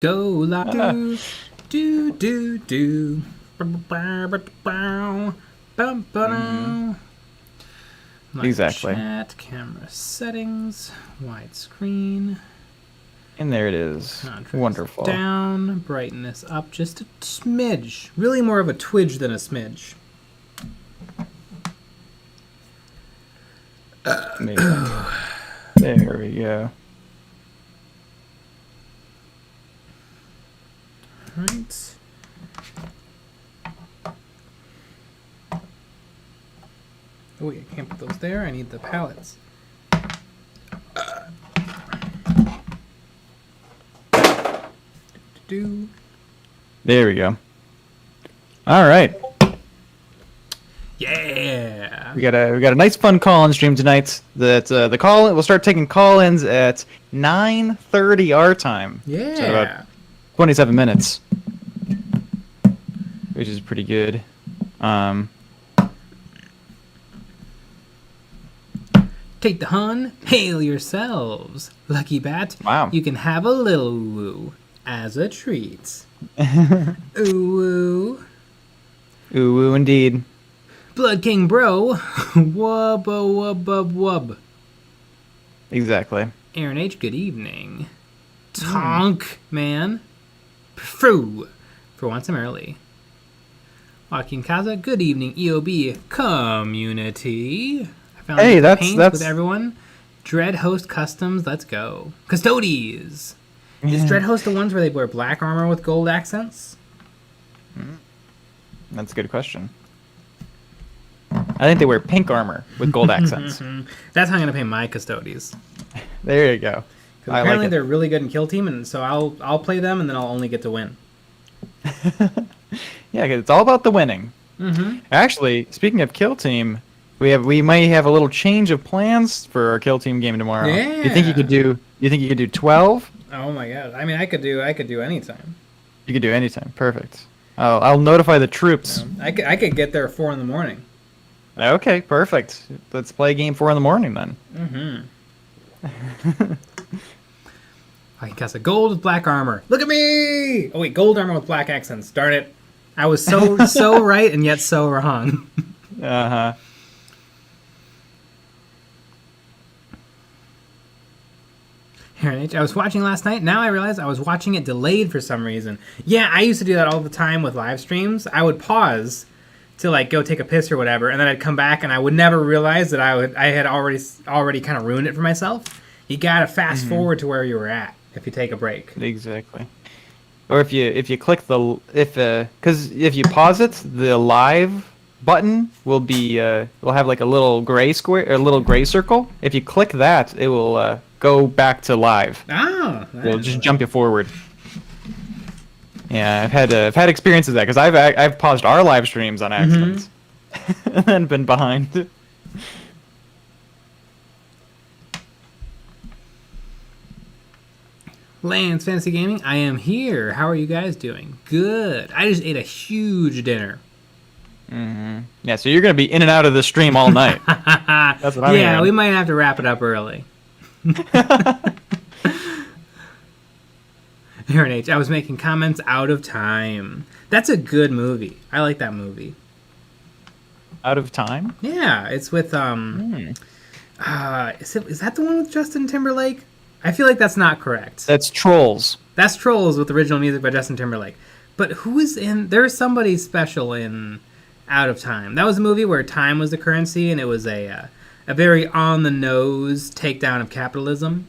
Go la do do do do. Exactly. Chat, camera settings, widescreen. And there it is. Contrast Wonderful. down, brightness up just a smidge. Really more of a twidge than a smidge. There we go. Right. Oh wait, I can't put those there. I need the palettes. There we go. All right. Yeah. We got a nice fun call-in stream tonight. The call we'll start taking call-ins at 9:30 our time. Yeah. So about 27 minutes, which is pretty good. Take the hun, hail yourselves. Lucky bat, Wow. you can have a little woo as a treat. Ooh woo. Ooh, woo, indeed. Blood King bro, wub wub wub wub. Exactly. Aaron H, good evening. Tonk, man. Pfoo. For once I'm early. Joaquin Kaza, good evening, EOB community. I found Hey, the that's paint with everyone. Dread Host Customs, let's go. Custodies. Is Dread Host the ones where they wear black armor with gold accents? That's a good question. I think they wear pink armor with gold accents. That's how I'm gonna pay my Custodies. There you go. I Apparently like they're really good in Kill Team, and so I'll play them, and then I'll only get to win. Yeah, 'cause it's all about the winning. Actually, speaking of Kill Team, we might have a little change of plans for our Kill Team game tomorrow. Yeah. You think you could do 12? Oh my god! I mean, I could do anytime. You could do anytime. Perfect. I'll notify the troops. I could get there at 4 in the morning. Okay, perfect. Let's play game 4 in the morning then. I cast a gold with black armor. Look at me! Oh wait, gold armor with black accents. Darn it! I was so right and yet so wrong. Uh-huh. Aaron H, I was watching last night. Now I realize I was watching it delayed for some reason. Yeah, I used to do that all the time with live streams. I would pause to like go take a piss or whatever, and then I'd come back and I would never realize that I had already kind of ruined it for myself. You gotta fast forward to where you were at if you take a break. Exactly. Or if you click because if you pause it, the live button will have like a little gray square or a little gray circle. If you click that, it will go back to live. Oh, It'll just jump you forward. Yeah, I've had experiences of that because I've paused our live streams on accident and then been behind. Lance Fantasy Gaming, I am here. How are you guys doing? Good. I just ate a huge dinner. Yeah, so you're gonna be in and out of the stream all night. That's what I'm Yeah, hearing. we might have to wrap it up early. Aaron H, I was making comments out of time. That's a good movie. I like that movie. Out of time? Yeah, it's with is that the one with Justin Timberlake? I feel like that's not correct. That's Trolls. That's Trolls with original music by Justin Timberlake. But who is in? There's somebody special in Out of Time. That was a movie where time was the currency, and it was a very on the nose takedown of capitalism.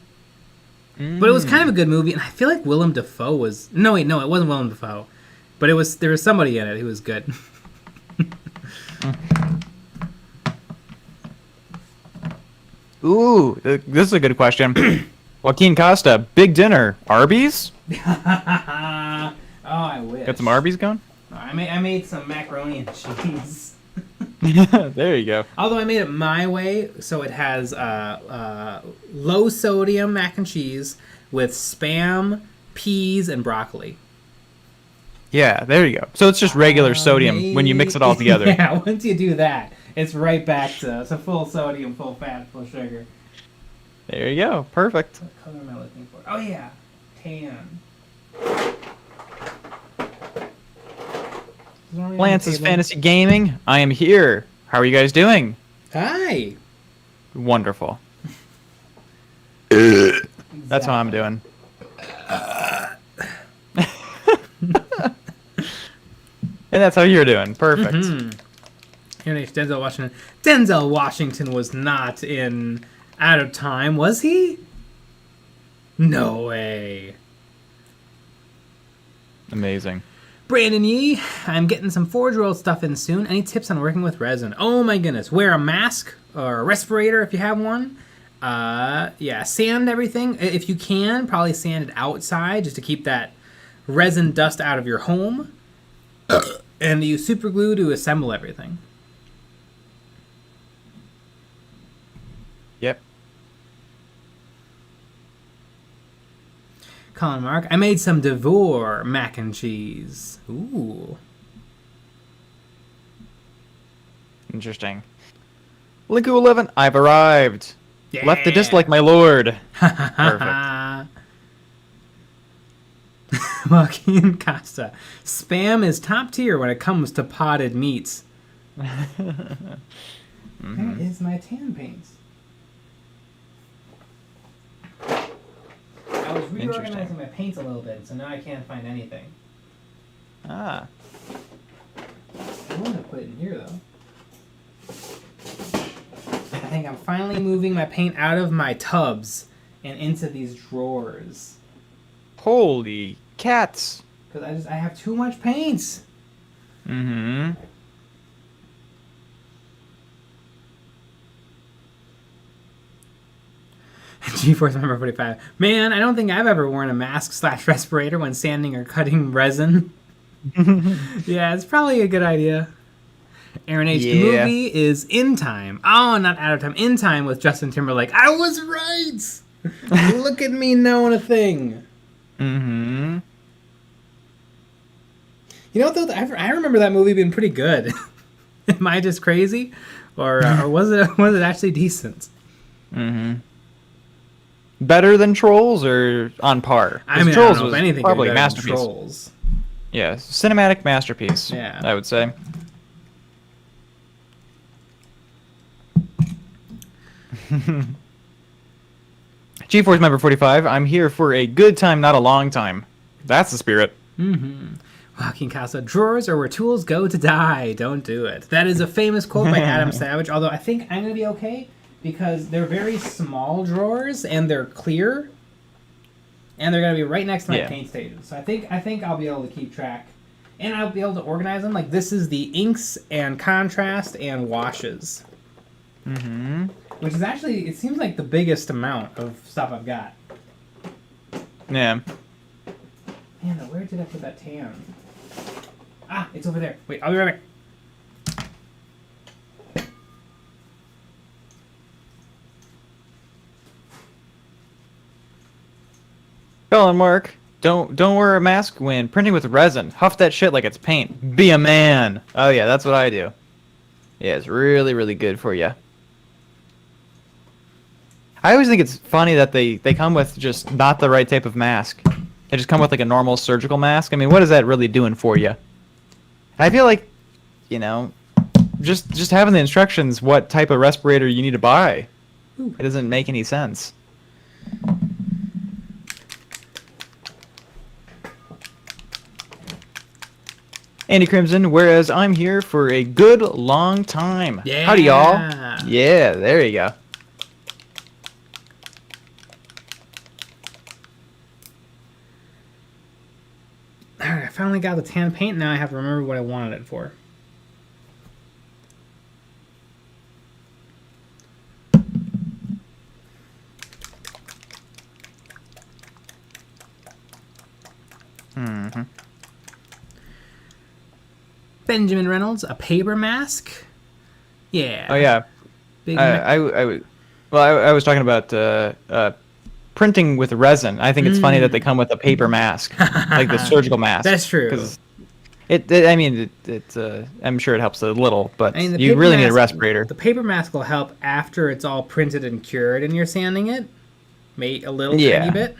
But it was kind of a good movie, and I feel like Willem Dafoe was. No, it wasn't Willem Dafoe, but there was somebody in it who was good. Ooh, this is a good question. Joaquin Costa, big dinner, Arby's? Oh, I wish. Got some Arby's going? I made some macaroni and cheese. There you go. Although I made it my way, so it has low sodium mac and cheese with Spam, peas, and broccoli. Yeah, there you go. So it's just regular sodium when you mix it all together. Yeah, once you do that, it's right back to full sodium, full fat, full sugar. There you go. Perfect. What color am I looking for? Oh yeah, tan. Lance's Fantasy Gaming. I am here. How are you guys doing? Hi. Wonderful. That's how I'm doing. And that's how you're doing. Perfect. Denzel Washington. Denzel Washington was not in Out of Time, was he? No way. Amazing. Brandon Yee, I'm getting some Forge World stuff in soon. Any tips on working with resin? Oh my goodness. Wear a mask or a respirator if you have one. Yeah, sand everything. If you can, probably sand it outside just to keep that resin dust out of your home. And use super glue to assemble everything. Yep. Colin Mark, I made some Devore mac and cheese. Ooh. Interesting. Linku11, I've arrived. Yeah. Left the dislike, my lord. Perfect. Joaquin Costa. Spam is top tier when it comes to potted meats. Where is my tan paints? I was reorganizing my paints a little bit, so now I can't find anything. Ah. I want to put it in here, though. I think I'm finally moving my paint out of my tubs and into these drawers. Holy cats. Because I have too much paints. Mm-hmm. GeForce member 45. Man, I don't think I've ever worn a mask / respirator when sanding or cutting resin. Yeah, it's probably a good idea. Aaron H. The movie is In Time. Oh, not Out of Time. In Time with Justin Timberlake. I was right! Look at me knowing a thing. Mm-hmm. You know what, though? I remember that movie being pretty good. Am I just crazy? Or was it actually decent? Mm-hmm. Better than Trolls or on par? I mean, Trolls I don't know was if anything probably a better than masterpiece. Trolls. Yeah, cinematic masterpiece. Yeah. I would say. GeForce member 45. I'm here for a good time, not a long time. That's the spirit. Mm-hmm. Joaquin Casa, drawers are where tools go to die. Don't do it. That is a famous quote by Adam Savage, although I think I'm going to be okay because they're very small drawers and they're clear. And they're going to be right next to my paint stages. So I think I'll be able to keep track. And I'll be able to organize them. Like, this is the inks and contrast and washes. Mm-hmm. Which is actually, it seems like the biggest amount of stuff I've got. Yeah. Man, where did I put that tan? Ah, it's over there. Wait, I'll be right back. Colin Mark, don't wear a mask when printing with resin. Huff that shit like it's paint. Be a man. Oh yeah, that's what I do. Yeah, it's really, really good for you. I always think it's funny that they come with just not the right type of mask. They just come with like a normal surgical mask. I mean, what is that really doing for you? I feel like, you know, just having the instructions what type of respirator you need to buy. It doesn't make any sense. Andy Crimson, whereas I'm here for a good long time. Yeah. Howdy, y'all. Yeah, there you go. Alright, I finally got the tan paint. Now I have to remember what I wanted it for. Mm-hmm. Benjamin Reynolds, a paper mask. Yeah. Oh yeah. I was talking about printing with resin. I think it's funny that they come with a paper mask, like the surgical mask. That's true. 'Cause I'm sure it helps a little, but I mean, you really need a mask, respirator. The paper mask will help after it's all printed and cured and you're sanding it. A little tiny bit.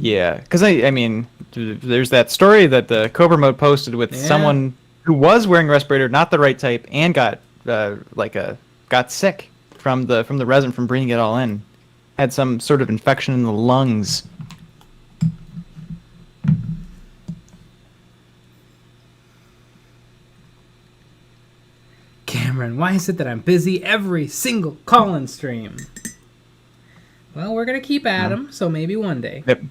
Yeah, because I mean, there's that story that the Cobra Mode posted with someone who was wearing a respirator, not the right type, and got got sick from the resin from breathing it all in. Had some sort of infection in the lungs. Cameron, why is it that I'm busy every single call-in stream? Well, we're gonna keep at them, so maybe one day. Yep.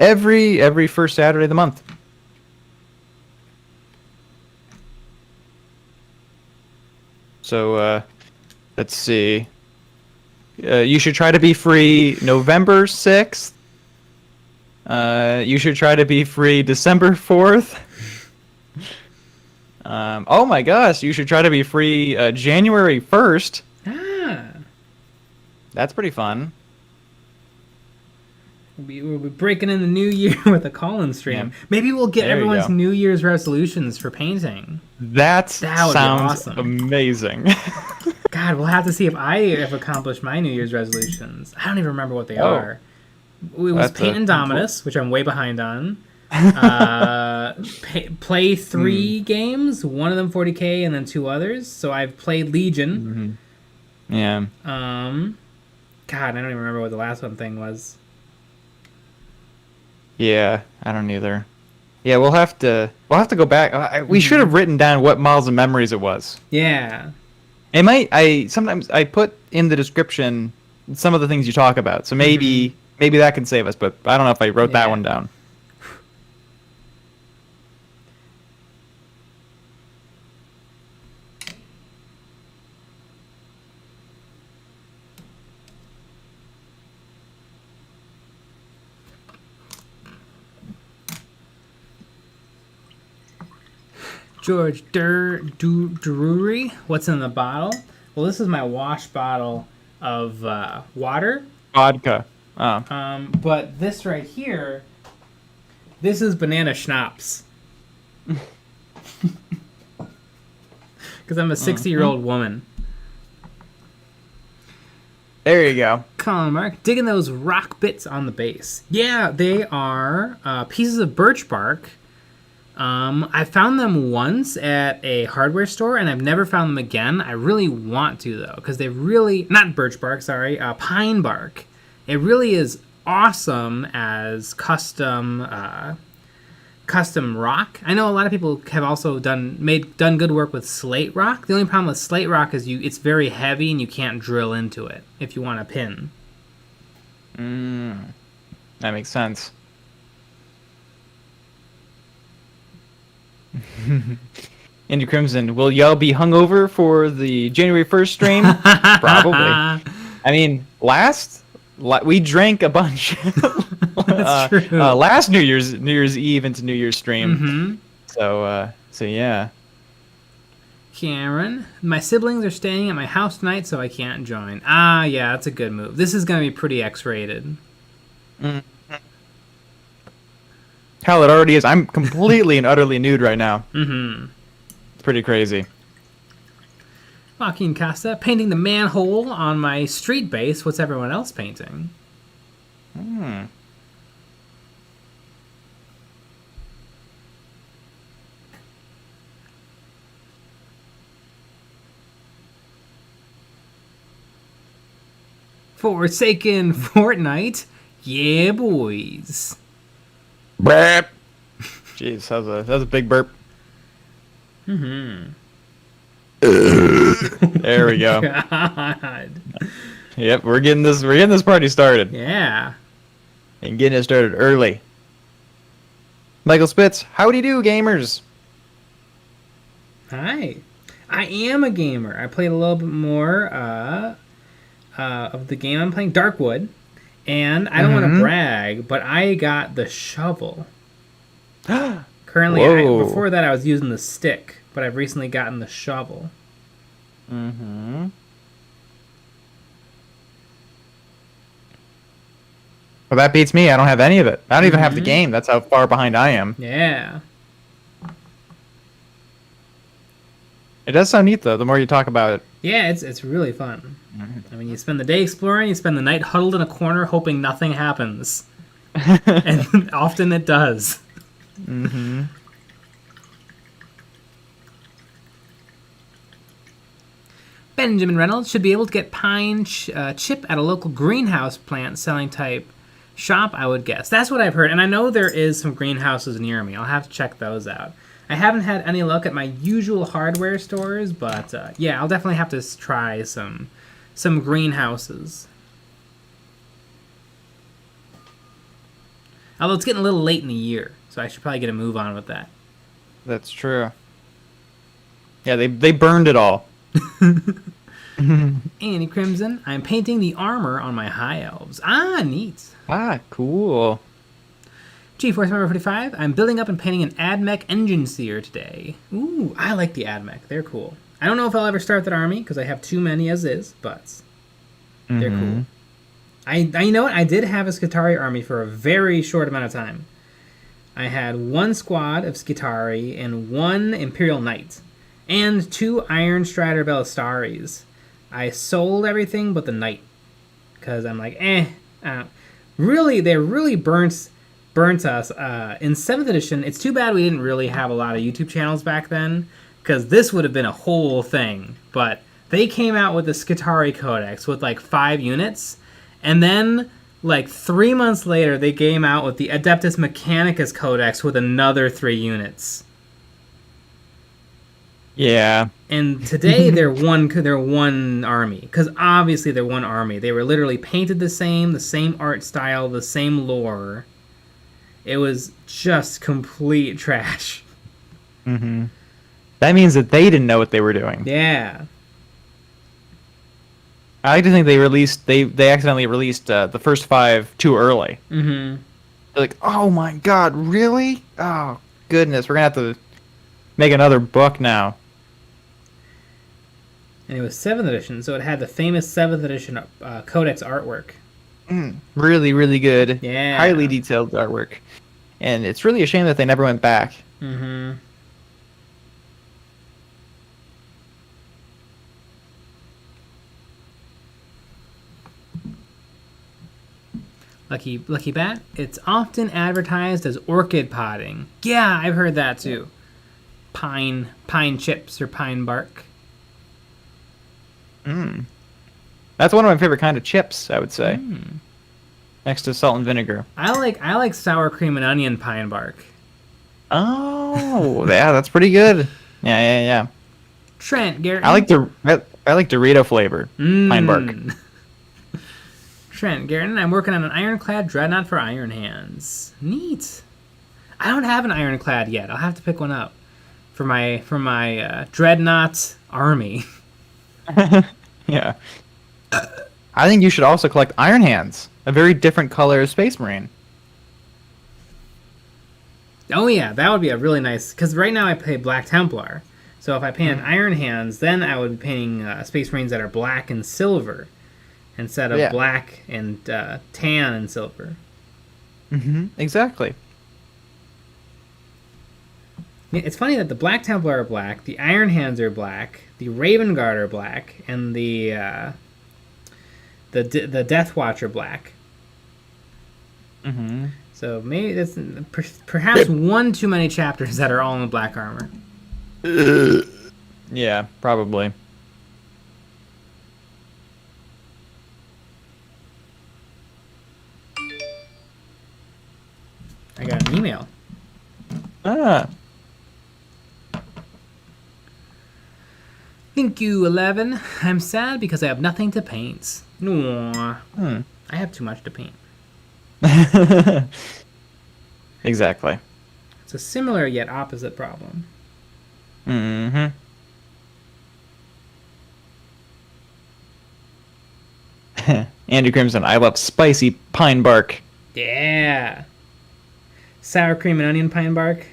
Every first Saturday of the month. So let's see. You should try to be free November 6th. You should try to be free December 4th. Oh my gosh, you should try to be free January 1st. Ah. That's pretty fun. We'll be breaking in the new year with a call-in stream. Yeah. Maybe we'll get everyone's New Year's resolutions for painting. That sounds awesome. Amazing. God, we'll have to see if I have accomplished my New Year's resolutions. I don't even remember what they are. It was paint Indominus, which I'm way behind on. Play 3 games, one of them 40k and then 2 others. So I've played Legion. Mm-hmm. Yeah. God, I don't even remember what the last one thing was. Yeah, I don't either. Yeah, we'll have to go back. We should have written down what Miles of Memories it was. Yeah. Sometimes I put in the description some of the things you talk about. So maybe that can save us, but I don't know if I wrote that one down. George Drury, what's in the bottle? Well, this is my wash bottle of water. Vodka. But this right here, this is banana schnapps. Because I'm a 60-year-old woman. There you go. Come on, Mark. Digging those rock bits on the base. Yeah, they are pieces of birch bark. I found them once at a hardware store, and I've never found them again. I really want to, though, because they really... Not birch bark, sorry. Pine bark. It really is awesome as custom rock. I know a lot of people have also done good work with slate rock. The only problem with slate rock is it's very heavy, and you can't drill into it if you want a pin. That makes sense. Andy Crimson, will y'all be hungover for the January 1st stream? Probably. I mean, we drank a bunch. That's true. Last New Year's Eve into New Year's stream. So yeah. Cameron, my siblings are staying at my house tonight, so I can't join. Yeah, that's a good move. This is going to be pretty X-rated. Hell, it already is. I'm completely and utterly nude right now. It's pretty crazy. Joaquin Costa, painting the manhole on my street base. What's everyone else painting? Forsaken Fortnite. Yeah, boys. Burp. Jeez, that was a big burp. There we go. God. Yep, we're getting this party started. Yeah. And getting it started early. Michael Spitz, howdy do, gamers. Hi. I am a gamer. I played a little bit more of the game I'm playing, Darkwood. And I don't want to brag, but I got the shovel. Currently, before that I was using the stick, but I've recently gotten the shovel. Well, that beats me. I don't have any of it. I don't even have the game. That's how far behind I am. Yeah. It does sound neat, though, the more you talk about it. Yeah, it's really fun. I mean, you spend the day exploring, you spend the night huddled in a corner hoping nothing happens. And often it does. Mm-hmm. Benjamin Reynolds should be able to get pine chip at a local greenhouse plant selling type shop, I would guess. That's what I've heard, and I know there is some greenhouses near me. I'll have to check those out. I haven't had any luck at my usual hardware stores, but yeah, I'll definitely have to try some greenhouses. Although it's getting a little late in the year, so I should probably get a move on with that. That's true. Yeah, they burned it all. Annie Crimson, I'm painting the armor on my high elves. Ah, neat. Ah, cool. G-Force Member 45, I'm building up and painting an AdMech engine seer today. Ooh, I like the AdMech. They're cool. I don't know if I'll ever start that army, because I have too many as is, but they're cool. You know what? I did have a Skitarii army for a very short amount of time. I had one squad of Skitarii and one Imperial Knight, and 2 Iron Strider Belistaries. I sold everything but the Knight, because I'm like, really, they really burnt us. In 7th edition, it's too bad we didn't really have a lot of YouTube channels back then, because this would have been a whole thing. But they came out with the Skitarii Codex with like 5 units, and then like 3 months later, they came out with the Adeptus Mechanicus Codex with another 3 units. Yeah. And today they're one army, because obviously they're one army. They were literally painted the same art style, the same lore. It was just complete trash. Mm-hmm. That means that they didn't know what they were doing. Yeah. I like to think they accidentally released the first 5 too early. Mm-hmm. They're like, oh my god, really? Oh goodness, we're gonna have to make another book now. And it was 7th edition, so it had the famous 7th edition Codex artwork. Really, really good. Yeah. Highly detailed artwork. And it's really a shame that they never went back. Mm-hmm. Lucky Bat, it's often advertised as orchid potting. Yeah, I've heard that too. Pine chips or pine bark. That's one of my favorite kind of chips, I would say. Next to salt and vinegar. I like sour cream and onion pine bark. Oh, yeah, that's pretty good. Yeah. Trent Garrett. I like Dorito flavor pine bark. Trent Garrett, I'm working on an ironclad dreadnought for Iron Hands. Neat. I don't have an ironclad yet. I'll have to pick one up for my dreadnought army. Yeah. I think you should also collect Iron Hands, a very different color of Space Marine. Oh yeah, that would be a really nice, because right now I play Black Templar. So if I painted Iron Hands, then I would be painting Space Marines that are black and silver instead of black and tan and silver. Exactly. It's funny that the Black Templar are black, the Iron Hands are black, the Raven Guard are black, and the Death Watch are black. So maybe that's perhaps one too many chapters that are all in the black armor. Yeah, probably. I got an email. Thank you, 11. I'm sad because I have nothing to paint. Aww. I have too much to paint. Exactly. It's a similar yet opposite problem. Andy Crimson, I love spicy pine bark. Yeah. Sour cream and onion pine bark.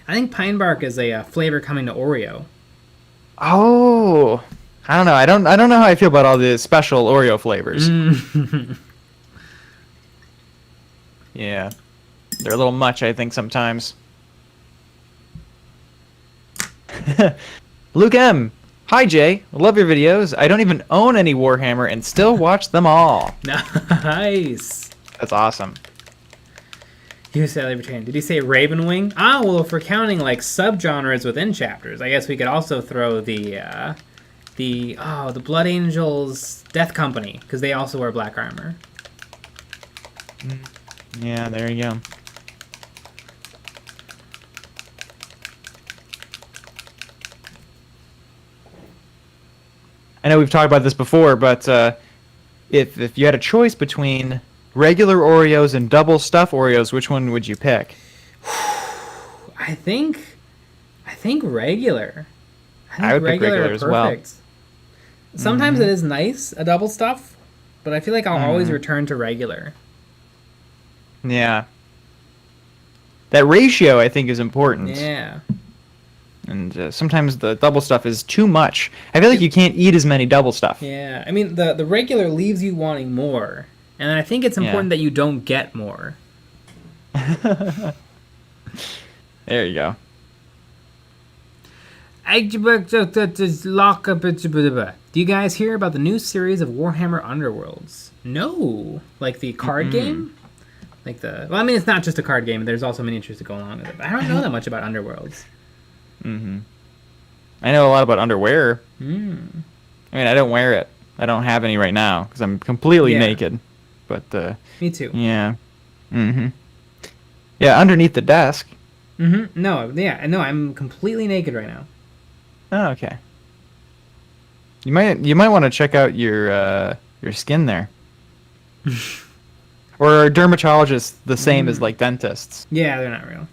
I think pine bark is a flavor coming to Oreo. Oh, I don't know. I don't know how I feel about all the special Oreo flavors. Yeah, they're a little much, I think, sometimes. Luke M, Hi Jay, I love your videos. I don't even own any Warhammer and still watch them all. Nice. That's awesome. You said Libertarian. Did he say Ravenwing? Ah, well, if we're counting like subgenres within chapters, I guess we could also throw the Blood Angels Death Company, because they also wear black armor. Yeah, there you go. I know we've talked about this before, but if you had a choice between regular Oreos and double stuff Oreos, which one would you pick? I think regular. I would pick regular as well. Sometimes it is nice, a double stuff, but I feel like I'll always return to regular. Yeah. That ratio, I think, is important. Yeah. And sometimes the double stuff is too much. I feel like you can't eat as many double stuff. Yeah. I mean, the regular leaves you wanting more. And I think it's important that you don't get more. There you go. Do you guys hear about the new series of Warhammer Underworlds? No. Like the card game? Like well, I mean, it's not just a card game. There's also miniatures to go along with it. But I don't know that much about Underworlds. I know a lot about underwear. I mean, I don't wear it. I don't have any right now because I'm completely naked. But me too. Yeah. Yeah, underneath the desk. No, I'm completely naked right now. Oh, okay. You might want to check out your skin there. Or are dermatologists the same as like dentists? Yeah, they're not real.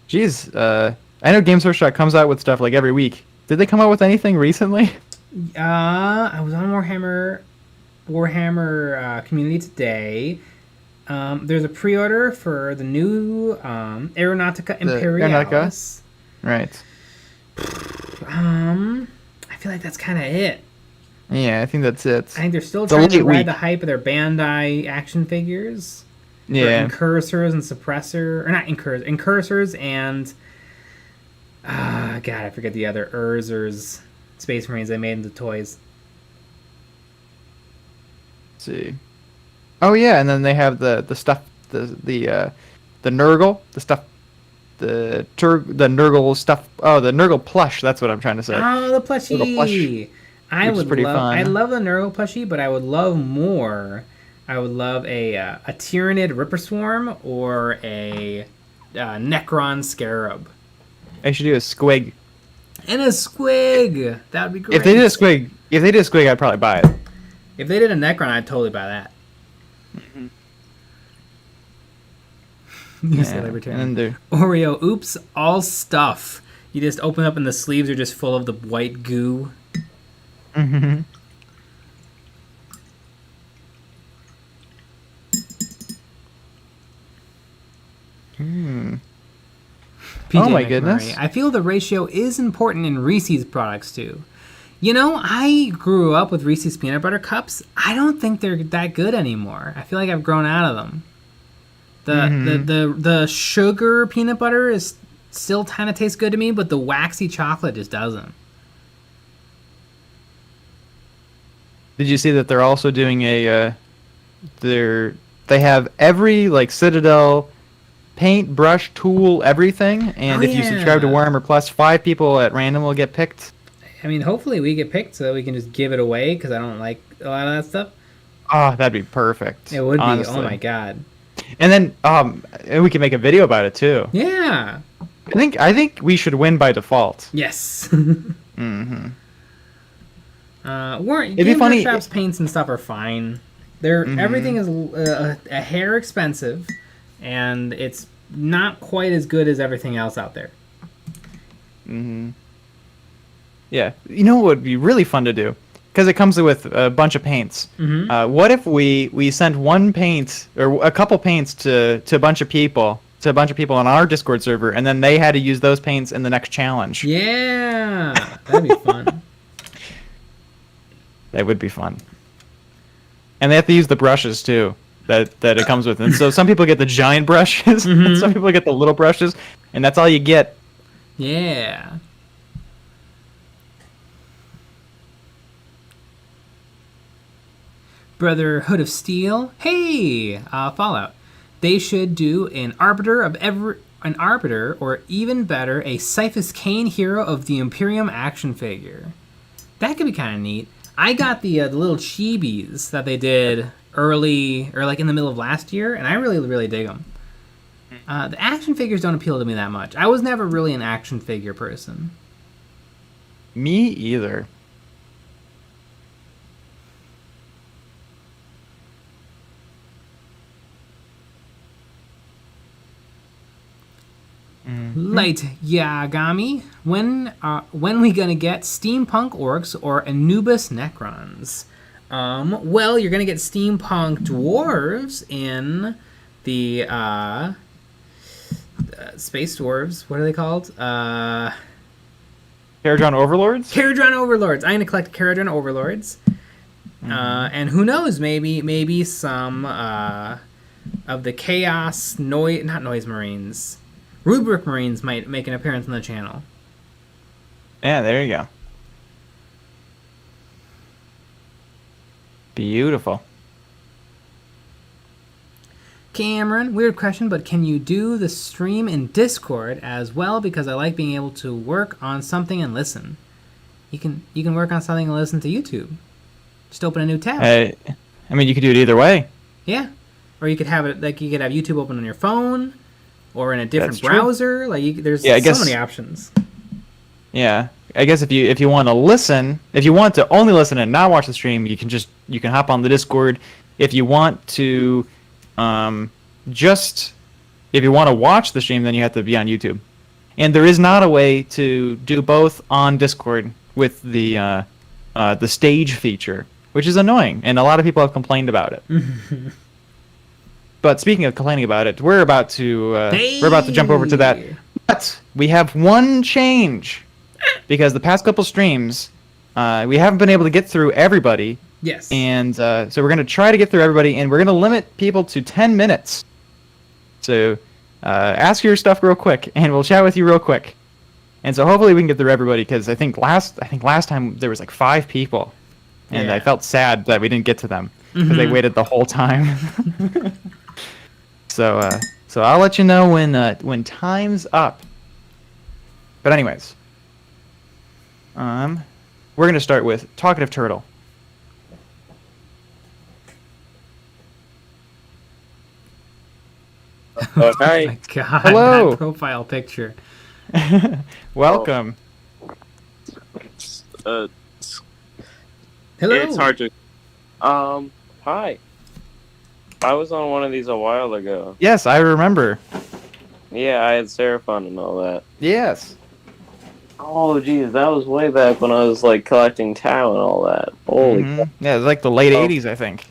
Jeez, I know Games Workshop comes out with stuff like every week. Did they come out with anything recently? I was on Warhammer community today. There's a pre-order for the new Aeronautica Imperialis. Right. I feel like that's kind of it. Yeah, I think that's it. I think they're still trying to ride the hype of their Bandai action figures. Yeah. Incursors and Suppressor, or not Incursors and God, I forget the other Urzers Space Marines they made into toys. Let's see. Oh yeah, and then they have the stuff, the Nurgle, the Nurgle stuff. Oh, the Nurgle plush. That's what I'm trying to say. Oh, the plushie. I love the Nurgle plushie, but I would love more. I would love a Tyranid Ripper Swarm or a Necron Scarab. I should do a Squig. And a Squig. That would be great. If they did a Squig, I'd probably buy it. If they did a Necron, I'd totally buy that. You say Libertarian. Oreo, oops, all stuff. You just open up and the sleeves are just full of the white goo. Oh my goodness. Murray. I feel the ratio is important in Reese's products too. You know, I grew up with Reese's peanut butter cups. I don't think they're that good anymore. I feel like I've grown out of them. The sugar peanut butter is still kind of tastes good to me, but the waxy chocolate just doesn't. Did you see that they're also doing they have every like Citadel paint, brush, tool, everything, and if you subscribe to Warhammer Plus, 5 people at random will get picked. I mean, hopefully we get picked so that we can just give it away because I don't like a lot of that stuff. Oh, that'd be perfect. It would honestly. Be. Oh my god. And then and we can make a video about it too. Yeah. I think we should win by default. Yes. It'd be funny. Workshop's paints and stuff are fine. Everything is a hair expensive, and it's not quite as good as everything else out there. Yeah, you know what would be really fun to do? Because it comes with a bunch of paints. What if we sent one paint or a couple paints to a bunch of people on our Discord server, and then they had to use those paints in the next challenge? Yeah, that'd be fun. That would be fun. And they have to use the brushes too that it comes with. And so some people get the giant brushes, and some people get the little brushes, and that's all you get. Yeah. Brotherhood of Steel. Hey, Fallout. They should do an arbiter, or even better, a Cyphus Cain hero of the Imperium action figure. That could be kind of neat. I got the little chibis that they did early, or like in the middle of last year, and I really, really dig them. The action figures don't appeal to me that much. I was never really an action figure person. Me either. Light Yagami, when we gonna get steampunk orcs or Anubis Necrons? Well, you're gonna get steampunk dwarves in the space dwarves. What are they called? Caradron Overlords? Caradron Overlords. I'm gonna collect Caradron Overlords, and who knows? Maybe some of the Chaos not Noise Marines. Rubric Marines might make an appearance on the channel. Yeah, there you go. Beautiful. Cameron, weird question, but can you do the stream in Discord as well? Because I like being able to work on something and listen. You can work on something and listen to YouTube. Just open a new tab. I mean, you could do it either way. Yeah, or you could have it like you could have YouTube open on your phone. Or in a different That's true. browser, there's so many options. Yeah, I guess if you want to listen, if you want to only listen and not watch the stream, you can hop on the Discord. If you want to, if you want to watch the stream, then you have to be on YouTube. And there is not a way to do both on Discord with the stage feature, which is annoying, and a lot of people have complained about it. But speaking of complaining about it, we're about to jump over to that. But we have one change because the past couple streams, we haven't been able to get through everybody. Yes. And so we're going to try to get through everybody, and we're going to limit people to 10 minutes. So ask your stuff real quick, and we'll chat with you real quick. And so hopefully we can get through everybody because I think last time there was like 5 people, and I felt sad that we didn't get to them because they waited the whole time. So I'll let you know when time's up. But anyways, we're gonna start with Talkative Turtle. Okay. Oh my God, Hello. that profile picture. Welcome. Hello. It's hard to. Hi. I was on one of these a while ago. Yes, I remember. Yeah, I had Seraphon and all that. Yes. Oh, geez, that was way back when I was like collecting Tau and all that. Holy. Yeah, it was like the late 80s, I think.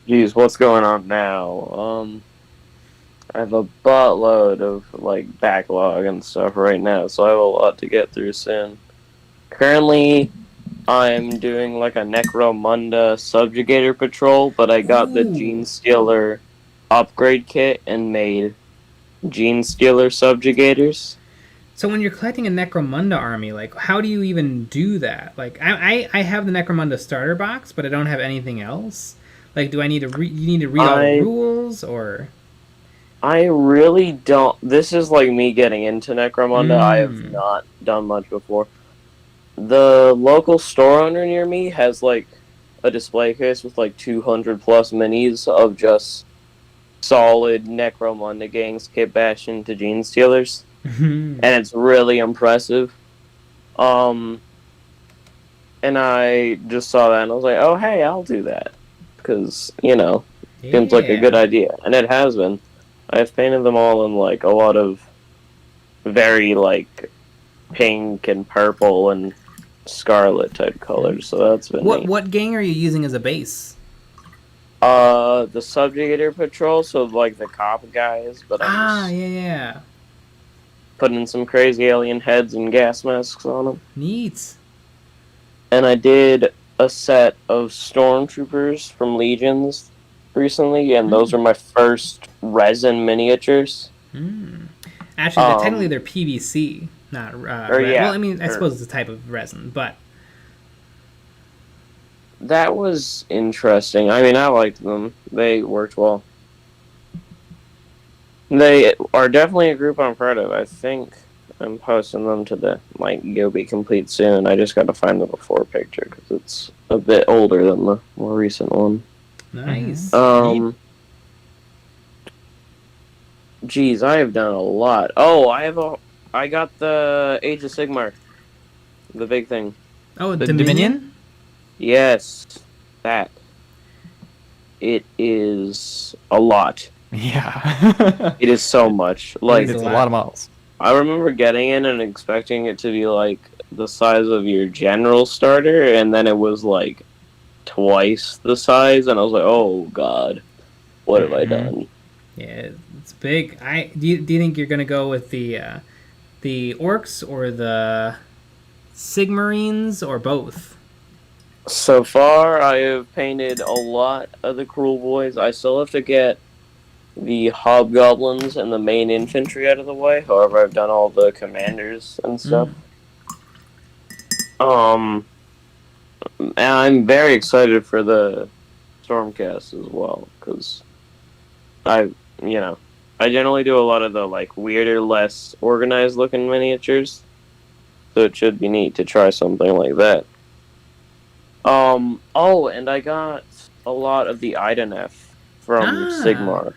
Geez, what's going on now? I have a buttload of like backlog and stuff right now, so I have a lot to get through soon. Currently, I'm doing like a Necromunda Subjugator patrol, but I got the Gene Stealer upgrade kit and made Gene Stealer Subjugators. So when you're collecting a Necromunda army, like how do you even do that? Like I have the Necromunda starter box, but I don't have anything else. Like, do I need to you need to read all the rules or? I really don't. This is like me getting into Necromunda. I have not done much before. The local store owner near me has like a display case with like 200 plus minis of just solid Necromunda gangs kit bash into Gene Stealers. And it's really impressive. And I just saw that and I was like, oh hey, I'll do that. Because, seems like a good idea. And it has been. I've painted them all in like a lot of very like pink and purple and scarlet type colors, so that's been neat. What gang are you using as a base? The Subjugator Patrol, so like the cop guys, but I'm just putting some crazy alien heads and gas masks on them. Neat. And I did a set of Stormtroopers from Legions recently, and those are my first resin miniatures. Actually, technically they're PVC, not well, I mean, I suppose it's a type of resin, but that was interesting. I mean, I liked them. They worked well. They are definitely a group I'm proud of. I think I'm posting them to the EOB complete soon. I just got to find the before picture because it's a bit older than the more recent one. nice. Geez, I have done a lot. Oh, I got the Age of Sigmar, the big thing. Oh, The Dominion? Yes, that. It is a lot. Yeah. It is so much. Like, It's a lot of models. I remember getting in and expecting it to be like the size of your general starter, and then it was like twice the size, and I was like, "Oh God, what have I done?" Yeah, it's big. Do you think you're gonna go with the orcs or the Sigmarines or both? So far, I have painted a lot of the Cruel Boys. I still have to get the Hobgoblins and the main infantry out of the way. However, I've done all the commanders and stuff. And I'm very excited for the Stormcast as well, because I generally do a lot of the like weirder, less organized looking miniatures, so it should be neat to try something like that. Oh, and I got a lot of the Idenef from Sigmar,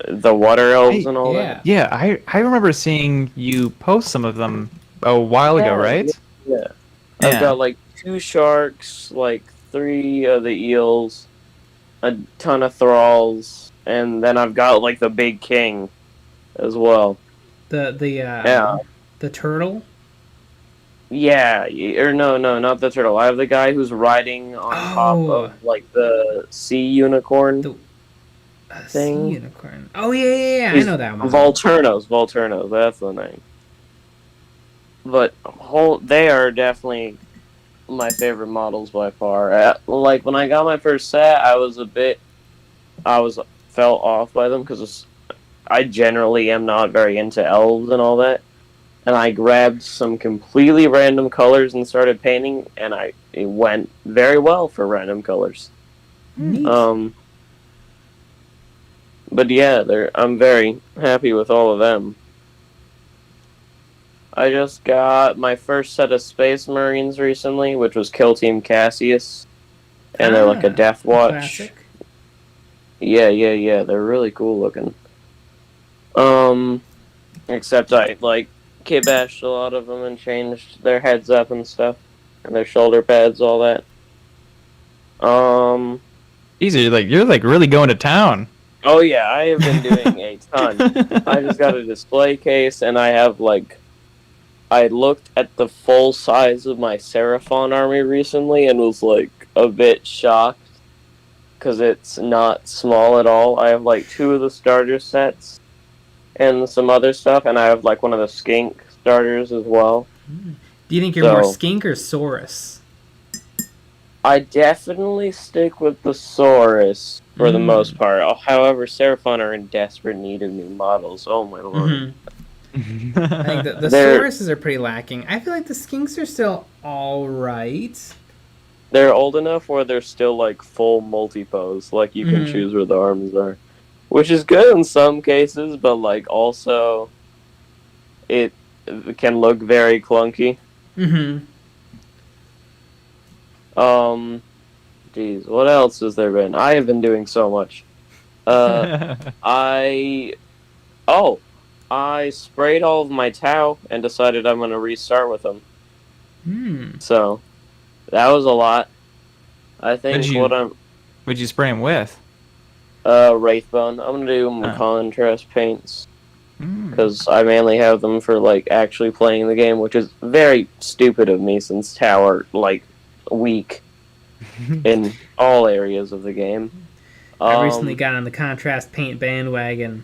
the water elves and all that. Yeah, I remember seeing you post some of them a while ago, right? Yeah. I've got like 2 sharks, like 3 of the eels, a ton of thralls, and then I've got like the big king as well. The turtle. Yeah, or no, not the turtle. I have the guy who's riding on top of like the sea unicorn thing. Sea unicorn. Oh yeah. I know that one. Volturnos. That's the name. But they are definitely my favorite models by far. Like when I got my first set, I felt off by them because I generally am not very into elves and all that. And I grabbed some completely random colors and started painting, and it went very well for random colors. Neat. But yeah, I'm very happy with all of them. I just got my first set of Space Marines recently, which was Kill Team Cassius, and they're like a Death Watch. Classic. Yeah, they're really cool looking. Except I kit-bashed a lot of them and changed their heads up and stuff, and their shoulder pads, all that. Easy, you're really going to town. Oh yeah, I have been doing a ton. I just got a display case, and I have I looked at the full size of my Seraphon army recently and was a bit shocked because it's not small at all. I have 2 of the starter sets and some other stuff, and I have one of the skink starters as well. Do you think you're more skink or Saurus? I definitely stick with the Saurus for the most part. However, Seraphon are in desperate need of new models. Oh my lord. I think the Sauruses are pretty lacking. I feel like the skinks are still alright. They're old enough where they're still full multi-pose. You can choose where the arms are. Which is good in some cases, but also it can look very clunky. Geez, what else has there been? I have been doing so much. I sprayed all of my Tau and decided I'm going to restart with them. So, that was a lot. I think What'd you spray them with? Wraithbone. I'm going to do them with contrast paints. Because I mainly have them for, actually playing the game, which is very stupid of me since Tau are, weak in all areas of the game. I recently got on the contrast paint bandwagon.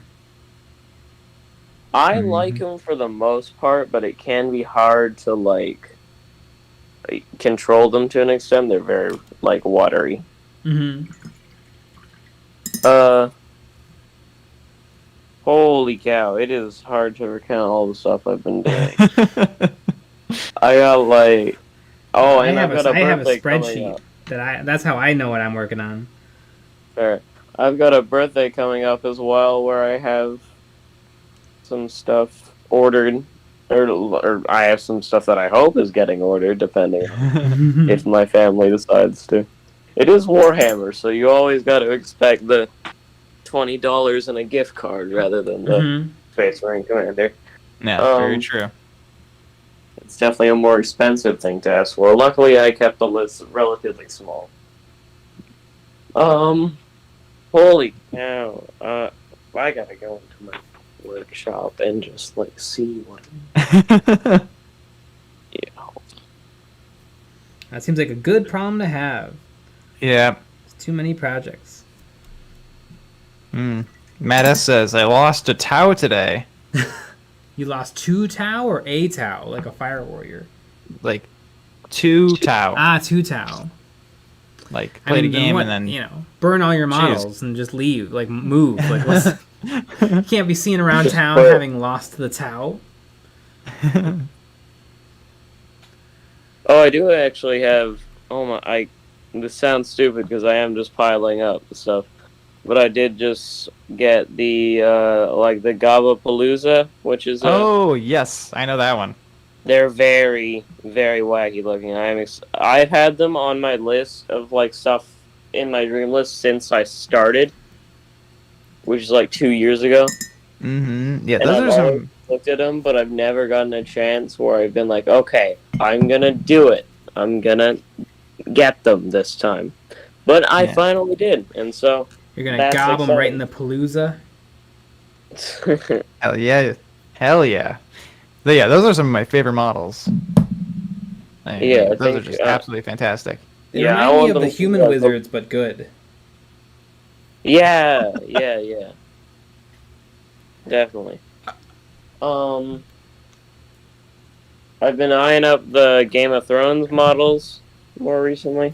I like them for the most part, but it can be hard to control them to an extent. They're very watery. Holy cow! It is hard to recount all the stuff I've been doing. I got like, oh, and I've got a I have a birthday coming spreadsheet up. that's how I know what I'm working on. Fair. I've got a birthday coming up as well, where I have some stuff ordered, or I have some stuff that I hope is getting ordered, depending on if my family decides to. It is Warhammer, so you always got to expect the $20 in a gift card rather than the Space Marine Commander. Yeah, very true. It's definitely a more expensive thing to ask for. Luckily, I kept the list relatively small. Holy cow! I gotta go into my workshop and just like see what. Yeah. That seems like a good problem to have. Yeah. It's too many projects. Matt S says, I lost a Tau today. You lost 2 Tau or a Tau, like a fire warrior? Like, 2 Tau. Ah, 2 Tau. Like, played a game and then... You know, burn all your models and just leave. Like, move. Like, let's... You can't be seen around town having lost the Tau. Oh, I do actually have. Oh my! This sounds stupid because I am just piling up stuff, but I did just get the like the Gabapalooza, which is. Oh yes, I know that one. They're very, very wacky looking. I've had them on my list of like stuff in my dream list since I started, which is like 2 years ago. Mm-hmm. Yeah, And those I've are always some. looked at them, but I've never gotten a chance where I've been like, okay, I'm gonna do it. I'm gonna get them this time. But I finally did, and so you're gonna gob them right in the palooza. Hell yeah! Hell yeah! But yeah, those are some of my favorite models. Yeah, those are just absolutely fantastic. They remind me of the human wizards, but good. Yeah. Definitely. I've been eyeing up the Game of Thrones models more recently.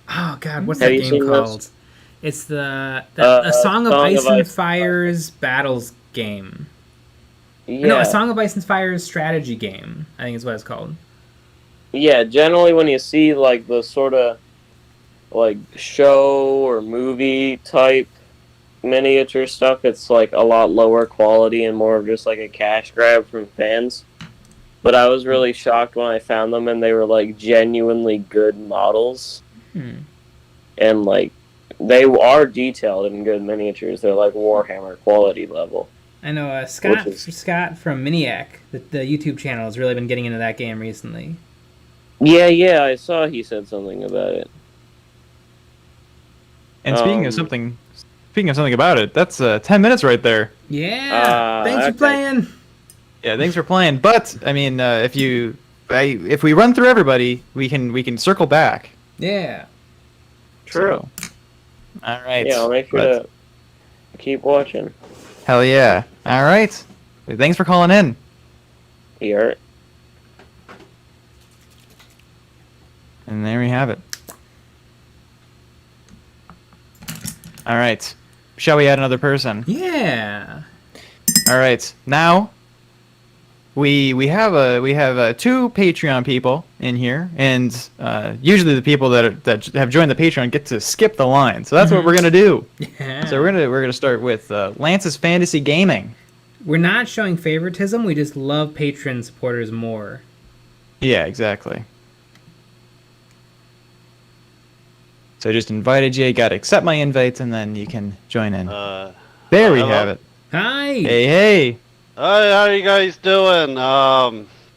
Oh god, what's that game called? Those? It's the A Song of Ice and Fire's battles game. Yeah. No, A Song of Ice and Fire's strategy game, I think is what it's called. Yeah, generally when you see like the sort of like show or movie type miniature stuff, it's like a lot lower quality and more of just like a cash grab from fans. But I was really shocked when I found them and they were like genuinely good models. And like they are detailed in good miniatures. They're like Warhammer quality level. I know Scott from Miniac, the YouTube channel, has really been getting into that game recently. Yeah, I saw he said something about it. And speaking of something about it, that's 10 minutes right there. Yeah, thanks for playing. Yeah, thanks for playing. But I mean, if we run through everybody, we can circle back. Yeah. True. So, all right. Yeah, I'll make sure to keep watching. Hell yeah! All right. Thanks for calling in. Here. And there we have it. All right. Shall we add another person? Yeah. All right. Now we have 2 Patreon people in here, and usually the people that have joined the Patreon get to skip the line. So that's what we're gonna do. Yeah. So we're gonna start with Lance's Fantasy Gaming. We're not showing favoritism. We just love Patreon supporters more. Yeah, exactly. So I just invited you. You got to accept my invite, and then you can join in. There we have it. Hi. Hey. Hi, how are you guys doing?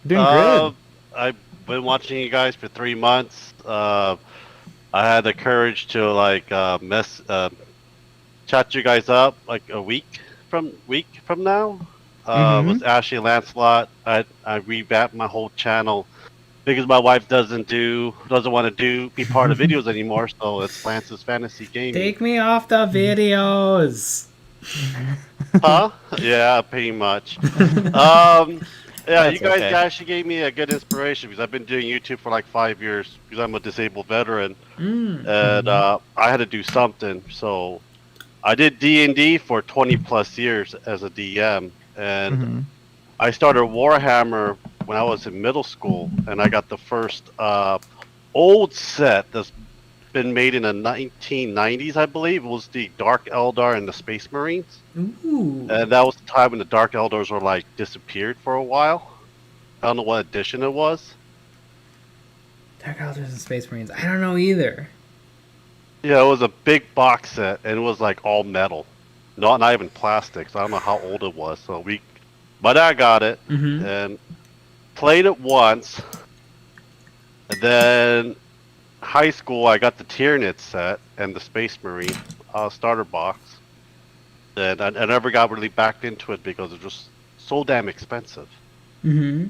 Doing good. I've been watching you guys for 3 months. I had the courage to chat you guys up like a week from now. With Ashley and Lancelot, I revamped my whole channel because my wife doesn't want to be part of videos anymore. So it's Lance's Fantasy Gaming. Take me off the videos. Huh? Yeah, pretty much. Yeah, you guys actually gave me a good inspiration because I've been doing YouTube for like 5 years because I'm a disabled veteran, and I had to do something. So I did D&D for 20 plus years as a DM, and Mhm. I started Warhammer when I was in middle school, and I got the first old set that's been made in the 1990s, I believe. It was the Dark Eldar and the Space Marines, Ooh. and that was the time when the Dark Eldars were like disappeared for a while. I don't know what edition it was. Dark Elders and Space Marines. I don't know either. Yeah, it was a big box set, and it was like all metal, not even plastic. So I don't know how old it was. So my dad got it Mm-hmm. and played it once, and then high school I got the Tyranid set and the Space Marine starter box, and I never got really back into it because it was just so damn expensive. Mm-hmm.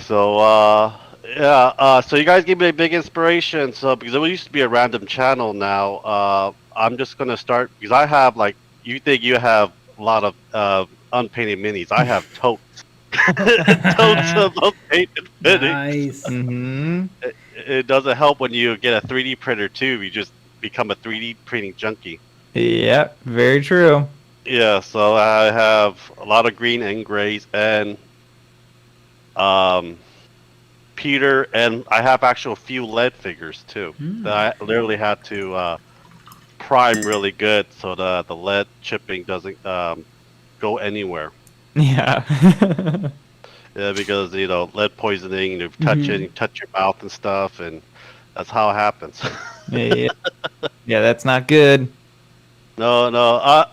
So yeah, so you guys gave me a big inspiration. So because it used to be a random channel, now I'm just gonna start because I have like you think you have a lot of unpainted minis. I have totes, totes of unpainted minis. Nice. Mhm. It doesn't help when you get a 3D printer too. You just become a 3D printing junkie. Yep, very true. Yeah, so I have a lot of green and grays and Peter, and I have actual few lead figures too. That I literally had to prime really good so the lead chipping doesn't go anywhere. Yeah. Yeah, because lead poisoning, you touch it, you touch your mouth and stuff, and that's how it happens. Yeah. Yeah, that's not good. No.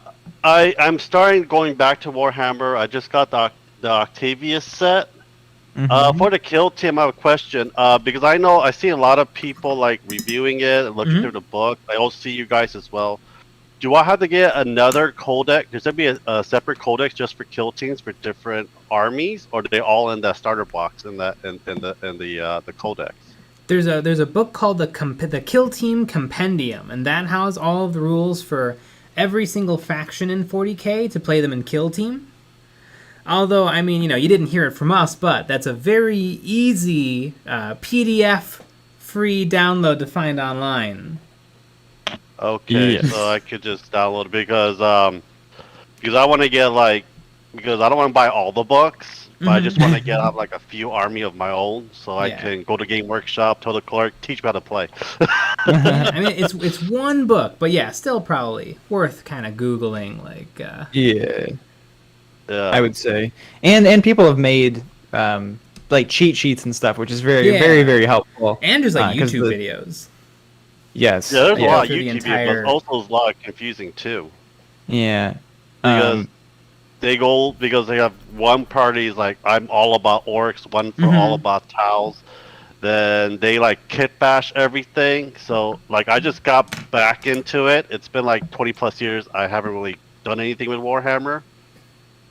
I'm starting going back to Warhammer. I just got the Octavius set. Mhm. For the kill team, I have a question. Because I see a lot of people like reviewing it and looking through the book. I also see you guys as well. Do I have to get another codex? Does there be a separate codex just for kill teams for different armies, or are they all in the starter box in the codex? There's a book called the Kill Team Compendium, and that has all of the rules for every single faction in 40k to play them in Kill Team. Although, I mean, you didn't hear it from us, but that's a very easy PDF free download to find online. Okay, Yes. so I could just download it because I want to get because I don't want to buy all the books, but I just want to have like a few army of my own, so I can go to Game Workshop, tell the clerk, teach me how to play. I mean, it's one book, but yeah, still probably worth kind of Googling, like... Yeah. Yeah. I would say. And people have made like cheat sheets and stuff, which is very, very helpful. And there's like 'cause YouTube videos. Yes. Yeah, there's a lot of through the YouTube entire- videos, but also there's a lot of confusing too. Yeah. Because they have one party is like I'm all about orcs, one for all about towels. Then they like kit bash everything. So like I just got back into it. It's been like 20 plus years. I haven't really done anything with Warhammer.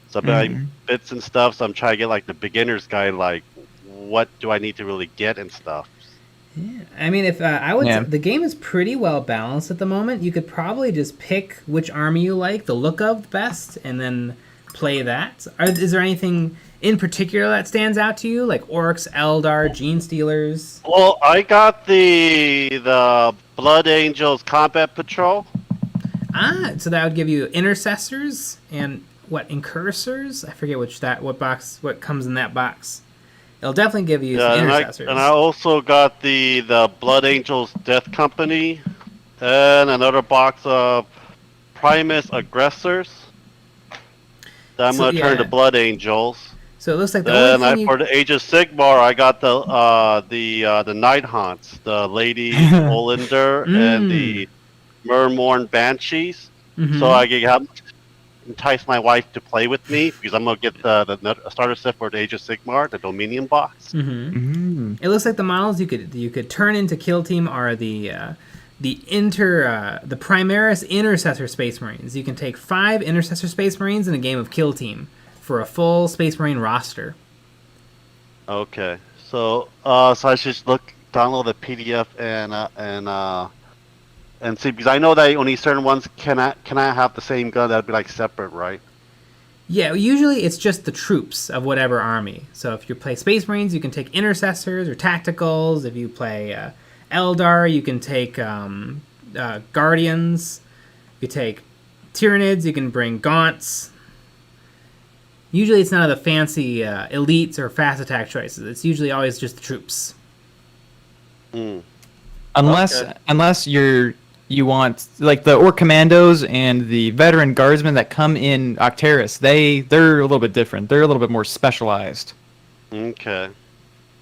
So I've been like bits and stuff. So I'm trying to get like the beginner's guide. Like, what do I need to really get and stuff? Yeah. I mean, if I would, the game is pretty well balanced at the moment. You could probably just pick which army you like, the look of best, and then play that. Is there anything in particular that stands out to you, like orcs, Eldar, Gene Stealers? Well, I got the Blood Angels Combat Patrol. So that would give you intercessors and what, incursors? I forget what comes in that box. It'll definitely give you some intercessors. And I also got the Blood Angels Death Company and another box of Primus Aggressors. That I'm gonna turn to Blood Angels. So it looks like the only thing for the Age of Sigmar, I got the Night Haunts, the Lady Olander and the Murmorn Banshees. So I can entice my wife to play with me because I'm gonna get the starter set for the Age of Sigmar, the Dominion box. It looks like the models you could turn into Kill Team are the Primaris Intercessor Space Marines. You can take 5 Intercessor Space Marines in a game of Kill Team for a full Space Marine roster. Okay, so I should download the PDF and see, because I know that only certain ones can I have the same gun. That'd be like separate, right? Yeah, usually it's just the troops of whatever army. So if you play Space Marines, you can take Intercessors or Tacticals. If you play Eldar, you can take Guardians. You take Tyranids, you can bring Gaunts. Usually it's none of the fancy elites or fast attack choices. It's usually always just the troops. Unless you want like the Orc Commandos and the Veteran Guardsmen that come in Octeris, they're a little bit different. They're a little bit more specialized. Okay.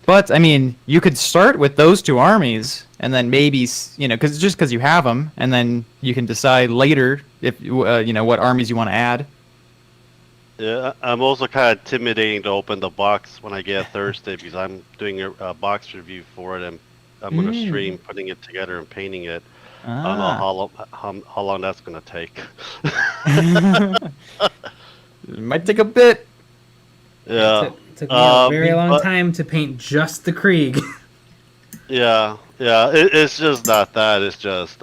But I mean, you could start with those two armies, and then maybe because you have them, and then you can decide later if what armies you want to add. Yeah, I'm also kind of intimidating to open the box when I get Thursday because I'm doing a box review for it, and I'm going to stream putting it together and painting it. I don't know how long that's going to take. It might take a bit. Yeah. It took me a very long time to paint just the Krieg. Yeah. It's just not that. It's just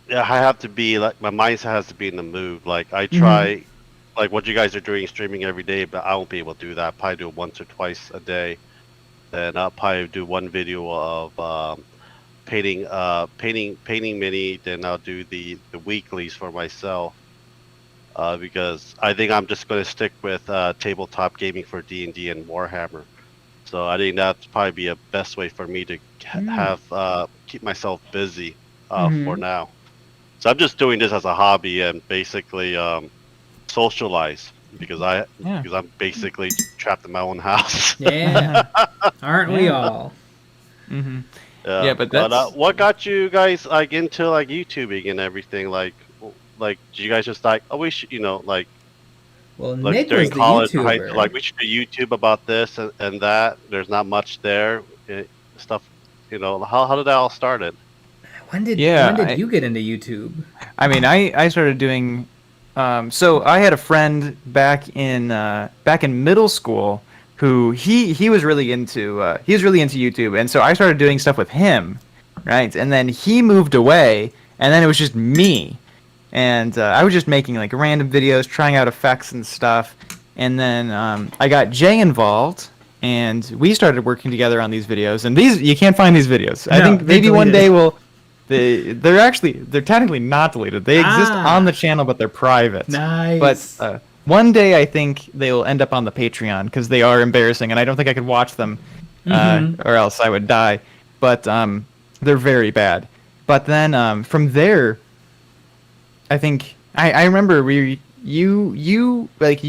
yeah, I have to be like my mindset has to be in the mood. Like I try, like what you guys are doing, streaming every day, but I won't be able to do that. I'll probably do it once or twice a day, and I'll probably do one video of painting mini. Then I'll do the weeklies for myself because I think I'm just going to stick with tabletop gaming for D&D and Warhammer. So I think that's probably be a best way for me to have keep myself busy for now. So I'm just doing this as a hobby and basically socialize because I'm basically trapped in my own house. Yeah, aren't we all? Mm-hmm. Yeah, but that's... what got you guys like into like YouTubing and everything? Like, do you guys just like, oh, we should, like, well, like Nick during was the college, YouTuber. like we should do YouTube about this and that. There's not much there, stuff. How did that all started? When did you get into YouTube? I mean, I started doing. So I had a friend back in middle school who he was really into YouTube, and so I started doing stuff with him, right? And then he moved away, and then it was just me, and I was just making like random videos, trying out effects and stuff, and then I got Jay involved. And we started working together on these videos, and you can't find these videos. I think maybe one day we'll. They're technically not deleted. They exist on the channel, but they're private. Nice. But one day I think they will end up on the Patreon because they are embarrassing, and I don't think I could watch them, or else I would die. But they're very bad. But then from there, I think I remember you got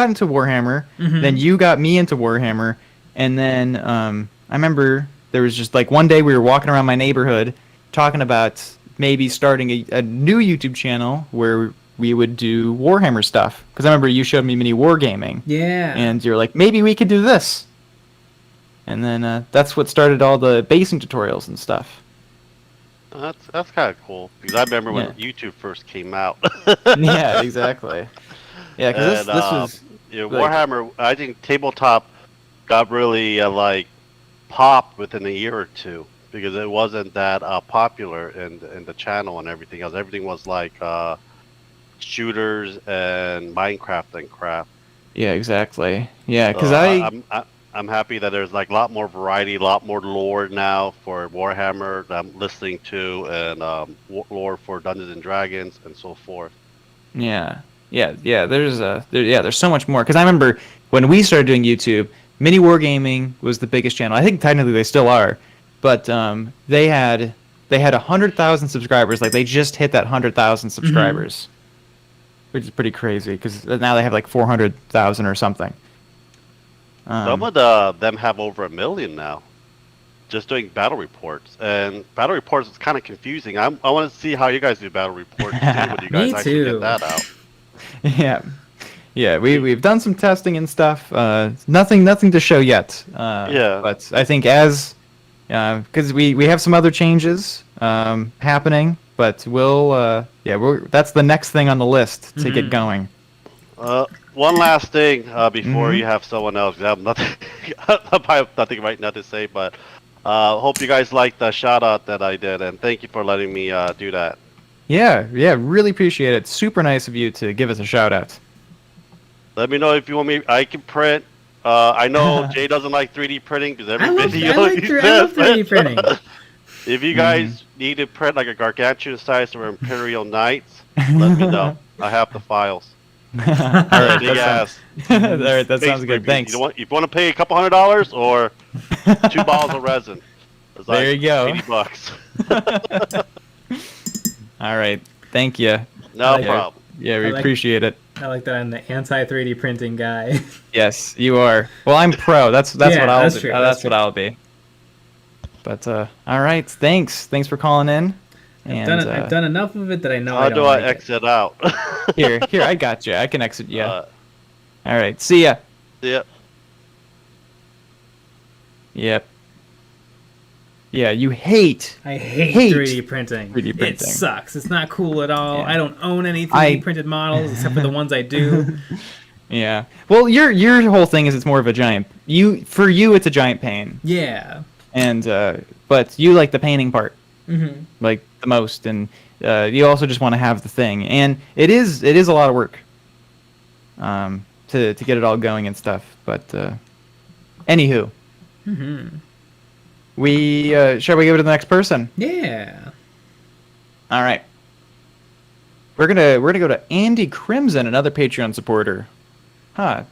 into Warhammer, then you got me into Warhammer, and then I remember. There was just like one day we were walking around my neighborhood talking about maybe starting a new YouTube channel where we would do Warhammer stuff. Because I remember you showed me mini wargaming. Yeah. And you're like, maybe we could do this. And then that's what started all the basing tutorials and stuff. That's kind of cool. Because I remember when YouTube first came out. Yeah, exactly. Yeah, because this was... Warhammer, I think tabletop got really popped within a year or two because it wasn't that popular in the channel and everything else. Everything was like shooters and Minecraft and crap. Yeah, exactly. Yeah, because I'm happy that there's like a lot more variety, a lot more lore now for Warhammer that I'm listening to, and lore for Dungeons and Dragons and so forth. Yeah. There's so much more. Because I remember when we started doing YouTube. Mini Wargaming was the biggest channel. I think technically they still are, but they had 100,000 subscribers. Like they just hit that 100,000 subscribers, which is pretty crazy because now they have like 400,000 or something. Some of them have over 1 million now, just doing battle reports. And battle reports is kind of confusing. I want to see how you guys do battle reports too, when you guys actually get that out. Yeah. Yeah, we've done some testing and stuff. Nothing to show yet. But I think because we have some other changes happening, but that's the next thing on the list to get going. One last thing before you have someone else. I have nothing. I have nothing right now to say, but hope you guys liked the shout out that I did, and thank you for letting me do that. Yeah, really appreciate it. Super nice of you to give us a shout out. Let me know if you want me. I can print. I know Jay doesn't like 3D printing because every video I love 3D printing. If you guys need to print like a gargantuan size or Imperial Knights, let me know. I have the files. All right, Big ass. all right, that sounds Space good. Marine. Thanks. If you want to pay a couple $100 or 2 bottles of resin. It's like There you go. $80. All right, thank you. No like it. problem. Yeah, we I like- appreciate it. I like that I'm the anti 3D printing guy. Yes, you are. Well, I'm pro. That's Yeah, what I'll that's do. true, That's that's what true. I'll be. But all right, thanks for calling in. And I've done enough of it that I know How I do don't I like it. exit out? here, I got you. I can exit you. Uh, All right, see ya. yeah. Yep. Yeah, you hate. I hate Hate 3D printing. 3D It printing. sucks. It's not cool at all. Yeah. I don't own any 3D printed models except for the ones I do. Yeah. Well, your whole thing is it's more of a giant. For you, it's a giant pain. Yeah. And but you like the painting part Mm-hmm. like the most, and you also just want to have the thing, and it is a lot of work. To get it all going and stuff, but anywho. Mm-hmm. Shall we go to the next person? Yeah. All right. We're gonna go to Andy Crimson, another Patreon supporter. Huh?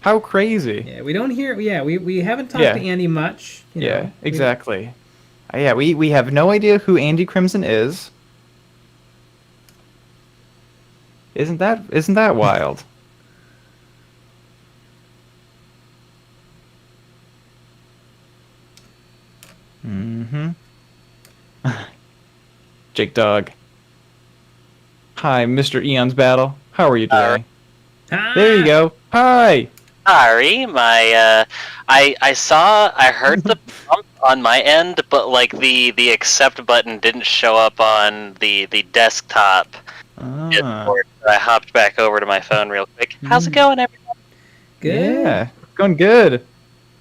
How crazy? Yeah. We don't hear. Yeah. We haven't talked Yeah. to Andy much. You Yeah, know. exactly. Yeah, we have no idea who Andy Crimson is. Isn't that wild? Mm-hmm. Jake Dog. Hi, Mr. Eon's Battle. How are you today? Ah! There you go. Hi. Sorry, I heard the prompt on my end, but like the accept button didn't show up on the desktop. Discord, so I hopped back over to my phone real quick. How's it going, everyone? Good. Yeah, going good.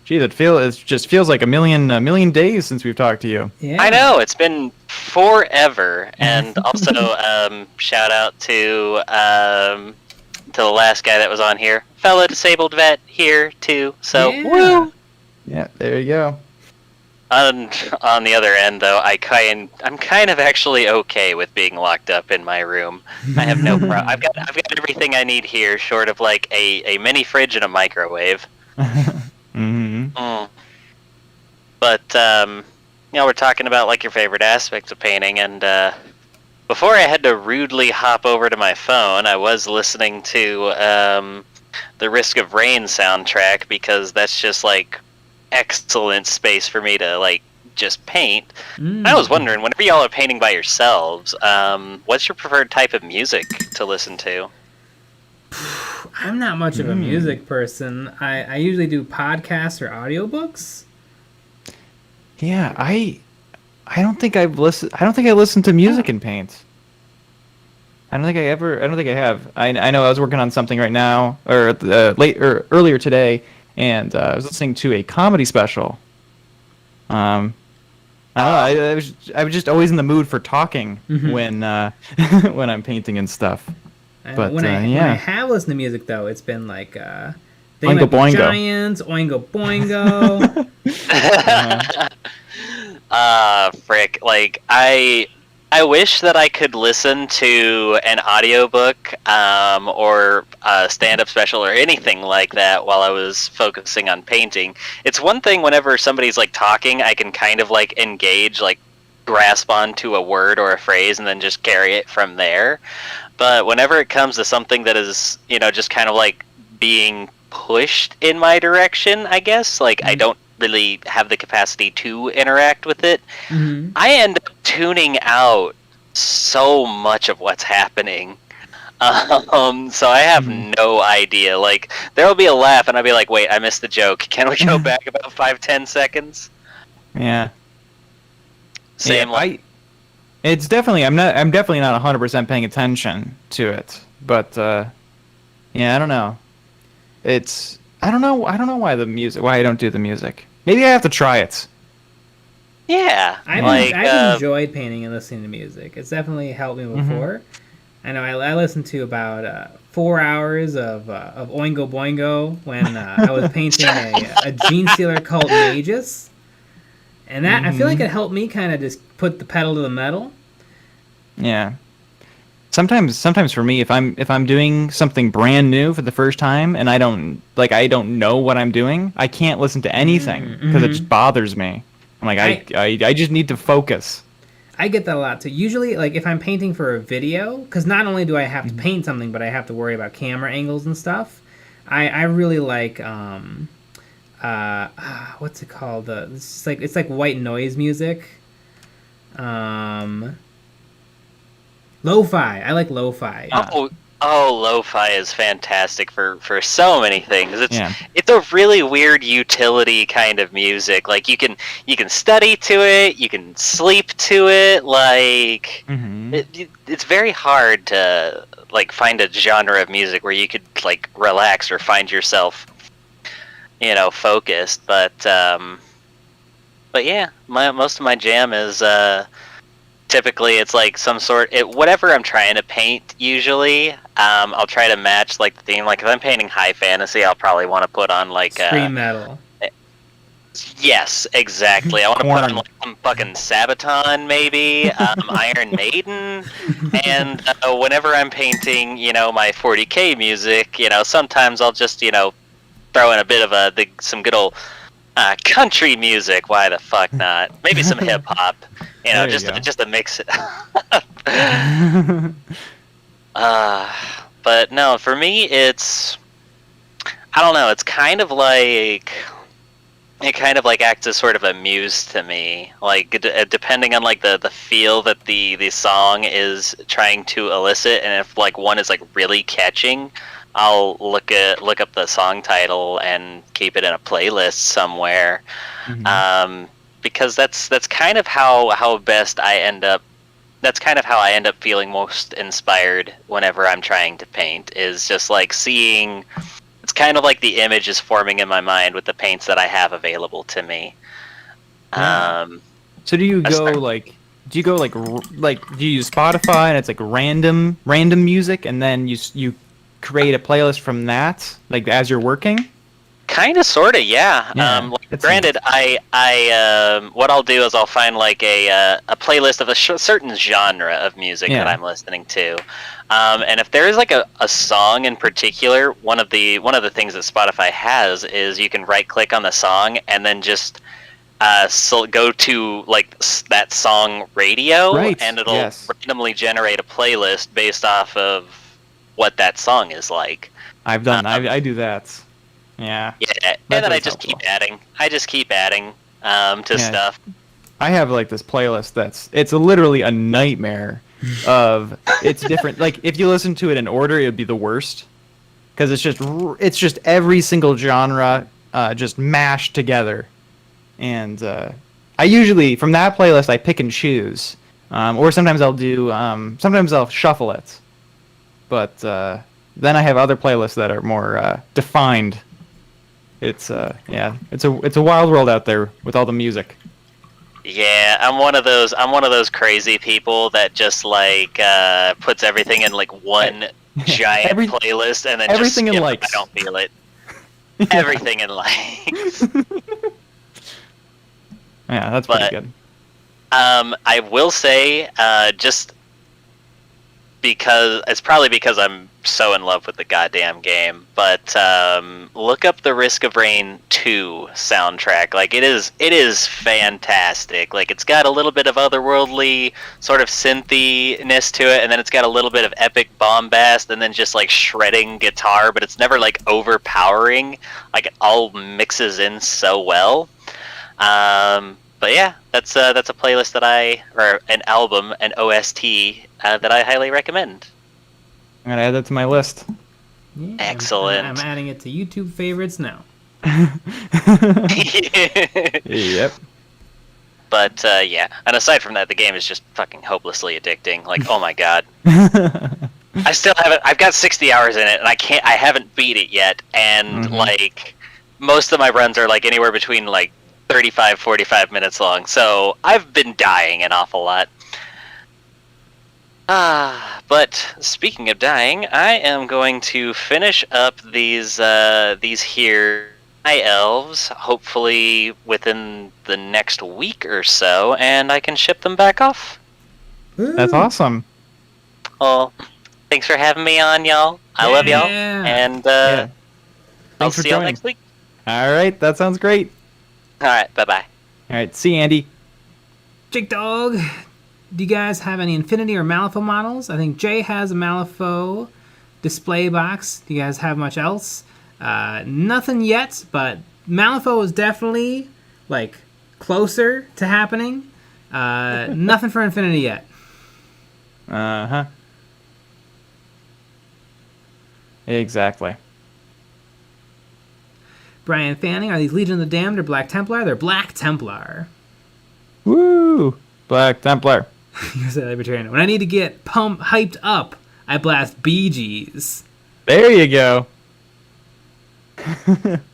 Gee, it just feels like a million days since we've talked to you. Yeah. I know it's been forever, and also shout out to the last guy that was on here, fellow disabled vet here too. So Yeah. woo. Yeah, there you go. On the other end, though, I'm kind of actually okay with being locked up in my room. I have no problem. I've got everything I need here, short of like a mini fridge and a microwave. Mm-hmm. But we're talking about like your favorite aspects of painting, and before I had to rudely hop over to my phone, I was listening to the Risk of Rain soundtrack because that's just like excellent space for me to like just paint. Mm. I was wondering, whenever y'all are painting by yourselves, what's your preferred type of music to listen to? I'm not much of a music person. I usually do podcasts or audiobooks. Yeah, I don't think I listen to music in paint. I don't think I have. I know I was working on something right now, or earlier today, and I was listening to a comedy special. I don't know. I was just always in the mood for talking when when I'm painting and stuff. But when I yeah, have listened to music though, it's been like They Oingo Might Be Boingo. Giants, Oingo Boingo. Frick. Like, I wish that I could listen to an audiobook or a stand-up special or anything like that while I was focusing on painting. It's one thing whenever somebody's like talking, I can kind of like engage, like grasp onto a word or a phrase and then just carry it from there. But whenever it comes to something that is, just kind of like being pushed in my direction, I guess, like I don't really have the capacity to interact with it, I end up tuning out so much of what's happening. So I have no idea. Like, there'll be a laugh and I'll be like, wait, I missed the joke. Can we go back about 5-10 seconds? yeah. Same Yeah, like it's definitely I'm definitely not 100% paying attention to it, but yeah, I don't know. I don't know why I don't do the music. Maybe I have to try it. yeah. I've enjoyed painting and listening to music. It's definitely helped me before. I know I listened to about 4 hours of Oingo Boingo when I was painting a Gene Stealer cult Magus. And that I feel like it helped me kind of just put the pedal to the metal. Yeah. Sometimes for me, if I'm doing something brand new for the first time and I don't know what I'm doing, I can't listen to anything because it just bothers me. I'm like, I just need to focus. I get that a lot too. Usually, like if I'm painting for a video, because not only do I have to paint something, but I have to worry about camera angles and stuff. I really like what's it called? It's like white noise music. Lo-fi. I like lo-fi. Lo-fi is fantastic for so many things. It's a really weird utility kind of music. Like you can study to it, you can sleep to it. Like it's very hard to like find a genre of music where you could like relax or find yourself, focused. But yeah, most of my jam is. Typically, it's like whatever I'm trying to paint. Usually, I'll try to match like the theme. Like if I'm painting high fantasy, I'll probably want to put on like scream metal. Yes, exactly. I want to put on like some fucking Sabaton, maybe Iron Maiden, and whenever I'm painting, my 40k music, sometimes I'll just throw in a bit of some good old country music. Why the fuck not? Maybe some hip hop. Just to mix it. But no, for me, I don't know. It's kind of like acts as sort of a muse to me. Like depending on like the feel that the song is trying to elicit, and if like one is like really catching, I'll look up the song title and keep it in a playlist somewhere. Because that's kind of how best I end up. That's kind of how I end up feeling most inspired whenever I'm trying to paint. Is just like seeing. It's kind of like the image is forming in my mind with the paints that I have available to me. Yeah. So do you go like? Do you use Spotify and it's like random music, and then you create a playlist from that, like as you're working? Kind of, sort of, yeah. Granted, I what I'll do is I'll find like a playlist of a certain genre of music that I'm listening to, and if there is like a song in particular, one of the things that Spotify has is you can right click on the song and then just go to like that song radio, and it'll randomly generate a playlist based off of what that song is like. I've done. I do that. Yeah. Yeah, and then I just keep adding. To stuff. I have like this playlist it's literally a nightmare of it's different. Like if you listen to it in order, it would be the worst because it's just every single genre just mashed together. And I usually from that playlist I pick and choose, or sometimes I'll shuffle it. But then I have other playlists that are more defined. It's a wild world out there with all the music. Yeah, I'm one of those crazy people that just like puts everything in like one giant playlist and then everything just in likes. I don't feel it. Everything in likes. Yeah, that's pretty good. I will say, just because it's probably because I'm so in love with the goddamn game, but look up the Risk of Rain 2 soundtrack. Like it is fantastic. Like it's got a little bit of otherworldly sort of synthy-ness to it, and then it's got a little bit of epic bombast, and then just like shredding guitar, but it's never like overpowering. Like it all mixes in so well. But yeah, that's a playlist or an album, an OST that I highly recommend. I'm gonna add that to my list. Yeah, excellent. I'm adding it to YouTube favorites now. Yep. But yeah, and aside from that, the game is just fucking hopelessly addicting. Like, oh my god. I still haven't. I've got 60 hours in it, and I haven't beat it yet. And like, most of my runs are like anywhere between like 35, 45 minutes long. So I've been dying an awful lot. But speaking of dying, I am going to finish up these here High elves, hopefully within the next week or so, and I can ship them back off. That's Woo. awesome. Well, thanks for having me on, y'all. I love y'all, Yeah. and Yeah. I'll Thanks for see y'all joining. next week. All right, that sounds great. All right, bye-bye. All right, see you, Andy. Jake Dog, do you guys have any Infinity or Malifaux models? I think Jay has a Malifaux display box. Do you guys have much else? Nothing yet, but Malifaux is definitely like closer to happening. Nothing for Infinity yet. Uh-huh. Exactly. Brian Fanning, are these Legion of the Damned or Black Templar? They're Black Templar. Woo! Black Templar. You said Libertarian. When I need to get hyped up, I blast Bee Gees. There you go.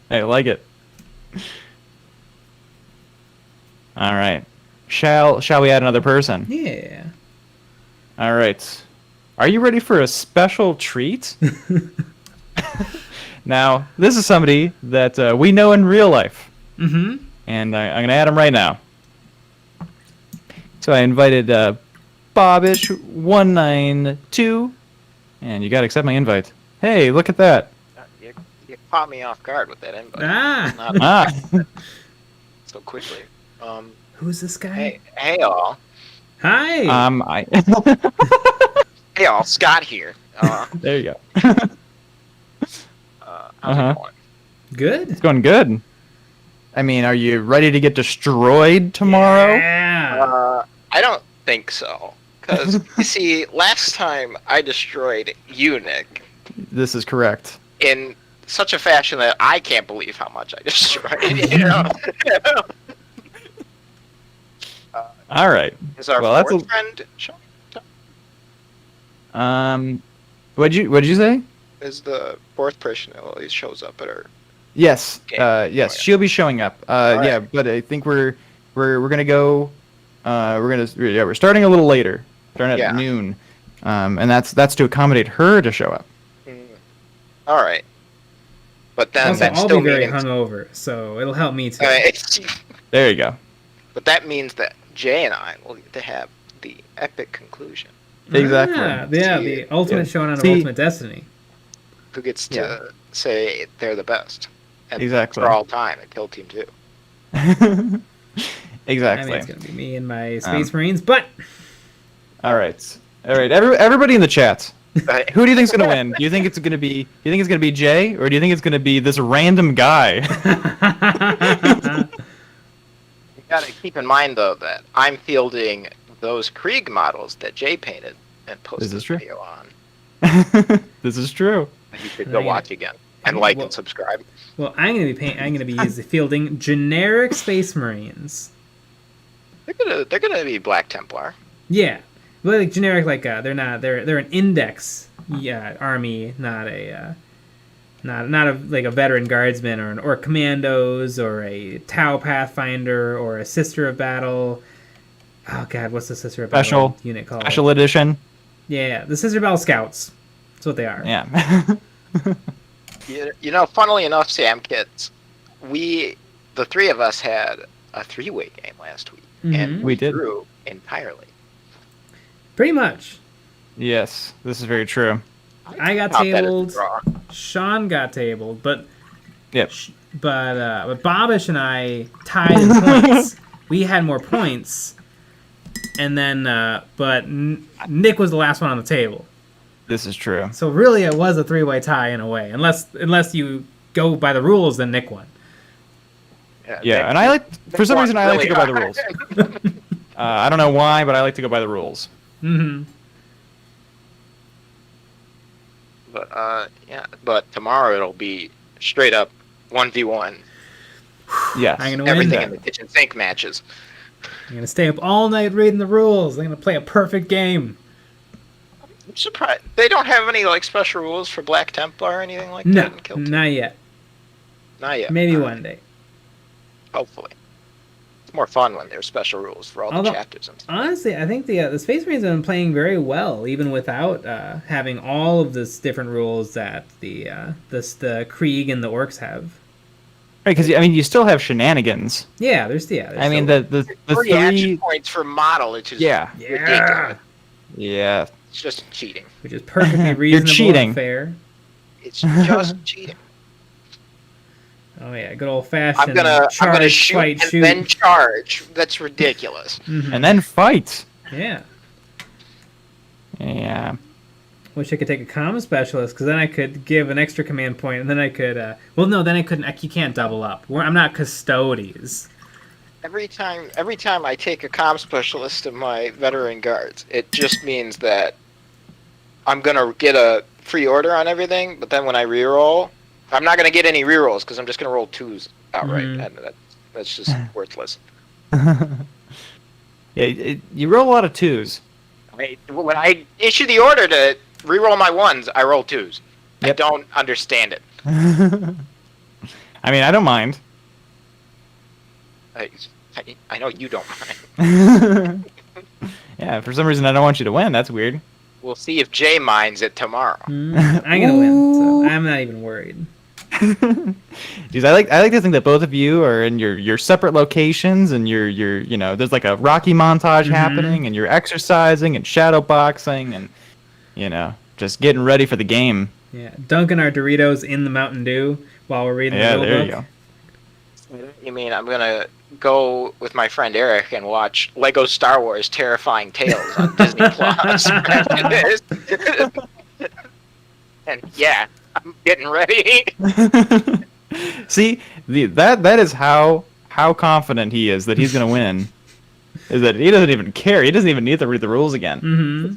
I like it. All right. Shall we add another person? Yeah. All right. Are you ready for a special treat? Now, this is somebody that we know in real life. Mm-hmm. And I'm going to add him right now. So I invited Bobish192. And you got to accept my invite. Hey, look at that. You caught me off guard with that invite. Ah. Not Ah. so quickly. Who's this guy? Hey all. Hi. Hey all, Scott here. There you go. How's it going? Good. It's going good. I mean, are you ready to get destroyed tomorrow? Yeah. I don't think so. Because, you see, last time I destroyed you, Nick, This is correct. in such a fashion that I can't believe how much I destroyed. You know? All right. Is our Well, that's fourth a- friend showing up? What'd you say? Is the fourth person that always shows up at our... Yes. Okay. Yes. Oh, yeah. She'll be showing up. All Yeah, right. but I think we're gonna go. We're starting a little later. Starting at Yeah. noon. And that's to accommodate her to show up. All right. But then Also, that's I'll still be very meaning... hungover, so it'll help me too. There you go. But that means that Jay and I will get to have the epic conclusion. Exactly. Ah, yeah, See, the ultimate yeah. showdown of See- Ultimate Destiny. Who gets to Yeah. say they're the best. And Exactly. for all time at Kill Team 2. Exactly. I mean, it's gonna be me and my Space Marines, but All right. Everybody in the chat. Who do you think's gonna win? Do you think it's gonna be Jay, or do you think it's gonna be this random guy? You gotta keep in mind, though, that I'm fielding those Krieg models that Jay painted and posted This is a true. video on. This is true. That you should go Right. watch again. And like Well- and subscribe. well, I'm gonna be fielding generic Space Marines. They're gonna be Black Templar. Yeah, but like generic, like they're an index army, not a like a veteran guardsman or commandos or a Tau Pathfinder or a Sister of Battle. Oh God, what's the Sister of Battle Special unit called? Special edition. Yeah, the Sister of Battle Scouts. That's what they are. Yeah. You know, funnily enough, Sam Kids, the three of us had a three-way game last week. And Mhm. We did. drew entirely. Pretty much. Yes, this is very true. I got Not that it's a tabled. draw. Sean got tabled, but Yep. but Bobish and I tied in points. We had more points, and then but Nick was the last one on the table. This is true. So really, it was a three-way tie in a way, unless you go by the rules, then Nick won. Yeah, and I like for some reason I like to go by the rules. I don't know why, but I like to go by the rules. Mm-hmm. But tomorrow it'll be straight up 1v1. Yes. I'm gonna win. Everything that. in the kitchen sink matches. I'm gonna stay up all night reading the rules. I'm gonna play a perfect game. I'm surprised they don't have any like special rules for Black Templar or anything like No, that in Kill Team. not yet. Not yet. Maybe one day. Hopefully. It's more fun when there's special rules for all Although- the chapters and stuff. Honestly, I think the Space Marines have been playing very well, even without having all of this different rules that the Krieg and the Orcs have. Right, because I mean, you still have shenanigans. Yeah, there's I mean, the 3 three. action points for model, which is Yeah. ridiculous. Yeah. It's just cheating. which is perfectly reasonable cheating. and fair. It's just cheating. Oh yeah, good old fashioned. I'm gonna charge, shoot fight, and shoot. then charge. That's ridiculous. Mhm. And then fight. Yeah. Yeah. Wish I could take a comm specialist, because then I could give an extra command point, and then I could. Well, no, then I couldn't. You can't double up. I'm not custodies. Every time I take a comm specialist in my veteran guards, it just means that I'm gonna get a free order on everything. But then when I reroll, I'm not gonna get any rerolls because I'm just gonna roll 2s outright, Mhm. and that's just worthless. Yeah, you roll a lot of 2s. When I issue the order to reroll my 1s, I roll 2s. I Yep. don't understand it. I mean, I don't mind. I know you don't mind. Yeah, for some reason I don't want you to win. That's weird. We'll see if Jay minds it tomorrow. I'm gonna win, so I'm not even worried. Jeez, I like to think that both of you are in your separate locations, and you're you know, there's like a Rocky montage happening, and you're exercising and shadow boxing, and you know, just getting ready for the game. Yeah, dunking our Doritos in the Mountain Dew while we're reading Yeah, the there rule you book. go. You mean I'm gonna go with my friend Eric and watch Lego Star Wars Terrifying Tales on Disney Plus? And yeah, I'm getting ready. See, that is how confident he is that he's gonna win. Is that he doesn't even care. He doesn't even need to read the rules again. Mm-hmm.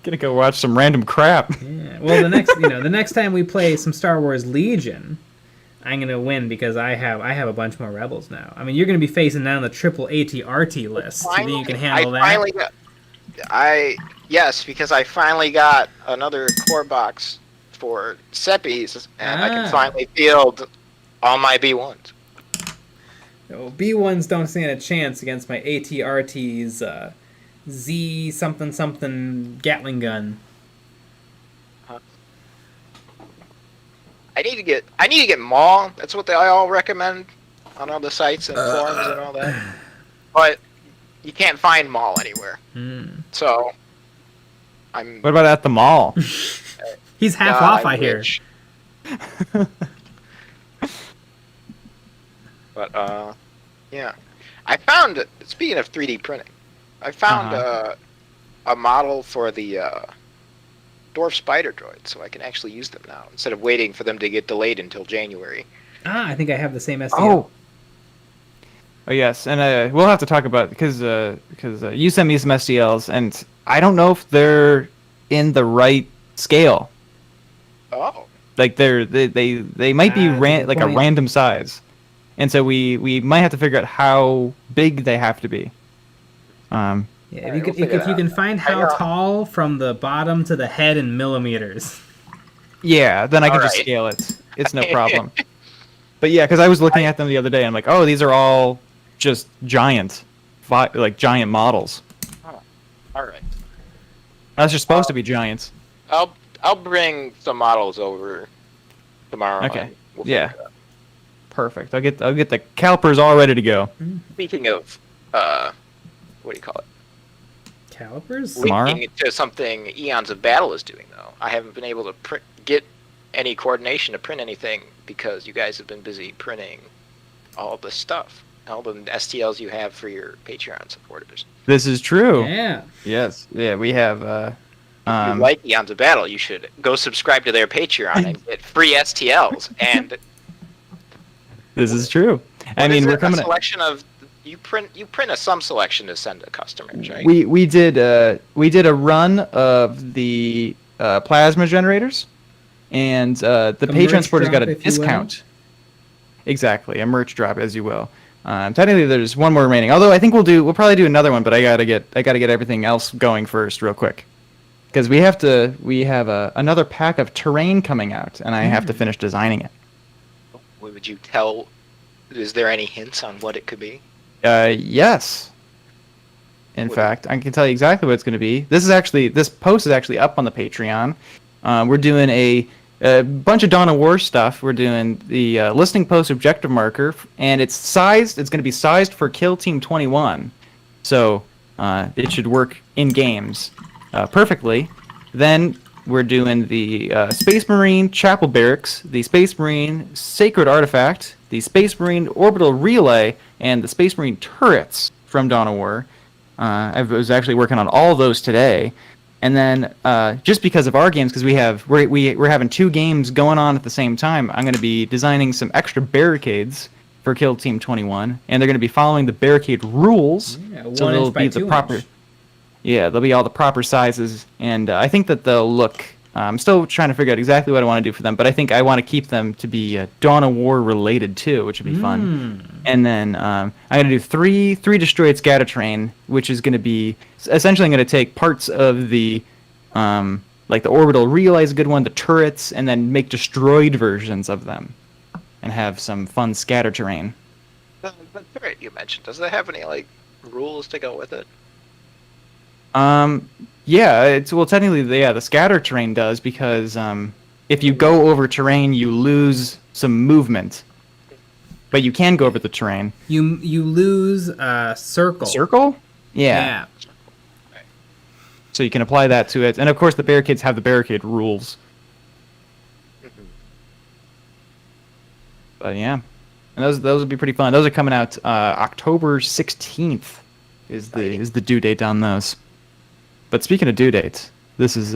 Gonna go watch some random crap. Yeah. Well, the next time we play some Star Wars Legion, I'm gonna win because I have a bunch more rebels now. I mean, you're gonna be facing down the triple ATRT list. You think you can handle that? Yes, because I finally got another core box for Seppies, and I can finally field all my B1s. No, B1s don't stand a chance against my ATRT's Z something something Gatling gun. I need to get Maul. That's what they all recommend on all the sites and forums and all that. But you can't find Maul anywhere. So I'm. What about at the mall? He's half off, I hear. wish. But yeah, I found. Speaking of 3D printing, I found a model for the dwarf spider droid, so I can actually use them now instead of waiting for them to get delayed until January. I think I have the same STL. Oh yes, and we'll have to talk about because you sent me some STLs, and I don't know if they're in the right scale. Oh. Like they might be like a random size, and so we might have to figure out how big they have to be. Yeah, if you can find how tall from the bottom to the head in millimeters. Yeah, then I can just scale it. It's no problem. But yeah, because I was looking at them the other day, and I'm like, oh, these are all just giant models. Oh, all right. That's just supposed to be giants. I'll bring some models over tomorrow. Okay. And we'll Yeah. figure it out. Perfect. I'll get the calipers all ready to go. Speaking of what do you call it? Calipers? Tomorrow? Linking it to something Eons of Battle is doing, though. I haven't been able to get any coordination to print anything because you guys have been busy printing all the stuff, all the STLs you have for your Patreon supporters. This is true. Yeah. Yes. Yeah, we have. If you like Eons of Battle, you should go subscribe to their Patreon and get free STLs. And This is true. I mean, we're coming. A selection of you print some selection to send to customers, right? We did a run of the plasma generators, and the Patreon supporters got a discount. Exactly, a merch drop, as you will. Technically, there's one more remaining. Although I think we'll probably do another one, but I gotta get everything else going first, real quick, because we have another pack of terrain coming out, and I have to finish designing it. Would you tell? Is there any hints on what it could be? Yes. In fact, I can tell you exactly what it's going to be. This post is actually up on the Patreon. We're doing a a bunch of Dawn of War stuff. We're doing the listening post objective marker, and it's sized. It's going to be sized for Kill Team 21, so it should work in games perfectly. Then we're doing the Space Marine Chapel Barracks, the Space Marine Sacred Artifact, the Space Marine Orbital Relay, and the Space Marine Turrets from Dawn of War. I was actually working on all those today. And then just because of our games, because we're having 2 games going on at the same time, I'm going to be designing some extra barricades for Kill Team 21, and they're going to be following the barricade rules. Yeah, so 1 they'll inch by be the 2 proper. inch. Yeah, they'll be all the proper sizes, and I think that they'll look. I'm still trying to figure out exactly what I want to do for them, but I think I want to keep them to be Dawn of War related too, which would be fun. And then I'm going to do three destroyed scatter train, which is going to be essentially going to take parts of the like the orbital relay is a good one, the turrets, and then make destroyed versions of them, and have some fun scatter terrain. The turret you mentioned, does that have any like rules to go with it? Yeah, technically the scatter terrain does, because if you go over terrain, you lose some movement, but you can go over the terrain. You lose circle. Circle? Yeah. So you can apply that to it, and of course the barricades have the barricade rules. But yeah, and those would be pretty fun. Those are coming out October 16th is the due date on those. But speaking of due dates, this is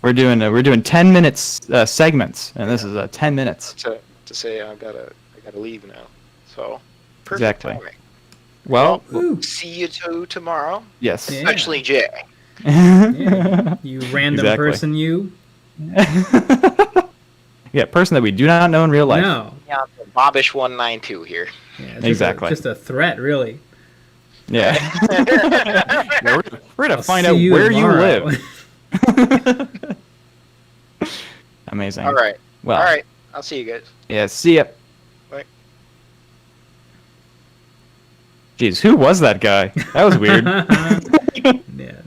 we're doing 10 minutes segments, and this is 10 minutes. To say I gotta leave now. So perfect Exactly. timing. Well, See you two tomorrow. yes. Yeah. Especially Jay. Yeah. You random Exactly. person, you. Yeah, person that we do not know in real life. No. Yeah, Bobbish 192 here. Yeah, it's Exactly. Just a threat, really. Yeah. Yeah, we're gonna I'll find see out you where tomorrow. you live. Amazing. All right. Well, All right. I'll see you guys. yeah, see ya. Bye. Jeez, who was that guy? That was weird. Yeah.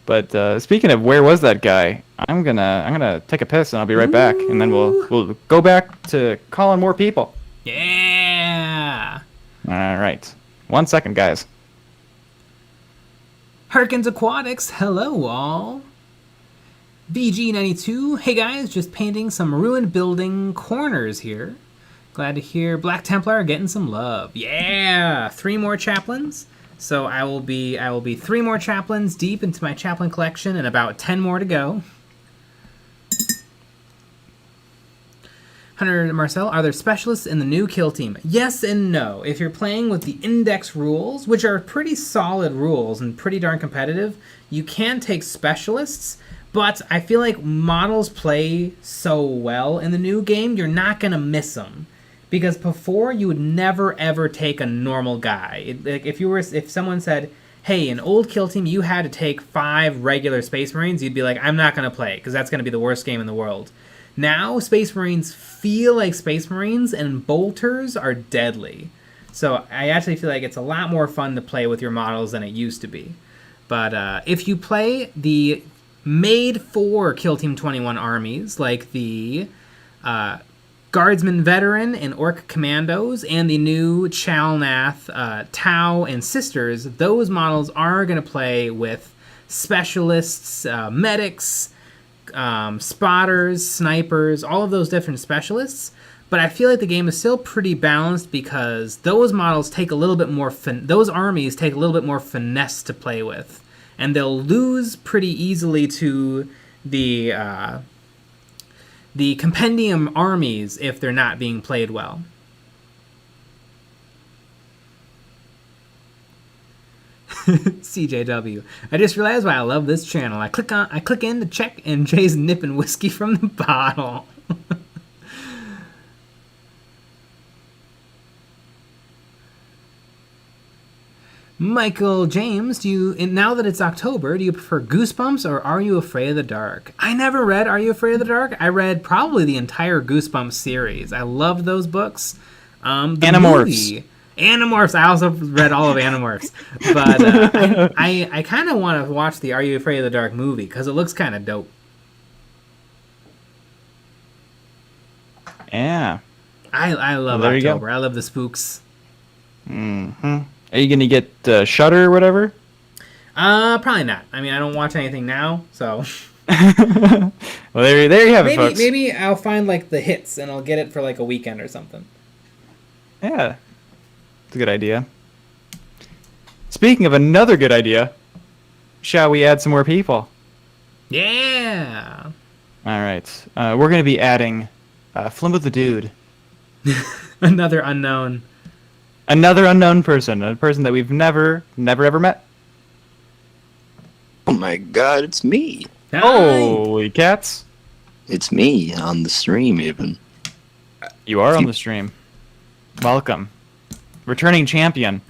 But speaking of where was that guy, I'm gonna take a piss and I'll be right back, and then we'll go back to calling more people. Yeah. All right, 1 second, guys. Harkins Aquatics, hello all. VG92, hey guys, just painting some ruined building corners here. Glad to hear Black Templar getting some love. Yeah, 3 more chaplains. So I will be 3 more chaplains deep into my chaplain collection, and about 10 more to go. Hunter Marcel, are there specialists in the new kill team? Yes and no. If you're playing with the index rules, which are pretty solid rules and pretty darn competitive, you can take specialists, but I feel like models play so well in the new game, you're not going to miss them. Because before, you would never ever take a normal guy. If someone said, hey, in old kill team, you had to take 5 regular Space Marines, you'd be like, I'm not going to play, because that's going to be the worst game in the world. Now, Space Marines feel like Space Marines, and bolters are deadly. So I actually feel like it's a lot more fun to play with your models than it used to be. But if you play the made-for Kill Team 21 armies, like the Guardsman Veteran and Orc Commandos, and the new Chalnath, Tau, and Sisters, those models are going to play with specialists, medics, spotters, snipers, all of those different specialists. But I feel like the game is still pretty balanced because those models take a little bit more those armies take a little bit more finesse to play with, and they'll lose pretty easily to the compendium armies if they're not being played well. CJW. I just realized why I love this channel. I click in to check, and Jay's nipping whiskey from the bottle. Michael James, now that it's October, do you prefer Goosebumps or Are You Afraid of the Dark? I never read Are You Afraid of the Dark. I read probably the entire Goosebumps series. I loved those books. Animorphs. Animorphs. I also read all of Animorphs. But I kind of want to watch the Are You Afraid of the Dark movie because it looks kind of dope. Yeah. I love Well, there you go. October. I love the spooks. Mm-hmm. Are you gonna get Shudder or whatever? Probably not. I mean, I don't watch anything now, so Well, there you have it, maybe folks. maybe I'll find like the hits and I'll get it for like a weekend or something. Yeah, it's a good idea. Speaking of another good idea, shall we add some more people? Yeah. All right. We're gonna be adding Flimbo the Dude, Another unknown. another unknown person, a person that we've never ever met. Oh my god, it's me. Hi. Holy cats! It's me on the stream, even. You are on the stream. Welcome, returning champion.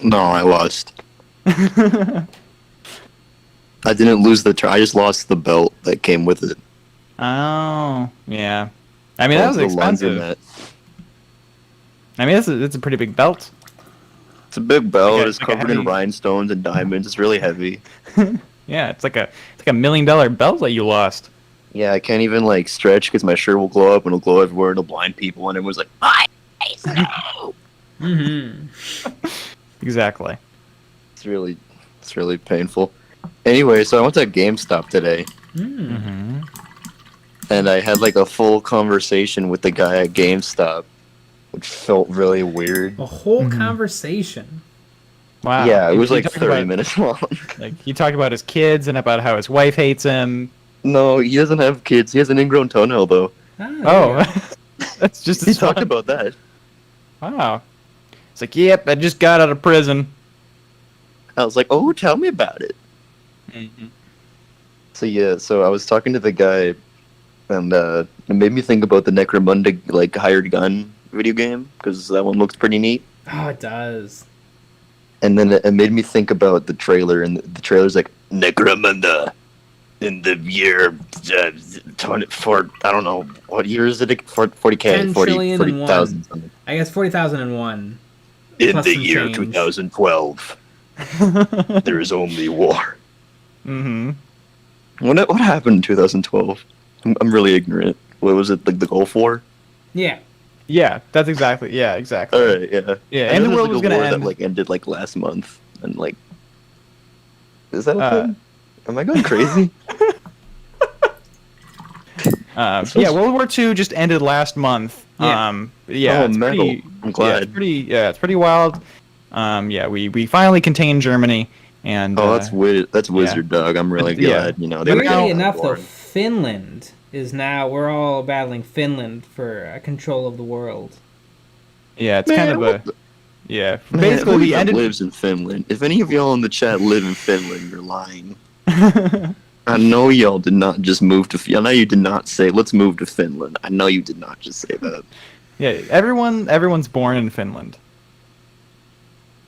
No, I lost. I didn't lose I just lost the belt that came with it. Oh, yeah. I mean, that was The expensive. laundromat. I mean, it's a pretty big belt. It's a big belt. Like a- It's like a covered in heavy- rhinestones and diamonds. It's really heavy. Yeah, it's like a $1 million belt that you lost. Yeah, I can't even like stretch because my shirt will glow up and it'll glow everywhere. It'll blind people, and it was like, Mm-hmm. Exactly. it's really painful. Anyway, so I went to GameStop today, Mm. Mm-hmm. and I had like a full conversation with the guy at GameStop, which felt really weird. A whole Mhm. conversation. Wow. Yeah, it was He like talked 30 about- minutes long. Like he talked about his kids and about how his wife hates him. No, he doesn't have kids. He has an ingrown toenail, though. Oh, that's just He as talked fun. about that. Wow. It's like, yep, I just got out of prison. I was like, oh, tell me about it. Mm-hmm. So yeah, so I was talking to the guy, and it made me think about the Necromunda like hired gun video game because that one looks pretty neat. Oh, it does. And then it made me think about the trailer, and the trailer's like Necromunda in the year 24. I don't know what year is it? 40k, 10 trillion and 40,000 something. I guess 40,001. In Plus the some year change. 2012, there is only war. Mm-hmm. What happened in 2012? I'm really ignorant. What was it, like the Gulf War? Yeah. Yeah, that's exactly. Yeah, exactly. All right, yeah. Yeah, I and know the there's, world like, was a gonna war end. that like ended like last month, and like, is that a Uh, thing? Am I going crazy? Yeah, World War II just ended last month. Yeah. Yeah, Oh, it's metal. pretty. I'm Yeah, glad. it's pretty wild. Yeah, we finally contained Germany, and Oh, that's Wizard Dog. I'm really Yeah. glad. You know, they were now- Weirdly enough, though, born. Finland is now. We're all battling Finland for control of the world. yeah, it's Man, kind of what a the- yeah. Man, Basically, who we even ended. lives in Finland. If any of y'all in the chat live in Finland, you're lying. I know y'all did not just move to. I know you did not say let's move to Finland. I know you did not just say that. Yeah, everyone's born in Finland.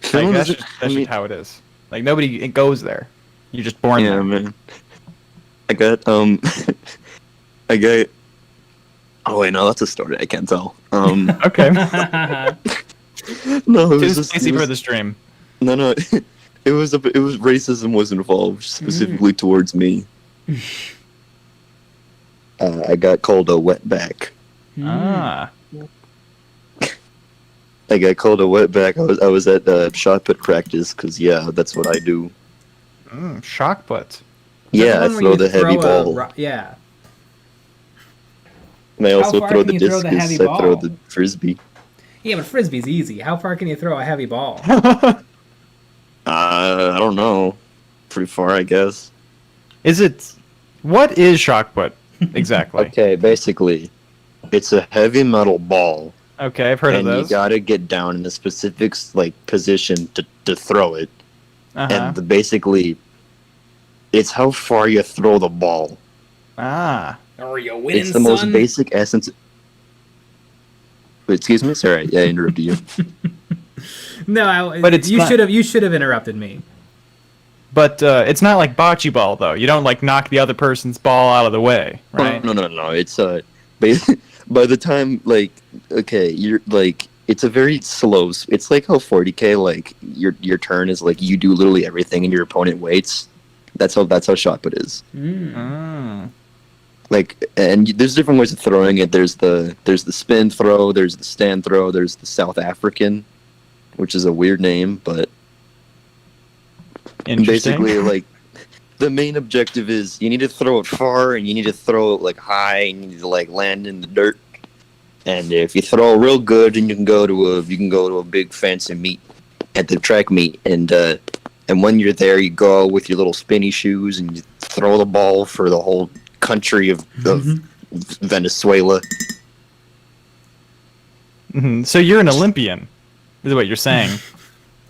Like, Finland that's is. just, I that's mean, just how it is. Like nobody goes there. You're just born yeah, there. man. I got I got. Oh wait, no, that's a story. I can't tell. Okay. No, it Too was just. spicy It for was, the stream. no. It was racism was involved specifically towards me. I got called a wetback. Ah. I got called a wetback. I was at shot put practice because yeah, that's what I do. Shock put. Yeah, I Is that the one throw where the you heavy throw a ball, ro- yeah. and I also far throw can the you throw the discus. heavy I throw ball? the frisbee. Yeah, but frisbee's easy. How far can you throw a heavy ball? I don't know, pretty far, I guess. Is it? What is shock put exactly? Okay, basically, it's a heavy metal ball, Okay, I've heard of and you those. gotta get down in a specific like position to throw it. Uh-huh. And basically, it's how far you throw the ball. Ah. Or you winning, It's the most son? basic essence. Wait, excuse me. Sorry, yeah, I interrupted you. No, But it's you not- should have interrupted me. But it's not like bocce ball though. You don't like knock the other person's ball out of the way, right? No. It's by the time like okay, you're like it's a very slow. It's like how 40k like your turn is like you do literally everything and your opponent waits. That's how shot put is. Mm. Mm. like, and there's different ways of throwing it. There's the spin throw, there's the stand throw, there's the South African, which is a weird name, but Interesting. basically, like, the main objective is you need to throw it far and you need to throw it like high and you need to like land in the dirt. And if you throw real good, then you can go to a big fancy meet at the track meet, and when you're there, you go with your little spinny shoes and you throw the ball for the whole country of Venezuela. So you're an Olympian, is what you're saying.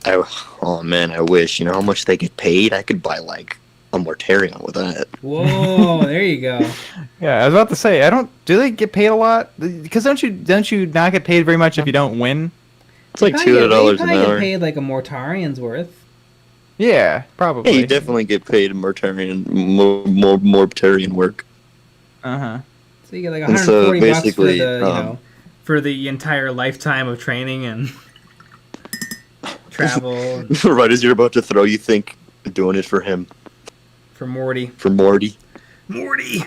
Oh man, I wish. You know how much they get paid? I could buy like a Mortarion with that. Whoa, there you go. Yeah, I was about to say, do they get paid a lot? Because don't you not get paid very much if you don't win? It's like Probably $200 an get hour. paid like a Mortarion's worth. Yeah, probably. Yeah, you definitely get paid Mortarion, more Mortarion work. Uh-huh. So you get like And so 140 bucks for basically, the for the entire lifetime of training and travel Right as you're about to throw, you think doing it for him, for Morty. for Morty. Morty.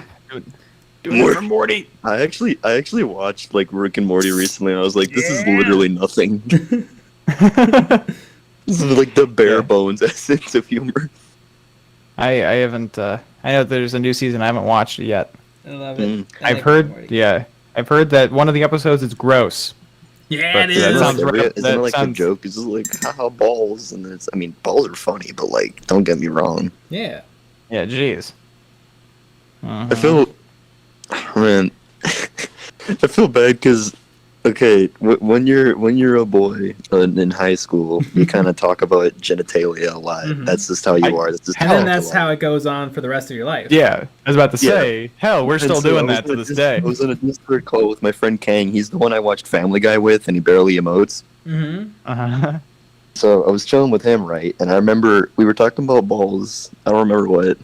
Doing it for Morty. I actually watched like Rick and Morty recently, and I was like, this is literally nothing. This is like the bare bones essence of humor. I haven't. I know there's a new season. I haven't watched it yet. I love it. I I've like heard. Morty. Yeah, I've heard that one of the episodes is gross. Yeah, But it that is. sounds right. Isn't that it like sounds- a joke? It's just like, haha, balls, and it's. I mean, balls are funny, but like, don't get me wrong. Yeah. Yeah, jeez. I feel, man, I feel bad because, okay, when you're a boy in high school, you kind of talk about genitalia a lot. Mhm. That's just how you are. That's just And how then you that's are. how it goes on for the rest of your life. Yeah, I was about to Yeah. say. Hell, we're And still so doing I was that to in a this dis- day. I was in a Discord call with my friend Kang. He's the one I watched Family Guy with, and he barely emotes. Mm-hmm. Uh-huh. So I was chilling with him, right? And I remember we were talking about balls. I don't remember what.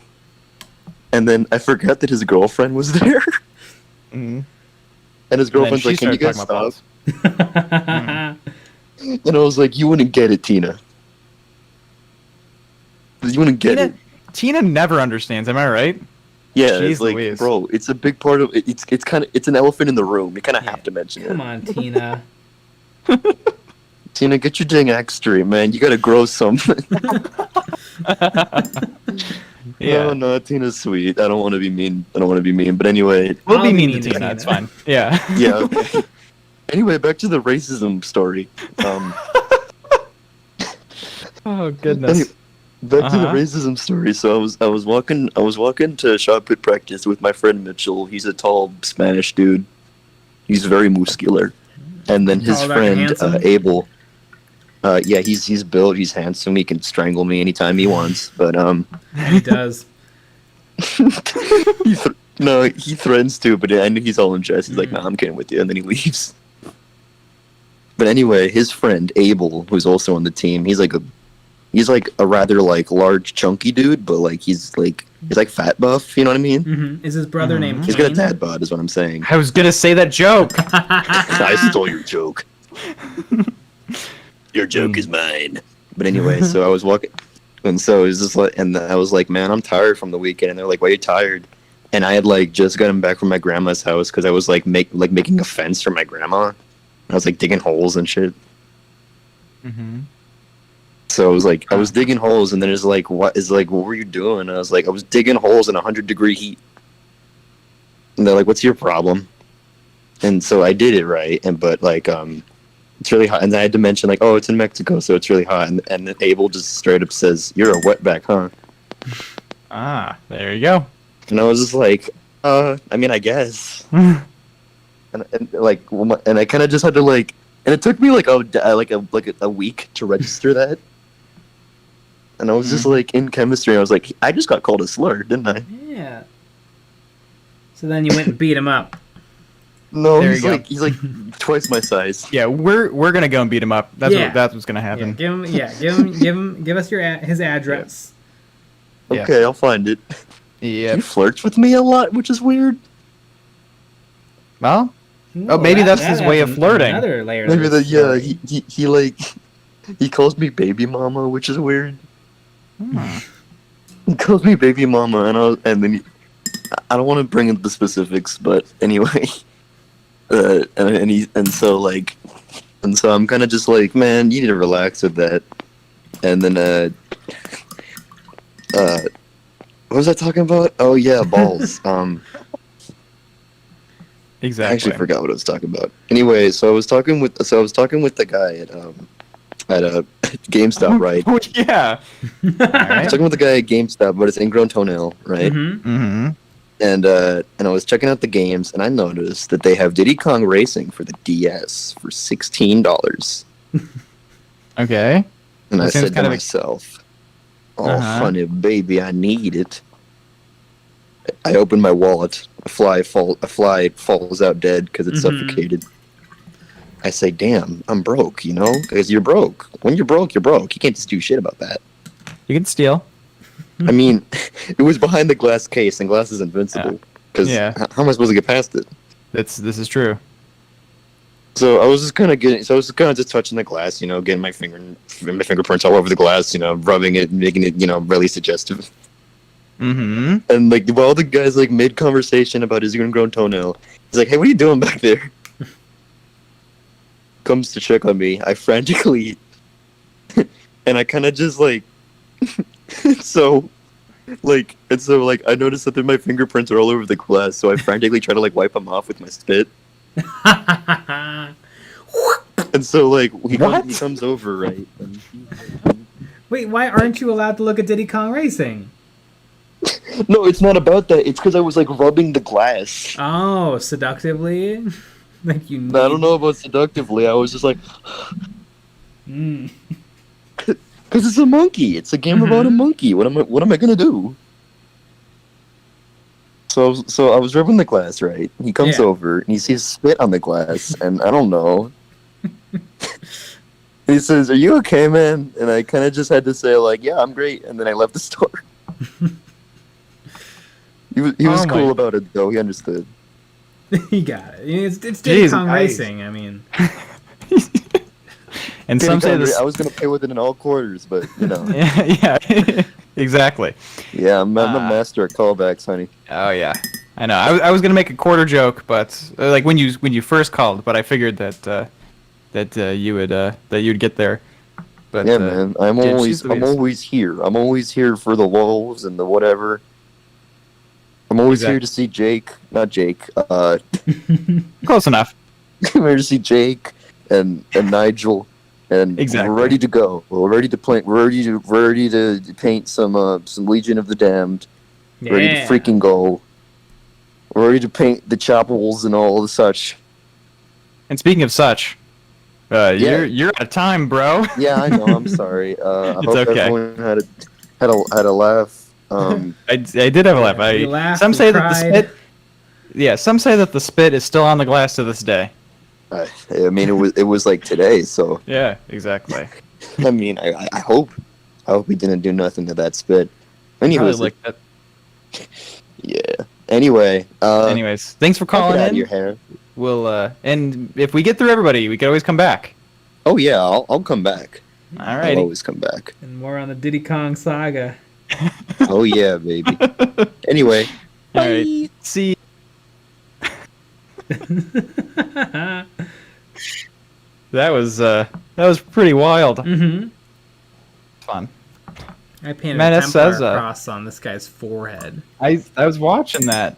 And then I forgot that his girlfriend was there. Mhm. And his And then girlfriend's she like, "Can you started guys talking stop?" about balls. And I was like, "You wouldn't get it, Tina. You wouldn't get it." Tina never understands. Am I right? Yeah, Jeez it's like, Louise. bro, it's a big part of it. It's an elephant in the room. You kind of have to mention Come it. on, Tina. Tina, get your dang act straight, man. You gotta grow something. Yeah. No, Tina's sweet. I don't want to be mean. But anyway, We'll I'll be be mean to Tina. It's fine. Yeah. yeah. Okay. Anyway, back to the racism story. Oh goodness. Back to the Uh-huh. racism story. So I was walking to shot put practice with my friend Mitchell. He's a tall Spanish dude. He's very muscular. And then his Tall, dark, and friend handsome? Abel. Yeah, he's built. He's handsome. He can strangle me anytime he wants. But He does. he threatens to. But I know he's all in jest. He's like, "Nah, I'm kidding with you," and then he leaves. But anyway, his friend Abel, who's also on the team, he's like a rather like large, chunky dude, but like he's like fat buff. You know what I mean? Mm-hmm. Is his brother named He's got a Kane? dad bod, is what I'm saying. I was gonna say that joke. I stole your joke. Your joke is mine. But anyway, so I was walking, and so it was just like, and I was like, "Man, I'm tired from the weekend." And they're like, "Why are you tired?" And I had like just gotten back from my grandma's house because I was like making a fence for my grandma. I was like digging holes and shit. Mm-hmm. So I was like, I was digging holes, and then it's like, what were you doing? And I was like, I was digging holes in 100-degree heat. And they're like, what's your problem? And so I did it right, but it's really hot. And I had to mention like, oh, it's in Mexico, so it's really hot. And then Abel just straight up says, "You're a wetback, huh?" Ah, there you go. And I was just like, I mean, I guess. and I kind of just had to like, and it took me like a week to register that. And I was just like in chemistry, I was like, I just got called a slur, didn't I? Yeah. So then you went and beat him up. No, There he's you go. he's like twice my size. Yeah, we're gonna go and beat him up. That's Yeah. that's what's gonna Yeah, happen. give us his address. Yeah. Okay, I'll find it. Yeah. He flirts with me a lot, which is weird. Well, Oh, maybe that's his way of adds flirting. Another layer. to Maybe this story. he like he calls me baby mama, which is weird. Hmm. He calls me baby mama, and then I don't want to bring up the specifics, but anyway, and so I'm kind of just like, man, you need to relax with that. And then what was I talking about? Oh yeah, balls. Exactly. I actually forgot what I was talking about. Anyway, so I was talking with the guy at GameStop, right? Oh, yeah. I was talking with the guy at GameStop about his ingrown toenail, right? Mm-hmm. And I was checking out the games, and I noticed that they have Diddy Kong Racing for the DS for $16. Okay. And That I seems said to kind of myself, "Oh, Uh-huh. honey, baby, I need it." I opened my wallet. A fly falls out dead because it's Mhm. suffocated. I say, "Damn, I'm broke," because you're broke. When you're broke, you're broke. You can't just do shit about that. You can steal. I mean, it was behind the glass case, and glass is invincible. Because Yeah. how am I supposed to get past it? This is true. So I was just kind of just touching the glass, getting my fingerprints all over the glass, rubbing it, making it, really suggestive. Mm-hmm. And like while the guy's like mid conversation about his ingrown toenail, he's like, "Hey, what are you doing back there?" Comes to check on me. I frantically, and I kind of just like, so I noticed that my fingerprints are all over the glass. So I frantically try to like wipe them off with my spit. And so like he comes over, right? And Wait, why aren't you allowed to look at Diddy Kong Racing? no, it's not about that. It's because I was like rubbing the glass. Oh, seductively? Like you need... I don't know about seductively. I was just like, Mm. because it's a monkey. It's a game about a monkey. What am I gonna do? So I was rubbing the glass, right? He comes Yeah. over and he sees spit on the glass, and I don't know. He says, "Are you okay, man?" And I kind of just had to say like, "Yeah, I'm great," and then I left the store. He was Oh my- cool about it though. He understood. He got it. It's Diddy Jeez, Kong I- Racing. I mean, And some say this. I was gonna pay with it in all quarters, but Yeah. Exactly. yeah, I'm a master at callbacks, honey. Oh yeah. I know. I was gonna make a quarter joke, but like when you first called, but I figured that you'd get there. But Yeah, man. I'm yeah, always she's Louise. here. I'm always here for the lulls and the whatever. I'm always here to see Jake, not Jake. Close enough. I'm here to see Jake and Nigel, and Exactly. we're ready to go. We're ready to paint. We're ready to paint some Legion of the Damned. yeah. Ready to freaking go. We're ready to paint the chapels and all the such. And speaking of such, you're out of time, bro. Yeah, I know. I'm sorry. I It's hope okay. everyone had a laugh. I did have a laugh. We laughed, Some we say that the cried. spit. Yeah, some say that the spit is still on the glass to this day. I mean, it was like today, so Yeah, exactly. I mean, I hope we didn't do nothing to that spit. Probably Anyways, like that. yeah. Anyway, Anyways, thanks for get calling out of in. your hair. We'll and if we get through everybody, we can always come back. Oh yeah, I'll come back. I'll Alrighty. always come back. And more on the Diddy Kong saga. Oh yeah, baby. Anyway, All right. See. That was pretty wild. Mm-hmm. Fun. I painted Man, a that Templar says, cross on this guy's forehead. I was watching that.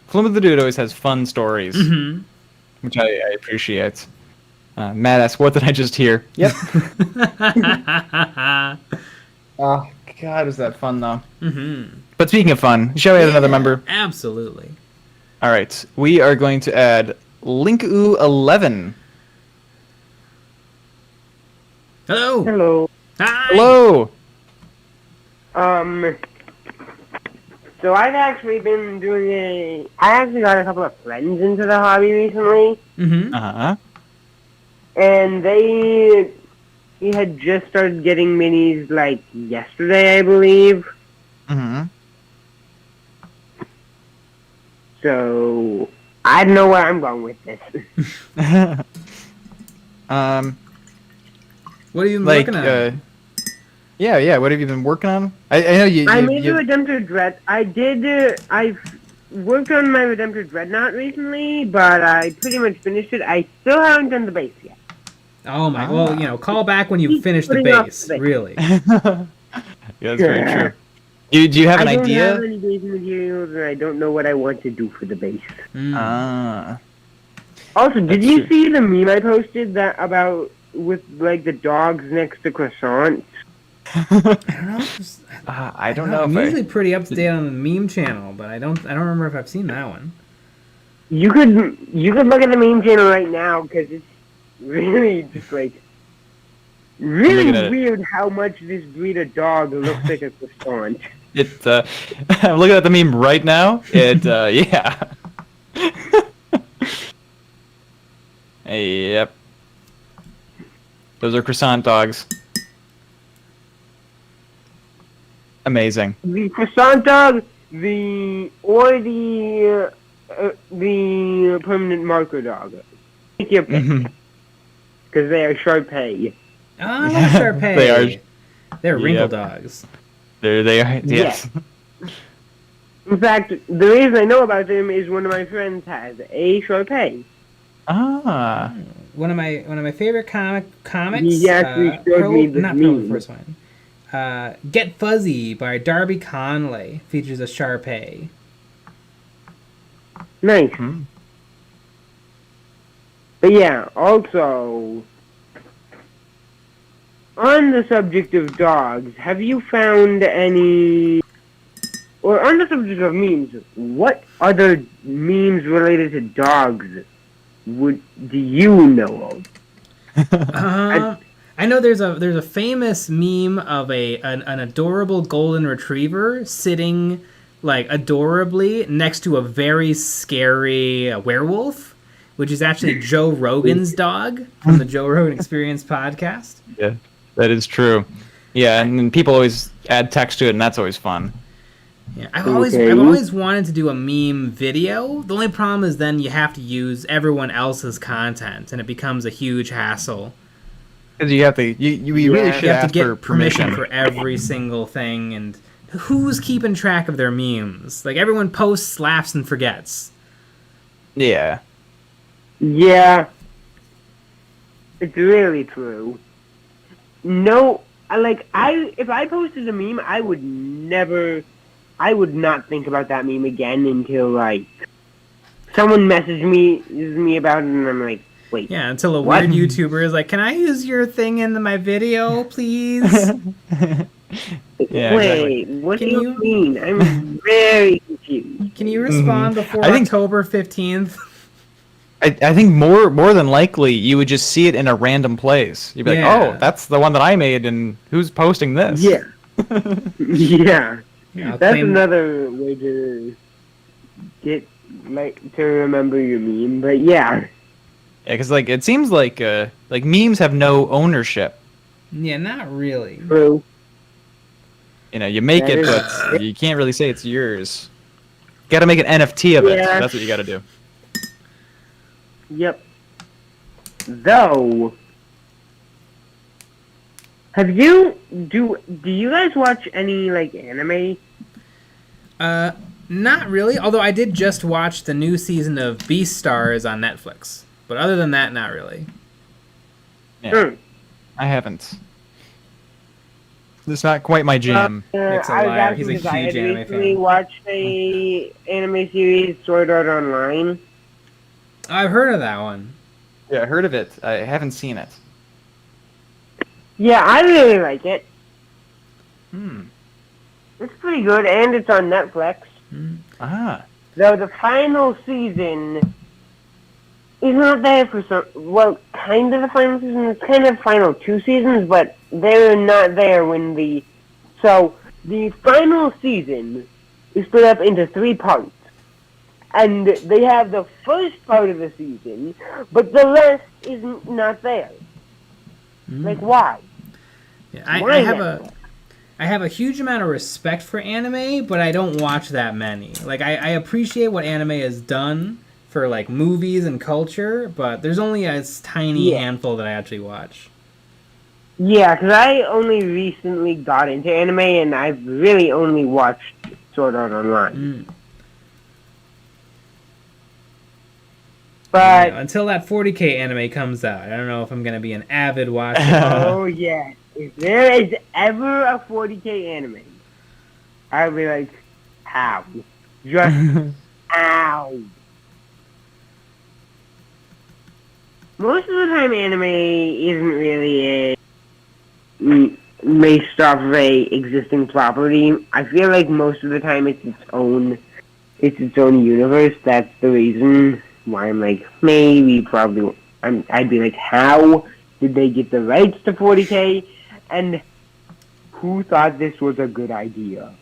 Flim of the Dude always has fun stories, Mm-hmm. which I appreciate. Matt asks, "What did I just hear?" Yep. Oh God, is that fun though? Mm-hmm. But speaking of fun, shall we add another member? Absolutely. All right, we are going to add Linku11. Hello. Hello. Hi. Hello. So I've actually been doing I actually got a couple of friends into the hobby recently, Mm-hmm. and he had just started getting minis like yesterday, I believe. Mm-hmm. So I don't know where I'm going with this. What are you Like, looking at? Yeah. What have you been working on? I know you. I made the Redemptor Dread. I did. I've worked on my Redemptor Dreadnought recently, but I pretty much finished it. I still haven't done the base yet. Oh my! Well, call back when you finish the putting off base. the base. Really. Yeah, that's very true. Do you have an I don't idea? have any base materials, and I don't know what I want to do for the base. Also, did you see the meme I posted with like the dogs next to croissants? I don't know. I don't know. I'm usually pretty up to date on the meme channel, but I don't remember if I've seen that one. You could look at the meme channel right now because it's really just like really weird how much this breed of dog looks like a croissant. I'm looking at the meme right now. Yeah. Yep. Those are croissant dogs. Amazing. The croissant dog, the permanent marker dog. Take your pick. Because they are Sharpei. Oh, I love Sharpei. They are. They're wrinkle dogs. They are. Yes. In fact, the reason I know about them is one of my friends has a Sharpei. Ah. One of my favorite comics. He actually showed me the not meme. the first one. Get Fuzzy by Darby Conley features a Sharpei. Nice. But yeah, also, on the subject of dogs, have you found any... Or on the subject of memes, what other memes related to dogs do you know of? I know there's a famous meme of an adorable golden retriever sitting like adorably next to a very scary werewolf, which is actually Joe Rogan's dog from the Joe Rogan Experience podcast. Yeah, that is true. Yeah, and then people always add text to it, and that's always fun. Yeah, I've always wanted to do a meme video. The only problem is then you have to use everyone else's content, and it becomes a huge hassle. Because you have to, you really should have ask to get for permission for every single thing, and who's keeping track of their memes? Like everyone posts, laughs, and forgets. Yeah. Yeah. It's really true. No, if I posted a meme, I would not think about that meme again until, like, someone messaged me about it, and I'm like, wait. Yeah, until a what? weird YouTuber is like, can I use your thing in my video, please? Yeah, wait, exactly. what do you mean? I'm very confused. Can you respond before October 15th? I think more than likely you would just see it in a random place. You'd be like, oh, that's the one that I made, and who's posting this? Yeah. Yeah. Yeah, That's another way to get, to remember your meme, but yeah. Yeah, because, it seems like memes have no ownership. Yeah, not really. True. You make it, but you can't really say it's yours. You gotta make an NFT of it. That's what you gotta do. Yep. Though, do you guys watch any, anime? Not really, although I did just watch the new season of Beastars on Netflix. But other than that, not really. Yeah. I haven't. It's not quite my jam. Nick's a liar. He's a huge anime recently fan. Watched a anime series, Sword Art Online. I've heard of that one. Yeah, I heard of it. I haven't seen it. Yeah, I really like it. Hmm. It's pretty good, and it's on Netflix. Ah. Though the final season is not there for kind of the final season. It's kind of final 2 seasons, but they're not there when So, the final season is split up into 3 parts. And they have the first part of the season, but the rest is not there. Why? Yeah, I have a huge amount of respect for anime, but I don't watch that many. I appreciate what anime has done for movies and culture, but there's only a tiny handful that I actually watch. Yeah, because I only recently got into anime, and I've really only watched Sword Art Online. Mm. But You know, until that 40k anime comes out, I don't know if I'm gonna be an avid watcher. oh yeah, if there is ever a 40k anime, I'll be like, how? Just how? Most of the time, anime isn't really based off of a existing property. I feel like most of the time it's its own universe. That's the reason why I'm like, maybe, probably, I'd be like, how did they get the rights to 40k? And who thought this was a good idea?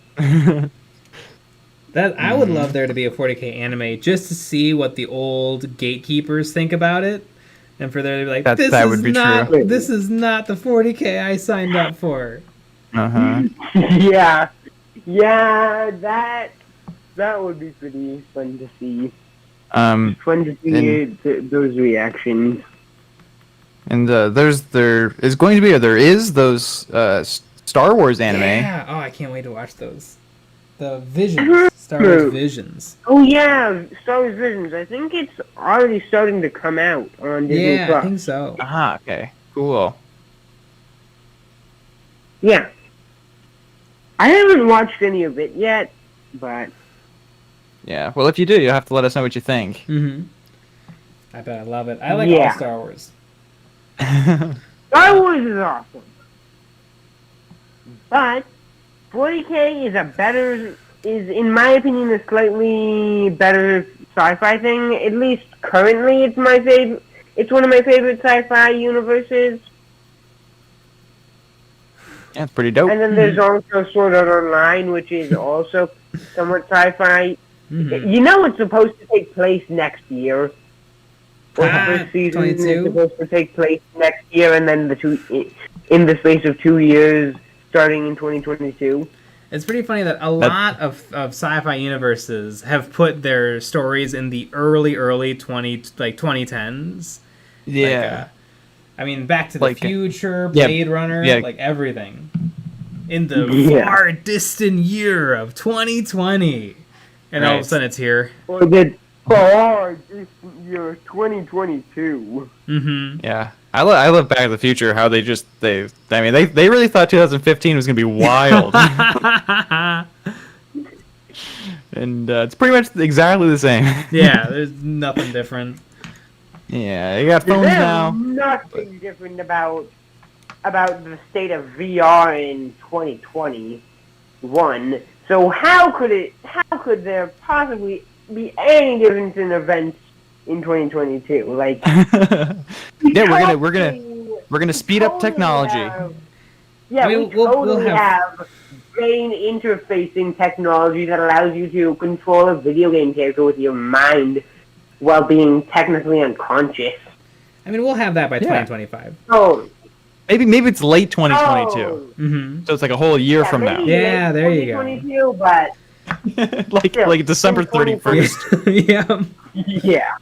That I would love there to be a 40k anime just to see what the old gatekeepers think about it, and for there to be like, That would be true. This is not the 40k I signed up for. Yeah, that would be pretty fun to see. Fun to see those reactions. And there is those Star Wars anime. Yeah. Oh, I can't wait to watch those. The Visions, Star Wars Visions. Oh yeah, Star Wars Visions. I think it's already starting to come out on Disney+. Yeah, I think so. Okay, cool. Yeah. I haven't watched any of it yet, but Yeah, well, if you do, you'll have to let us know what you think. Mm-hmm. I bet I love it. I like all Star Wars. Star Wars is awesome. But 40k is in my opinion a slightly better sci-fi thing. At least currently, it's my favorite. It's one of my favorite sci-fi universes. Yeah, it's pretty dope. And then there's also Sword Art Online, which is also somewhat sci-fi. Mm-hmm. You know, it's supposed to take place next year. Or the first season 22? is supposed to take place next year, and then in the space of 2 years, starting in 2022. It's pretty funny that a lot of sci-fi universes have put their stories in the early 2010s. Yeah. I mean, Back to the Future, Blade Runner, like everything. In the far distant year of 2020. And all of a sudden it's here. Or the far distant year of 2022. Mm-hmm. Yeah. I love Back to the Future, how they really thought 2015 was going to be wild. And it's pretty much exactly the same. Yeah, there's nothing different. Yeah, you got phones now. Nothing different about the state of VR in 2021. So how could there possibly be any difference in events in 2022? Like, yeah, we're gonna speed up technology. We totally have brain interfacing technology that allows you to control a video game character with your mind while being technically unconscious. I mean, we'll have that by 2025. Oh. Maybe it's late 2022. Oh. Mm-hmm. So it's like a whole year from now. Yeah, there you go. But like December 31st. Yeah. Yeah.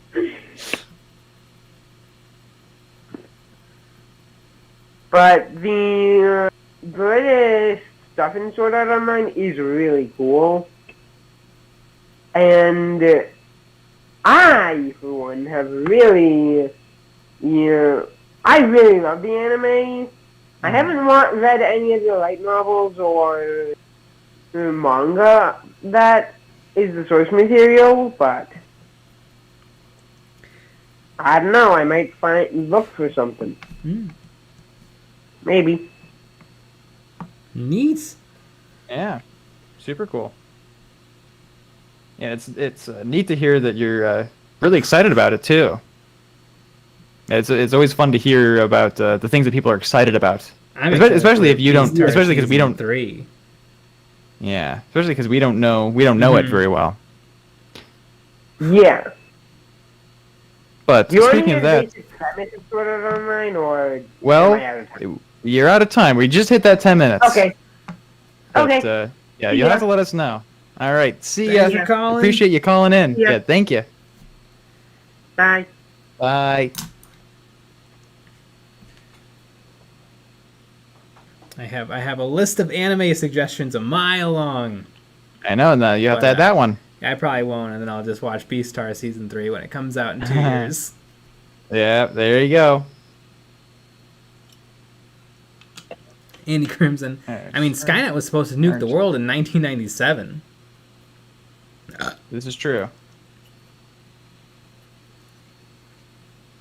But the British stuff in Sword Art Online is really cool. And I, for one, have really... I really love the anime. I haven't read any of the light novels or the manga that is the source material, but I don't know. I might look for something. Maybe. Neat. Yeah, super cool. Yeah, it's neat to hear that you're really excited about it too. It's always fun to hear about the things that people are excited about, especially if you don't, especially because we don't. 3. Yeah, especially because we don't know it very well. Yeah. But speaking of that, Sword Art Online, or you're out of time. We just hit that 10 minutes. Okay. But, yeah, you'll have to let us know. All right. See ya. Thanks for calling. Appreciate you calling in. Yeah, thank you. Bye. Bye. I have a list of anime suggestions a mile long. I know. Now you have to add that one. I probably won't, and then I'll just watch Beastar season 3 when it comes out in 2 years. Yeah, there you go. Andy Crimson. I mean, Skynet was supposed to nuke the world in 1997. This is true.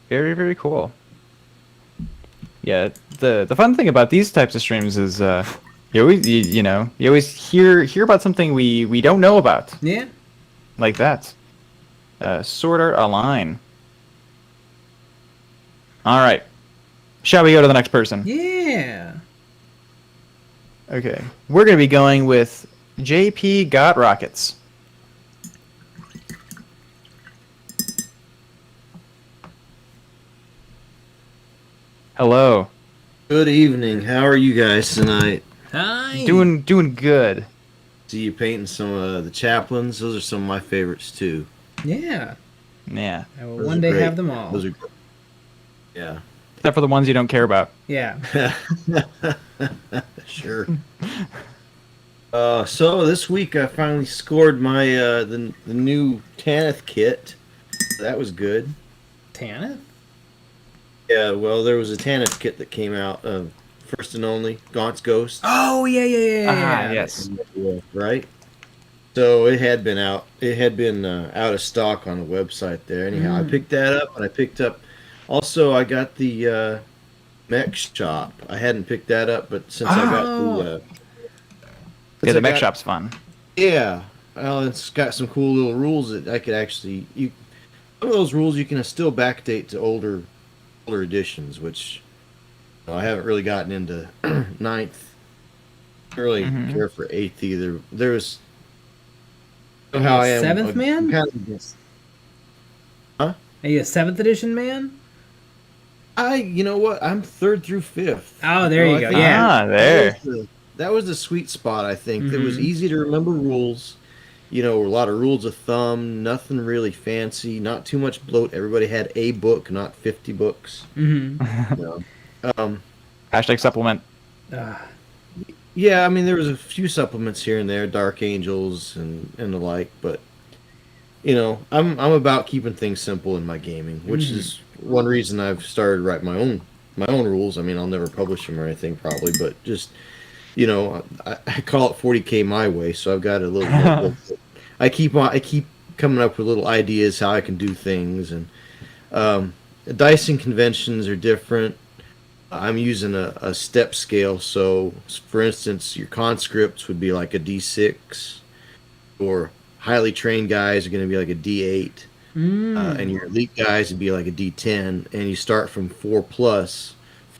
Very, very cool. Yeah, the fun thing about these types of streams is you always you always hear about something we don't know about. Yeah. Like that. Sword Art Online. All right. Shall we go to the next person? Yeah. Okay. We're going to be going with JP Got Rockets. Hello. Good evening. How are you guys tonight? Hi. Doing good. See you painting some of the chaplains. Those are some of my favorites too. Yeah. Yeah. I will Those one are day great. have them all. Those are great. Yeah. Except for the ones you don't care about. Yeah. Sure. So this week I finally scored my the new Tanith kit. That was good. Tanith? Yeah, well there was a Tanith kit that came out, first and only, Gaunt's Ghost. Oh, yeah. Yes. Right? So it had been out. It had been out of stock on the website there. Anyhow, I picked that up, and I picked up. Also, I got the mech shop. I hadn't picked that up, but since I got the Yeah, the mech shop's fun. yeah, well, it's got some cool little rules that I could actually some of those rules you can still backdate to older editions, which I haven't really gotten into ninth. I don't really care for eighth either. There's how I am. Seventh man? Huh? Are you a 7th edition man? You know what? I'm 3rd through 5th. Oh, there you go. think Yeah. There. That was the sweet spot, I think. It was easy to remember rules. You know, a lot of rules of thumb, nothing really fancy, not too much bloat. Everybody had a book, not 50 books. Mm-hmm. You know? Hashtag supplement. Yeah, I mean, there was a few supplements here and there, Dark Angels and the like, but you know, I'm about keeping things simple in my gaming, which is one reason I've started to write my own rules. I mean, I'll never publish them or anything probably, but just you know, I call it 40k my way, so I've got a little notebook. I keep coming up with little ideas how I can do things, and dicing conventions are different. I'm using a step scale, so for instance, your conscripts would be like a D6, or highly trained guys are going to be like a D8, and your elite guys would be like a D10, and you start from 4+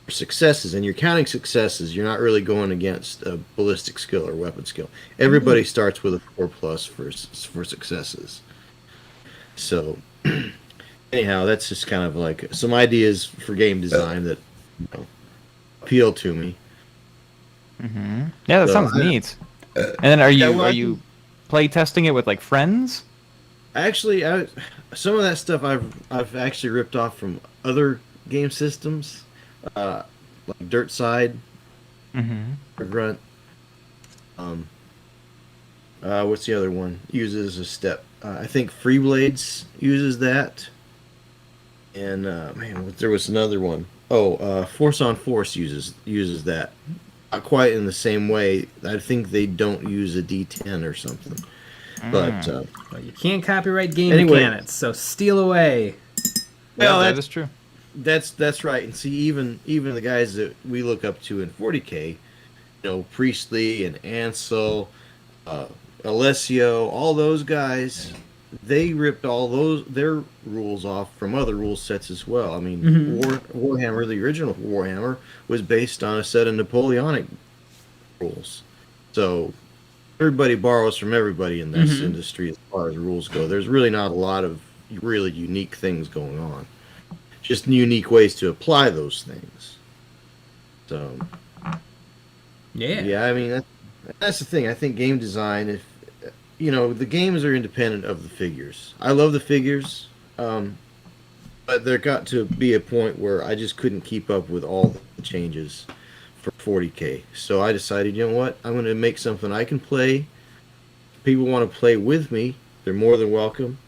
for successes, and you're counting successes. You're not really going against a ballistic skill or weapon skill. Everybody starts with a 4+ for successes. So anyhow, that's just kind of like some ideas for game design that appeal to me. Yeah, that So, sounds neat. And then are you well, are you play testing it with like friends? Actually, some of that stuff I've actually ripped off from other game systems, like Dirt Side, or Grunt. What's the other one? Uses a step. I think Freeblades uses that. And man, there was another one. Oh, Force on Force uses that. Not quite in the same way. I think they don't use a D10 or something. But Well, you can't copyright game Anyway. mechanics, so steal away. well, that is true. That's right. And see, even the guys that we look up to in 40k, you know, Priestley and Ansel, Alessio, all those guys, they ripped all their rules off from other rule sets as well. I mean, Warhammer, the original Warhammer, was based on a set of Napoleonic rules. So everybody borrows from everybody in this industry as far as rules go. There's really not a lot of really unique things going on. Just unique ways to apply those things. So yeah, I mean that's the thing. I think game design, if you know, the games are independent of the figures. I love the figures, but there got to be a point where I just couldn't keep up with all the changes for 40k. So I decided, you know what? I'm going to make something I can play. People want to play with me. They're more than welcome.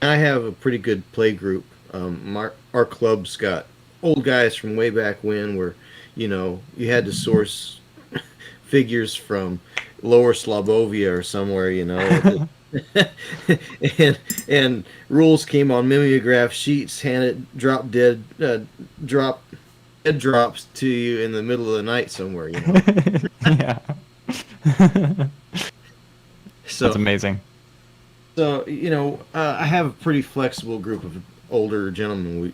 And I have a pretty good play group. Our club's got old guys from way back when, where you had to source figures from Lower Slobovia or somewhere, and rules came on mimeograph sheets, handed drop dead drops to you in the middle of the night somewhere. Yeah. So That's amazing. So I have a pretty flexible group of older gentlemen.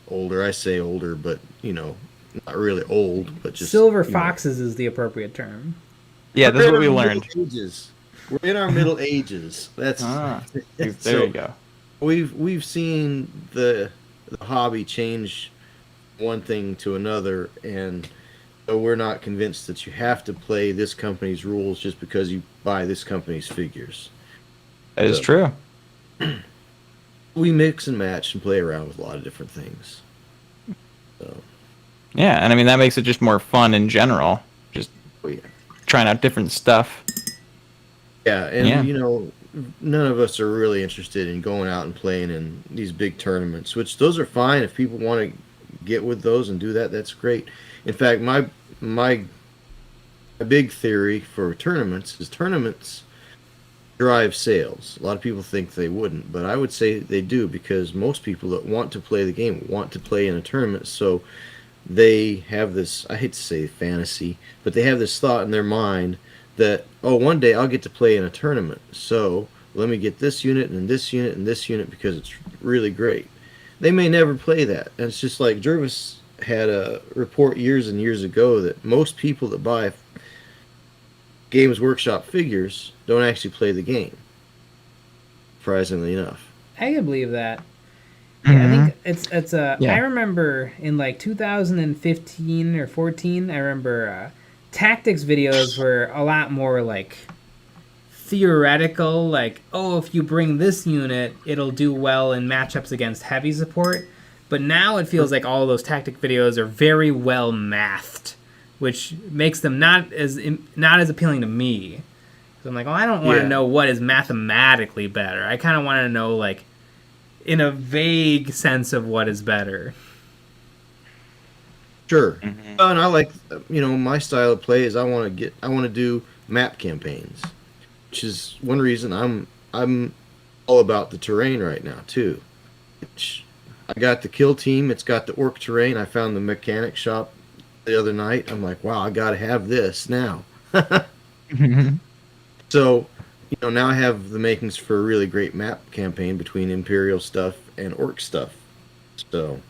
Older. I say older, but not really old, but just Silver foxes is the appropriate term. Yeah, that's what we We're in our learned. middle ages. We're in our middle ages. That's There so you go. we've seen the hobby change one thing to another, and so we're not convinced that you have to play this company's rules just because you buy this company's figures. That is true. We mix and match and play around with a lot of different things. So, Yeah, and I mean that makes it just more fun in general. Just yeah. trying out different stuff. Yeah, and Yeah. none of us are really interested in going out and playing in these big tournaments, which those are fine if people want to get with those and do that. That's great. In fact, my big theory for tournaments is tournaments drive sales. A lot of people think they wouldn't, but I would say they do, because most people that want to play the game want to play in a tournament. So they have this, I hate to say fantasy, but they have this thought in their mind that, oh, one day I'll get to play in a tournament. So let me get this unit and this unit and this unit because it's really great. They may never play that. And it's just like Jervis had a report years and years ago that most people that buy Games Workshop figures don't actually play the game, surprisingly enough. I can believe that. Yeah, I think it's Yeah. I remember in like 2015 or 14, I remember tactics videos were a lot more like theoretical, like, oh, if you bring this unit, it'll do well in matchups against heavy support. But now it feels like all of those tactic videos are very well mathed, which makes them not as appealing to me. So I'm like, oh, I don't want to know what is mathematically better. I kind of want to know, like, in a vague sense of what is better. Sure. And I like, my style of play is I want to do map campaigns, which is one reason I'm all about the terrain right now too. I got the kill team. It's got the orc terrain. I found the mechanic shop the other night. I'm like, wow, I got to have this now. So, now I have the makings for a really great map campaign between Imperial stuff and Orc stuff. So,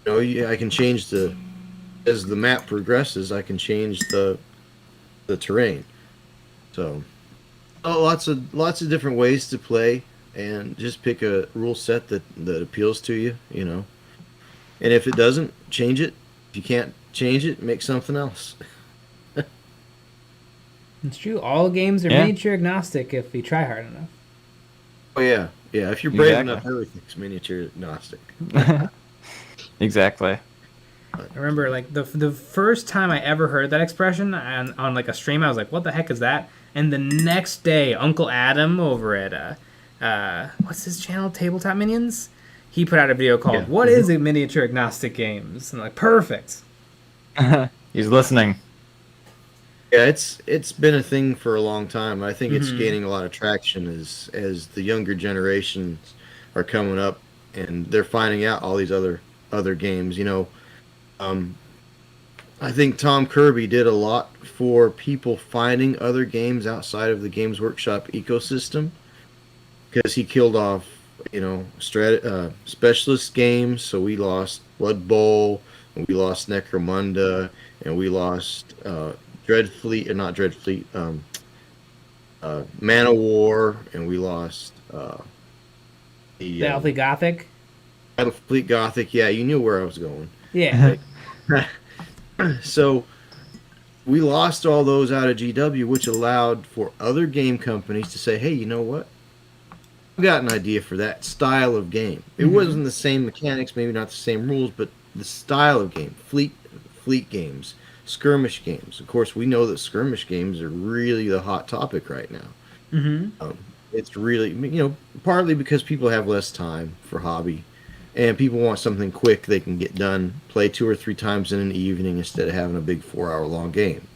I can change as the map progresses, I can change the terrain. So, lots of different ways to play, and just pick a rule set that appeals to you, And if it doesn't, change it. If you can't change it, make something else. It's true. All games are miniature agnostic if we try hard enough. Oh yeah. If you're brave enough, everything's miniature agnostic. Exactly. I remember, like, the first time I ever heard that expression on like a stream, I was like, what the heck is that? And the next day, Uncle Adam over at what's his channel, Tabletop Minions, he put out a video called "What is a Miniature Agnostic Games?" And I'm like, perfect. He's listening. Yeah, it's been a thing for a long time. I think it's gaining a lot of traction as the younger generations are coming up and they're finding out all these other games. I think Tom Kirby did a lot for people finding other games outside of the Games Workshop ecosystem, because he killed off specialist games. So we lost Blood Bowl, and we lost Necromunda, and we lost Dreadfleet, or not Dreadfleet, Man of War, and we lost the Battlefleet Gothic. Battlefleet Gothic. Yeah, you knew where I was going. Yeah. So we lost all those out of GW, which allowed for other game companies to say, hey, you know what? I've got an idea for that style of game. It wasn't the same mechanics, maybe not the same rules, but the style of game, fleet games, skirmish games. Of course, we know that skirmish games are really the hot topic right now. Mm-hmm. It's really, partly because people have less time for hobby, and people want something quick they can get done, play 2 or 3 times in an evening instead of having a big 4-hour-long game.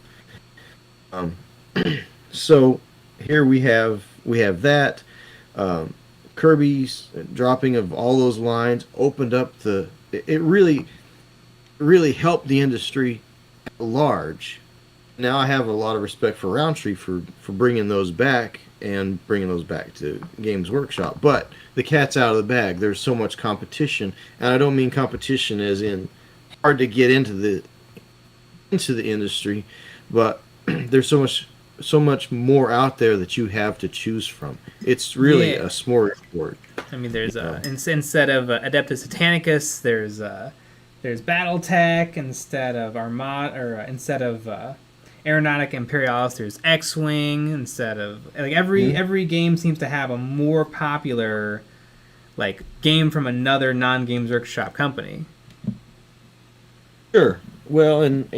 So here we have that. Kirby's dropping of all those lines opened up it really helped the industry at large. Now I have a lot of respect for Roundtree for bringing those back and bringing those back to Games Workshop. But the cat's out of the bag. There's so much competition, and I don't mean competition as in hard to get into the industry, but there's so much more out there that you have to choose from. It's really a smorgasbord. I mean, there's instead of Adeptus Titanicus, there's BattleTech. Instead of instead of Aeronautica Imperialis, there's X-Wing. Instead of every game seems to have a more popular game from another non-Games Workshop company. Sure. Well, and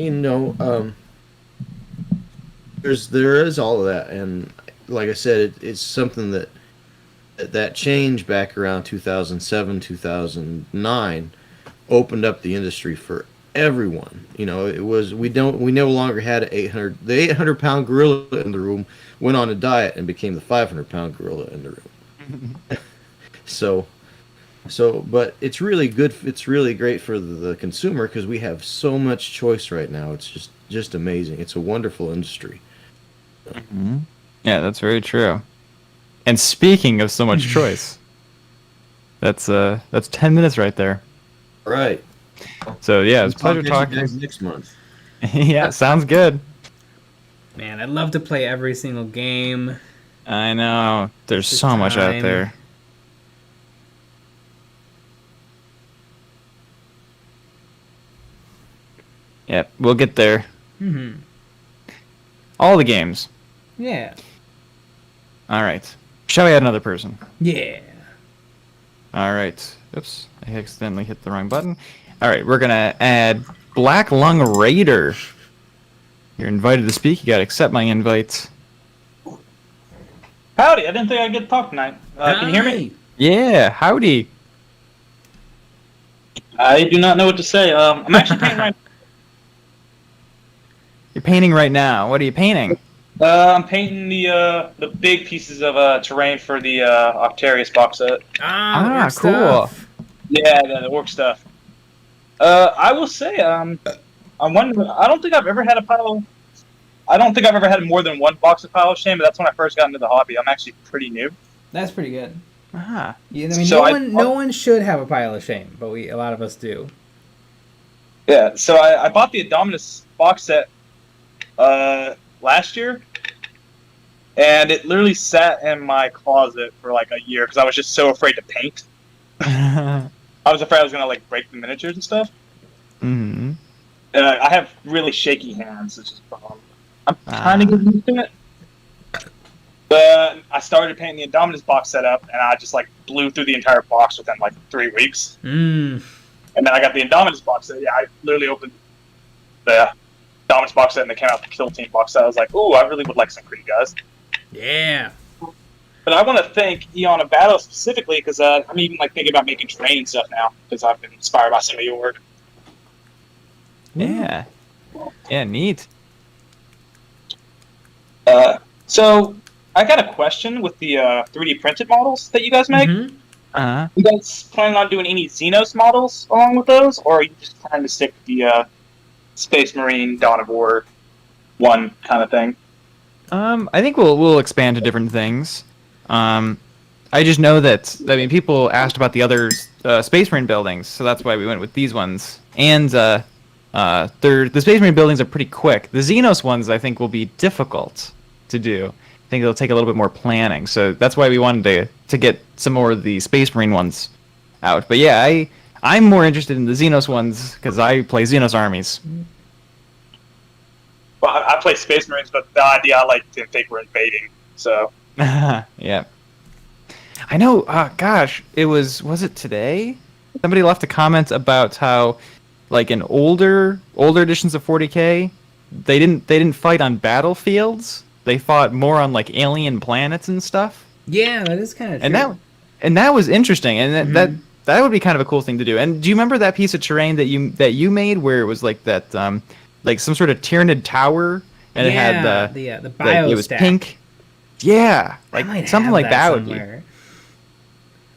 there is all of that, and like I said, it's something that change back around 2007, 2009 opened up the industry for everyone. It was we no longer had the 800-pound gorilla in the room went on a diet and became the 500-pound gorilla in the room. But it's really good. It's really great for the consumer because we have so much choice right now. It's just amazing. It's a wonderful industry. Mm-hmm. Yeah, that's very true. And speaking of so much choice, that's 10 minutes right there. Right. So yeah, it's a pleasure talking. Next month. Yeah, sounds good. Man, I'd love to play every single game. I know. There's so much out there. Yep, we'll get there. Mm-hmm. All the games. Yeah. All right. Shall we add another person? Yeah. All right. Oops, I accidentally hit the wrong button. All right, we're gonna add Black Lung Raider. You're invited to speak. You gotta accept my invite. Howdy, I didn't think I'd get to talk tonight. Can you hear me? Yeah, howdy. I do not know what to say. I'm actually painting right You're painting right now. What are you painting? I'm painting the big pieces of terrain for the Octarius box set. Ah, cool. Stuff. Yeah, the orc stuff. I will say, I'm wondering. I don't think I've ever had more than one box of Pile of Shame, but that's when I first got into the hobby. I'm actually pretty new. That's pretty good. Ah. Yeah, I mean, So no one should have a Pile of Shame, but a lot of us do. Yeah, so I bought the Indominus box set last year, and it literally sat in my closet for like a year because I was just so afraid to paint. I was afraid I was gonna break the miniatures and stuff. Mm-hmm. I have really shaky hands, which is a problem. I'm kind of getting used to it. But I started painting the Indominus box set up, and I just blew through the entire box within 3 weeks. Mm. And then I got the Indominus box set. Yeah, I literally opened the Indominus box set, and they came out the Kill Team box set. I was like, ooh, I really would like some Creed guys. Yeah. But I want to thank EonOfBattle specifically because I'm even thinking about making terrain stuff now because I've been inspired by some of your work. Yeah. Yeah, neat. So I got a question with the 3D printed models that you guys make. Mm-hmm. Uh-huh. You guys planning on doing any Xenos models along with those, or are you just planning to stick with the Space Marine Dawn of War 1 kind of thing? I think we'll expand to different things. I just know that people asked about the other Space Marine buildings, so that's why we went with these ones. And the Space Marine buildings are pretty quick. The Xenos ones I think will be difficult to do. I think it'll take a little bit more planning, so that's why we wanted to get some more of the Space Marine ones out. But yeah, I'm more interested in the Xenos ones because I play Xenos armies. Well, I play Space Marines, but the idea I didn't think we're invading, so... Yeah. I know, gosh, was it today? Somebody left a comment about how like in older editions of 40k, they didn't fight on battlefields. They fought more on like alien planets and stuff. Yeah, that is kind of And true. that was interesting, and that would be kind of a cool thing to do. And do you remember that piece of terrain that you made where it was like that like some sort of Tyranid tower, and it had the bio it was stack. pink. Yeah, I might like something have like that would somewhere.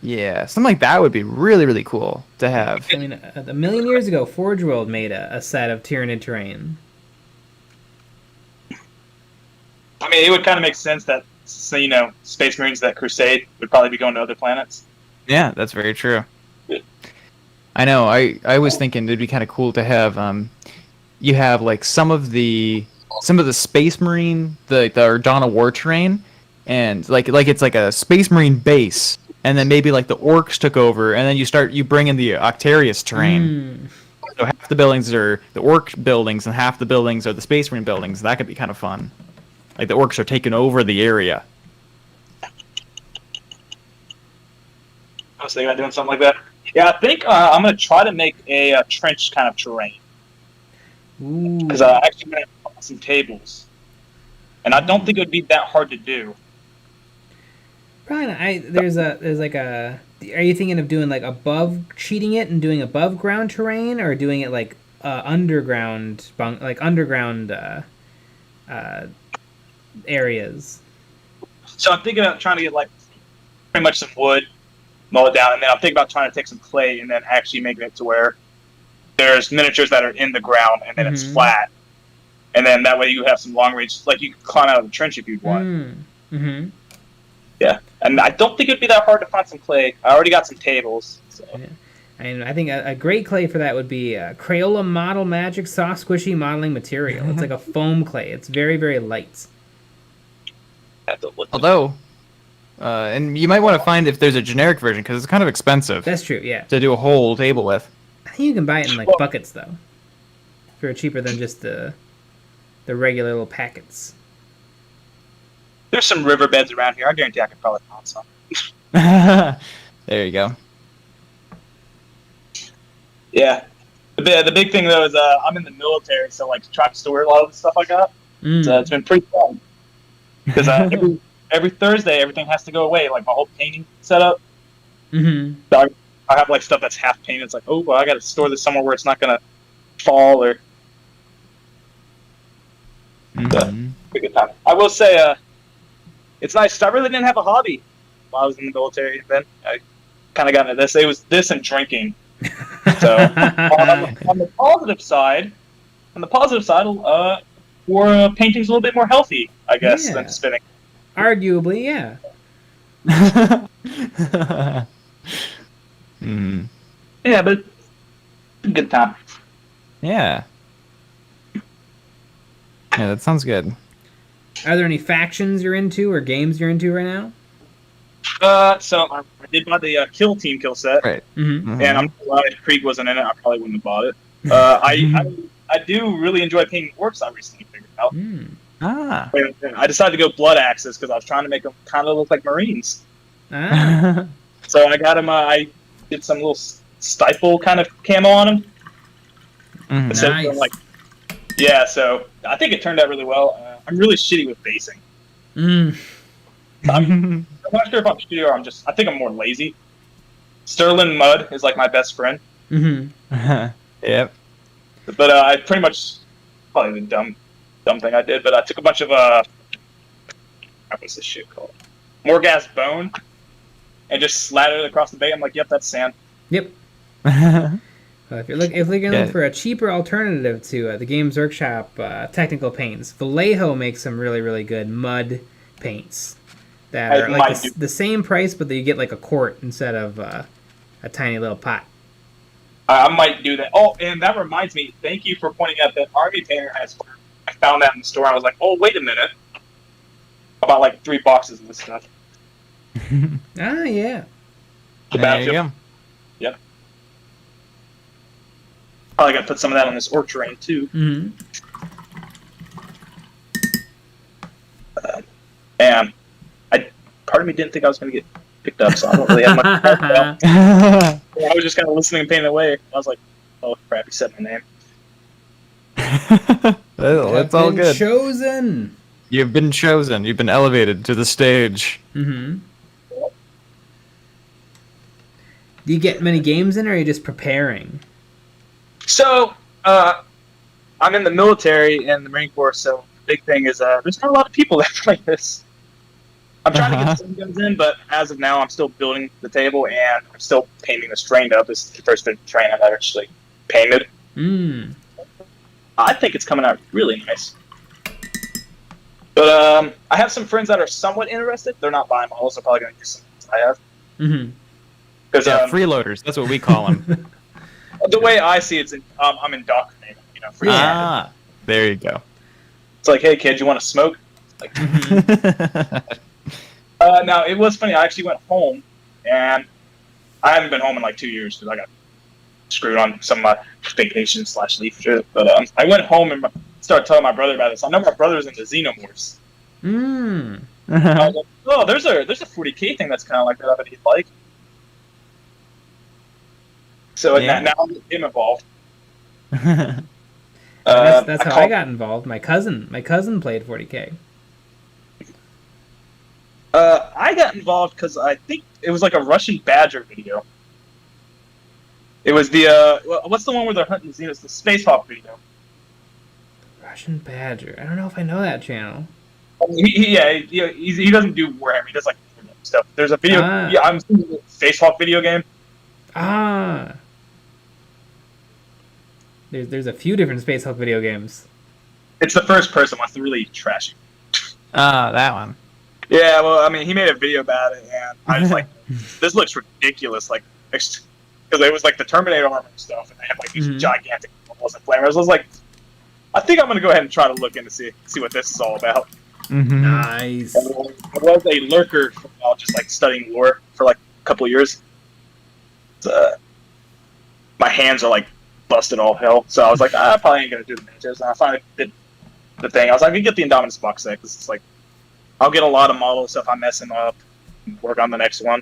be. Yeah, something like that would be really, really cool to have. I mean, a million years ago, Forge World made a set of Tyranid terrain. I mean, it would kind of make sense that, so, you know, Space Marines that crusade would probably be going to other planets. Yeah, that's very true. I know. I was thinking it'd be kind of cool to have you have like some of the Space Marine the Ardana war terrain, and like it's like a Space Marine base, and then maybe like the Orcs took over, and then you bring in the Octarius terrain. So half the buildings are the Orc buildings, and half the buildings are the Space Marine buildings. That could be kind of fun. Like the Orcs are taking over the area. I was thinking about doing something like that. Yeah, I think I'm going to try to make a trench kind of terrain. Because I actually going to put some tables. And I don't think it would be that hard to do. Probably not. There's like a. Are you thinking of doing like cheating it and doing above ground terrain, or doing it like underground areas? So I'm thinking about trying to get like pretty much some wood, mow it down, and then I'm thinking about trying to take some clay and then actually making it to where there's miniatures that are in the ground and then it's flat, and then that way you have some long range, like you could climb out of the trench if you'd want. Yeah, and I don't think it'd be that hard to find some clay. I already got some tables. So. Yeah. And I think a great clay for that would be Crayola Model Magic Soft Squishy Modeling Material. It's like a foam clay. It's very, very light. Although, and you might want to find if there's a generic version, because it's kind of expensive. That's true, yeah. To do a whole table with. I think you can buy it in like buckets though, for cheaper than just the regular little packets. There's some riverbeds around here. I guarantee I could probably find some. There you go. Yeah. The big thing though is I'm in the military, so like trying to store a lot of the stuff like that. So it's been pretty fun. Because every Thursday everything has to go away, like my whole painting setup. So I have like stuff that's half painted. It's like, oh, well, I got to store this somewhere where it's not gonna fall or. A good time. I will say, it's nice. I really didn't have a hobby while I was in the military. Then I kind of got into this. It was this and drinking. So on the positive side, painting's a little bit more healthy, I guess, than spinning. Arguably, yeah. Yeah, but good time. Yeah. Yeah, that sounds good. Are there any factions you're into or games you're into right now? So I did buy the Kill Team kill set, right? And I'm glad if Krieg wasn't in it, I probably wouldn't have bought it. I do really enjoy painting orcs. I recently figured out. I decided to go blood axes because I was trying to make them kind of look like Marines. So I got them. I did some little stifle kind of camo on them. Nice. Like, yeah, so I think it turned out really well. I'm really shitty with basing. I'm not sure if I'm shitty or I think I'm more lazy. Sterling Mud is like my best friend. Yep. But I pretty much, probably the dumb thing I did, but I took a bunch of, what's this shit called? Morghast bone, and just slattered it across the bay. I'm like, yep, that's sand. Yep. If you're looking for a cheaper alternative to the Games Workshop technical paints, Vallejo makes some really, really good mud paints that are like the same price, but you get like a quart instead of a tiny little pot. I might do that. Oh, and that reminds me, thank you for pointing out that Army Painter has. I found that in the store. I was like, oh, wait a minute. I bought like 3 boxes of this stuff. Yeah. There you go. Yep. Probably got to put some of that on this orc terrain too. And part of me didn't think I was going to get picked up, so I don't really have much. I was just kind of listening and painting away. I was like, Oh crap! He said my name. That's all Been good. chosen. You've been chosen. You've been elevated to the stage. Mm-hmm. Do you get many games in, or are you just preparing? So, I'm in the military and the Marine Corps, so the big thing is there's not a lot of people that play this. I'm trying to get some guns in, but as of now, I'm still building the table and I'm still painting this train up. This is the first bit of train I've actually painted. Mm. I think it's coming out really nice. But I have some friends that are somewhat interested. They're not buying models. They're probably going to use some ones I have. Mm-hmm. Because freeloaders. That's what we call them. the way I see it, I'm indoctrinated. You know, Ah, there you go. It's like, hey, kid, you want to smoke? Like, now, it was funny. I actually went home, and I haven't been home in like 2 years because I got screwed on some of my vacation/leave shit. But I went home and started telling my brother about this. I know my brother's into Xenomorphs. Mm. I was like, oh, there's a 40k thing that's kind of like that. I bet he'd like. So now I'm getting him involved. That's how I got involved. My cousin played 40k. I got involved because I think it was like a Russian Badger video. It was the what's the one where they're hunting Xenos? The Space Hawk video. Russian Badger. I don't know if I know that channel. He doesn't do Warhammer. He does like stuff. There's a video. Yeah, I'm seeing the Space Hawk video game. Ah. There's a few different Space Hulk video games. It's the first person one. It's really trashy. That one. Yeah, well, I mean, he made a video about it, and I was like, this looks ridiculous. Like, because it was like the Terminator armor and stuff, and they had like these gigantic balls and flamers. I was like, I think I'm gonna go ahead and try to look in to see what this is all about. Mm-hmm. Nice. I was a lurker while just like studying lore for like a couple of years. My hands are like busted all hell, so I was like, I probably ain't gonna do the miniatures. And I finally did the thing. I was like, I can get the Indominus box set because it's like I'll get a lot of models if I mess them up and work on the next one.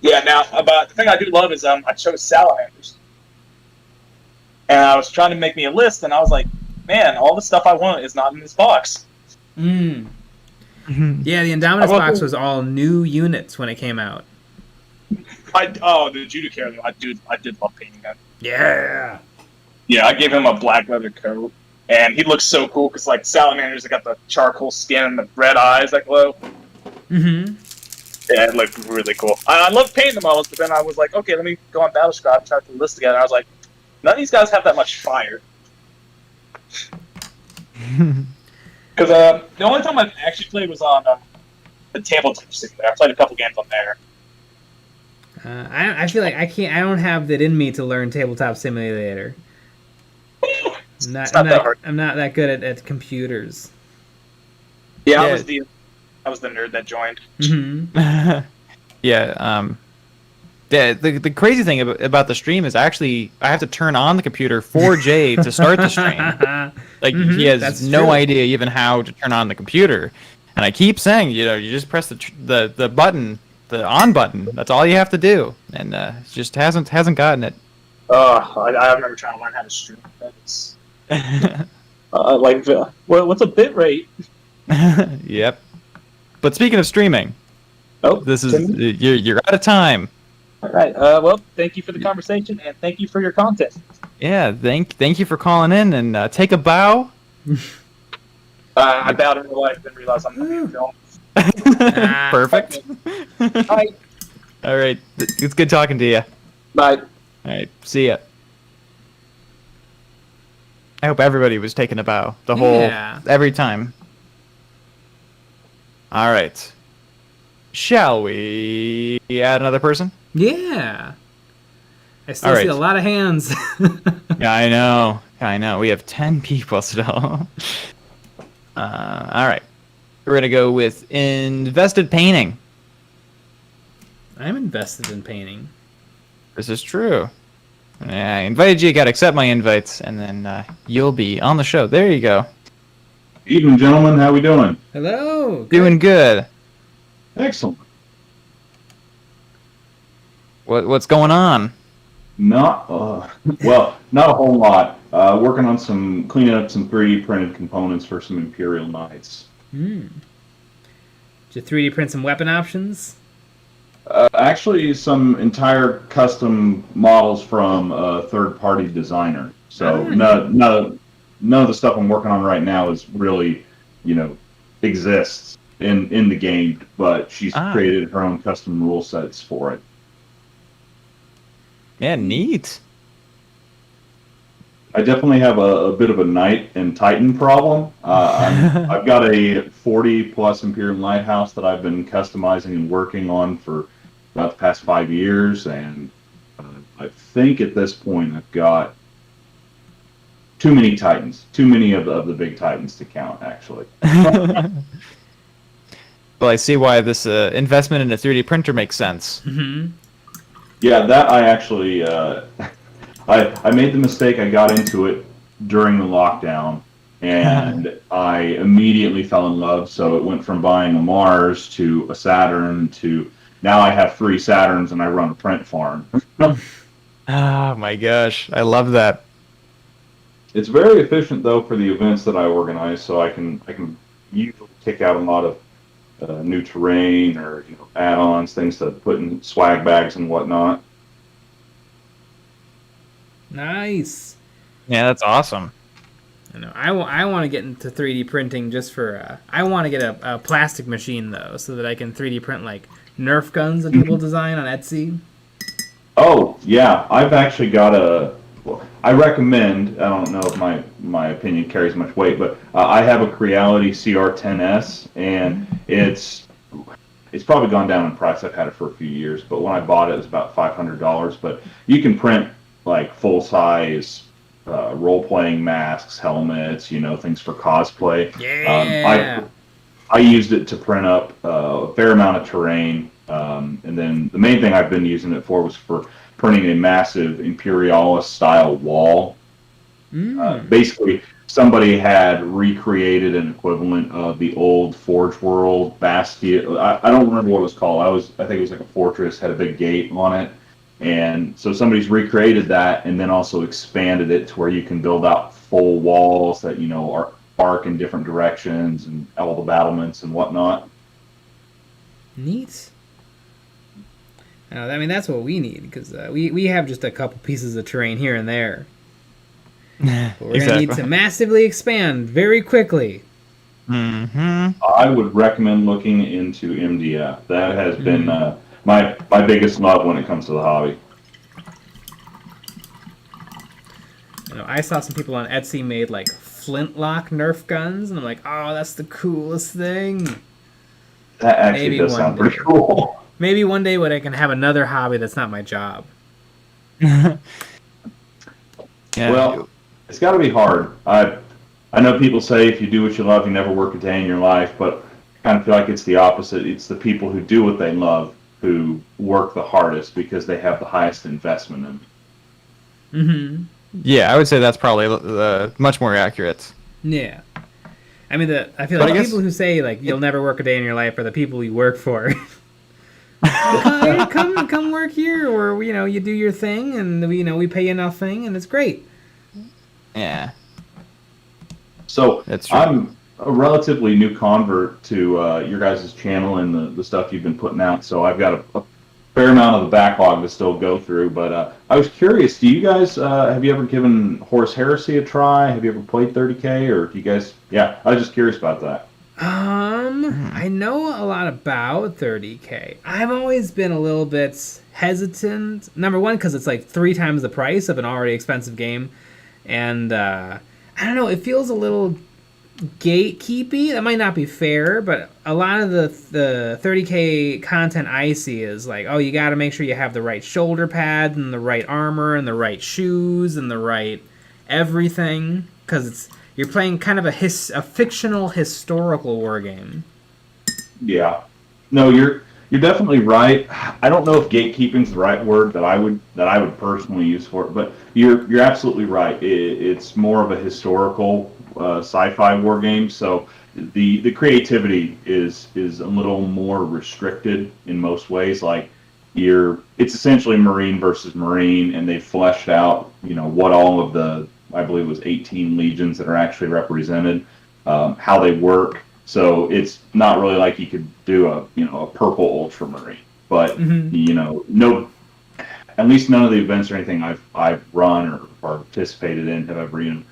Yeah, now about the thing I do love is I chose salamanders, and I was trying to make me a list, and I was like, man, all the stuff I want is not in this box. Mm. Yeah, the Indominus box was all new units when it came out. The Judicaire, I did love painting that. Yeah. Yeah, I gave him a black leather coat, and he looks so cool because like salamanders, they got the charcoal skin and the red eyes that glow. Mm-hmm. Yeah, it looked really cool. I love painting the models, but then I was like, okay, let me go on Battlescribe and try to put the list together. And I was like, none of these guys have that much fire. Because the only time I've actually played was on the tabletop simulator. I played a couple games on there. I feel like I don't have that in me to learn Tabletop Simulator. It's not that hard. I'm not that good at computers. Yeah, I was the nerd that joined. Mm-hmm. The crazy thing about the stream is actually I have to turn on the computer for Jay to start the stream. Like he has no idea even how to turn on the computer, and I keep saying, you just press the button, the on button. That's all you have to do, and just hasn't gotten it. I remember trying to learn how to stream. That's what's a bit rate? Yep. But speaking of streaming, this is you're out of time. All right. Well, thank you for the conversation, and thank you for your content. Yeah. Thank you for calling in, and take a bow. I bowed in real life, then realized I'm not being filmed. Perfect. Bye. All right. It's good talking to you. Bye. All right. See ya. I hope everybody was taking a bow every time. All right. Shall we add another person? Yeah. I still see a lot of hands. Yeah, I know. We have 10 people still. All right. We're going to go with invested painting. I'm invested in painting. This is true. Yeah, I invited you. Got to accept my invites, and then you'll be on the show. There you go. Evening, gentlemen. How we doing? Hello. Doing good. Excellent. What's going on? Not not a whole lot. Working on cleaning up some 3D printed components for some Imperial Knights. Did you 3D print some weapon options? Actually, some entire custom models from a third-party designer. So none of the stuff I'm working on right now is really, exists in the game. But she's created her own custom rule sets for it. Yeah, neat. I definitely have a bit of a Knight and Titan problem. I've got a 40-plus Imperial Lighthouse that I've been customizing and working on for about the past 5 years, and I think at this point I've got too many Titans, too many of the big Titans to count, actually. Well, I see why this investment in a 3D printer makes sense. Mm-hmm. Yeah, that I actually... I made the mistake. I got into it during the lockdown, and I immediately fell in love. So it went from buying a Mars to a Saturn to now I have 3 Saturns and I run a print farm. Oh my gosh, I love that. It's very efficient though for the events that I organize, so I can usually kick out a lot of new terrain or add-ons, things to put in swag bags and whatnot. Nice. Yeah, that's awesome. I know. I want to get into 3D printing just for. I want to get a plastic machine though, so that I can 3D print like Nerf guns that people design on Etsy. Oh yeah, I've actually got I recommend. I don't know if my opinion carries much weight, but I have a Creality CR10S, and it's probably gone down in price. I've had it for a few years, but when I bought it, it was about $500. But you can print like full-size role-playing masks, helmets, things for cosplay. Yeah. I used it to print up a fair amount of terrain, and then the main thing I've been using it for was for printing a massive Imperialis-style wall. Basically, somebody had recreated an equivalent of the old Forge World Bastion. I don't remember what it was called. I think it was like a fortress, had a big gate on it. And so somebody's recreated that and then also expanded it to where you can build out full walls that, are arc in different directions and all the battlements and whatnot. Neat. I mean, that's what we need, because we have just a couple pieces of terrain here and there. But we're going to need to massively expand very quickly. Mm-hmm. I would recommend looking into MDF. That has been my biggest love when it comes to the hobby. I saw some people on Etsy made like flintlock Nerf guns, and I'm like, oh, that's the coolest thing. That actually does sound pretty cool. Maybe one day when I can have another hobby that's not my job. Yeah. Well, it's got to be hard. I know people say if you do what you love, you never work a day in your life, but I kind of feel like it's the opposite. It's the people who do what they love who work the hardest because they have the highest investment in it. Mm-hmm. Yeah, I would say that's probably much more accurate. Yeah. I mean, I feel like the people who say, like, you'll never work a day in your life are the people you work for. Come work here, or, you do your thing, and, we pay you nothing, and it's great. Yeah. So, that's true. I'm a relatively new convert to your guys' channel and the stuff you've been putting out, so I've got a fair amount of the backlog to still go through, but I was curious, do you guys, have you ever given Horus Heresy a try? Have you ever played 30k, or do you guys, I was just curious about that. I know a lot about 30k. I've always been a little bit hesitant. Number one, because it's like 3 times the price of an already expensive game, and I don't know, it feels a little gatekeepy. That might not be fair, but a lot of the 30k content I see is like, oh, you got to make sure you have the right shoulder pads and the right armor and the right shoes and the right everything, because you're playing kind of a fictional historical war game. Yeah, no, you're definitely right. I don't know if gatekeeping's the right word that I would personally use for it, but you're absolutely right. It's more of a historical sci-fi war game, so the creativity is a little more restricted in most ways. Like it's essentially Marine versus Marine, and they fleshed out, what all of the, I believe it was 18 legions that are actually represented, how they work. So it's not really like you could do a purple ultramarine, but no, at least none of the events or anything I've run or participated in have ever, you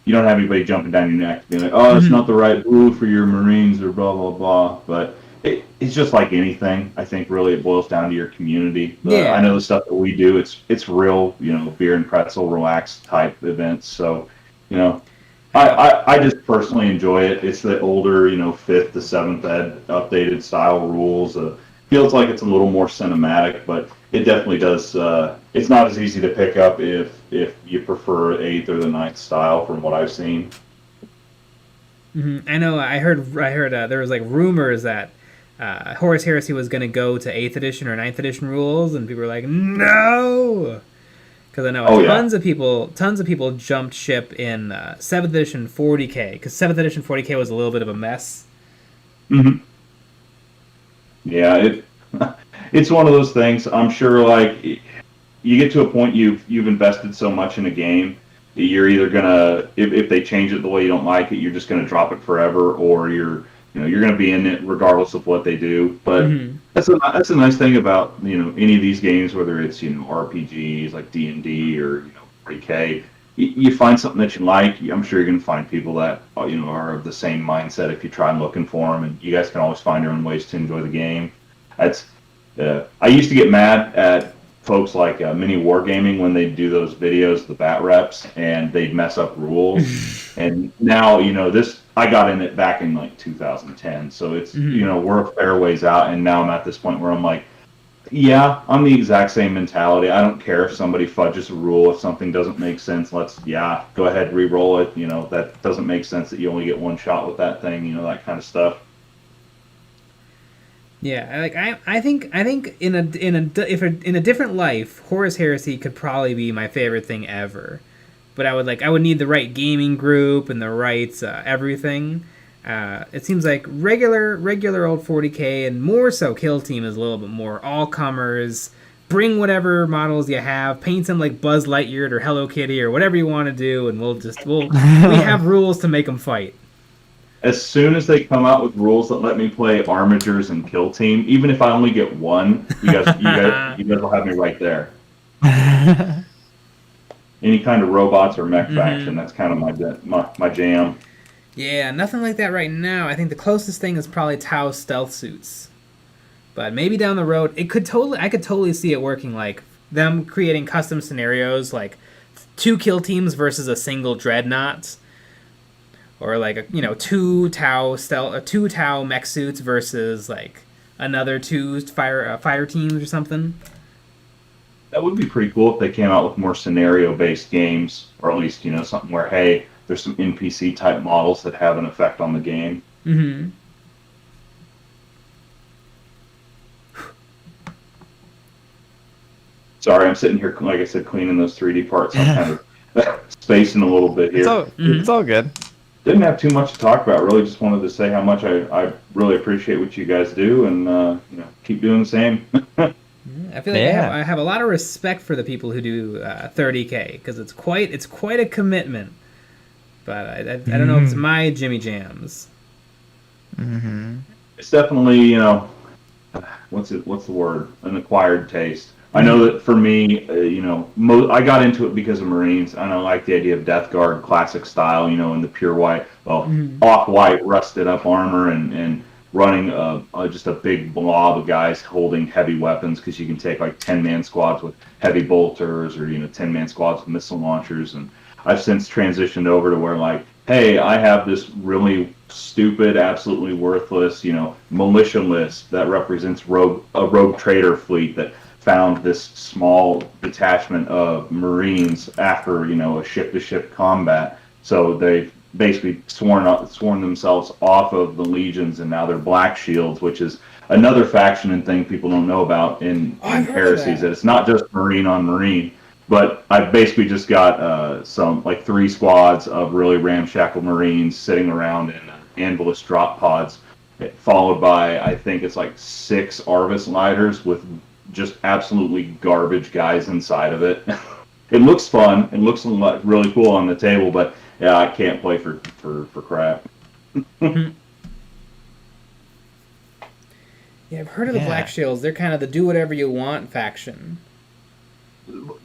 don't have anybody jumping down your neck being like, oh, it's not the right blue for your Marines or blah blah blah. But it's just like anything. I think really it boils down to your community. I know the stuff that we do. It's real, beer and pretzel, relaxed type events. So, I just personally enjoy it. It's the older, 5th to 7th ed updated style rules. Feels like it's a little more cinematic, but it definitely does. It's not as easy to pick up if you prefer 8th or the 9th style, from what I've seen. I know. I heard. There was like rumors that Horus Heresy was going to go to 8th edition or 9th edition rules, and people were like, no. Because I know tons of people jumped ship in 7th edition 40k, because 7th edition 40k was a little bit of a mess. Mm-hmm. Yeah, it's one of those things. I'm sure, like, you get to a point you've invested so much in a game, you're either gonna, if they change it the way you don't like it, you're just gonna drop it forever, or you're gonna be in it regardless of what they do. But that's a nice thing about any of these games, whether it's RPGs like D&D or 40k. You find something that you like. I'm sure you're going to find people that are of the same mindset if you try and looking for them, and you guys can always find your own ways to enjoy the game. I used to get mad at folks like Mini Wargaming when they'd do those videos, the bat reps, and they'd mess up rules. And now I got in it back in like 2010, so it's we're a fair ways out, and now I'm at this point where I'm like, yeah, I'm the exact same mentality. I don't care if somebody fudges a rule. If something doesn't make sense, go ahead, re-roll it. That doesn't make sense that you only get one shot with that thing, that kind of stuff. Yeah, I think in a different life, Horus Heresy could probably be my favorite thing ever. But I would need the right gaming group and the right everything. It seems like regular old 40k, and more so Kill Team, is a little bit more all comers. Bring whatever models you have, paint them like Buzz Lightyear or Hello Kitty or whatever you want to do, and we have rules to make them fight. As soon as they come out with rules that let me play Armigers and Kill Team, even if I only get one, you guys will have me right there. Any kind of robots or mech faction, that's kind of my jam. Yeah, nothing like that right now. I think the closest thing is probably Tau stealth suits. But maybe down the road, I could totally see it working, like them creating custom scenarios, like 2 kill teams versus a single dreadnought, or like 2 Tau mech suits versus like another 2 fire teams or something. That would be pretty cool if they came out with more scenario-based games, or at least something where, hey, there's some NPC type models that have an effect on the game. Mm-hmm. Sorry, I'm sitting here, like I said, cleaning those 3D parts. I'm kind of spacing a little bit here. It's all good. Didn't have too much to talk about, really. Just wanted to say how much I really appreciate what you guys do, and keep doing the same. I feel like I have a lot of respect for the people who do 30k, because it's quite a commitment. But I don't know if it's my Jimmy Jams. It's definitely what's the word? An acquired taste. I know that for me, I got into it because of Marines. I don't like the idea of Death Guard classic style, in the pure white, off-white rusted up armor, and running just a big blob of guys holding heavy weapons, because you can take like 10-man squads with heavy bolters, or 10-man squads with missile launchers. And I've since transitioned over to where, like, hey, I have this really stupid, absolutely worthless, militia list that represents a rogue trader fleet that found this small detachment of Marines after a ship-to-ship combat. So they've basically sworn themselves off of the legions, and now they're Black Shields, which is another faction and thing people don't know about in heresies. That it's not just Marine on Marine. But I've basically just got some, like, 3 squads of really ramshackle Marines sitting around in Anvilus drop pods, followed by, I think it's like 6 Arvis Lighters with just absolutely garbage guys inside of it. It looks fun. It looks really cool on the table, but yeah, I can't play for crap. Yeah, I've heard of the Black Shields. They're kind of the do whatever you want faction.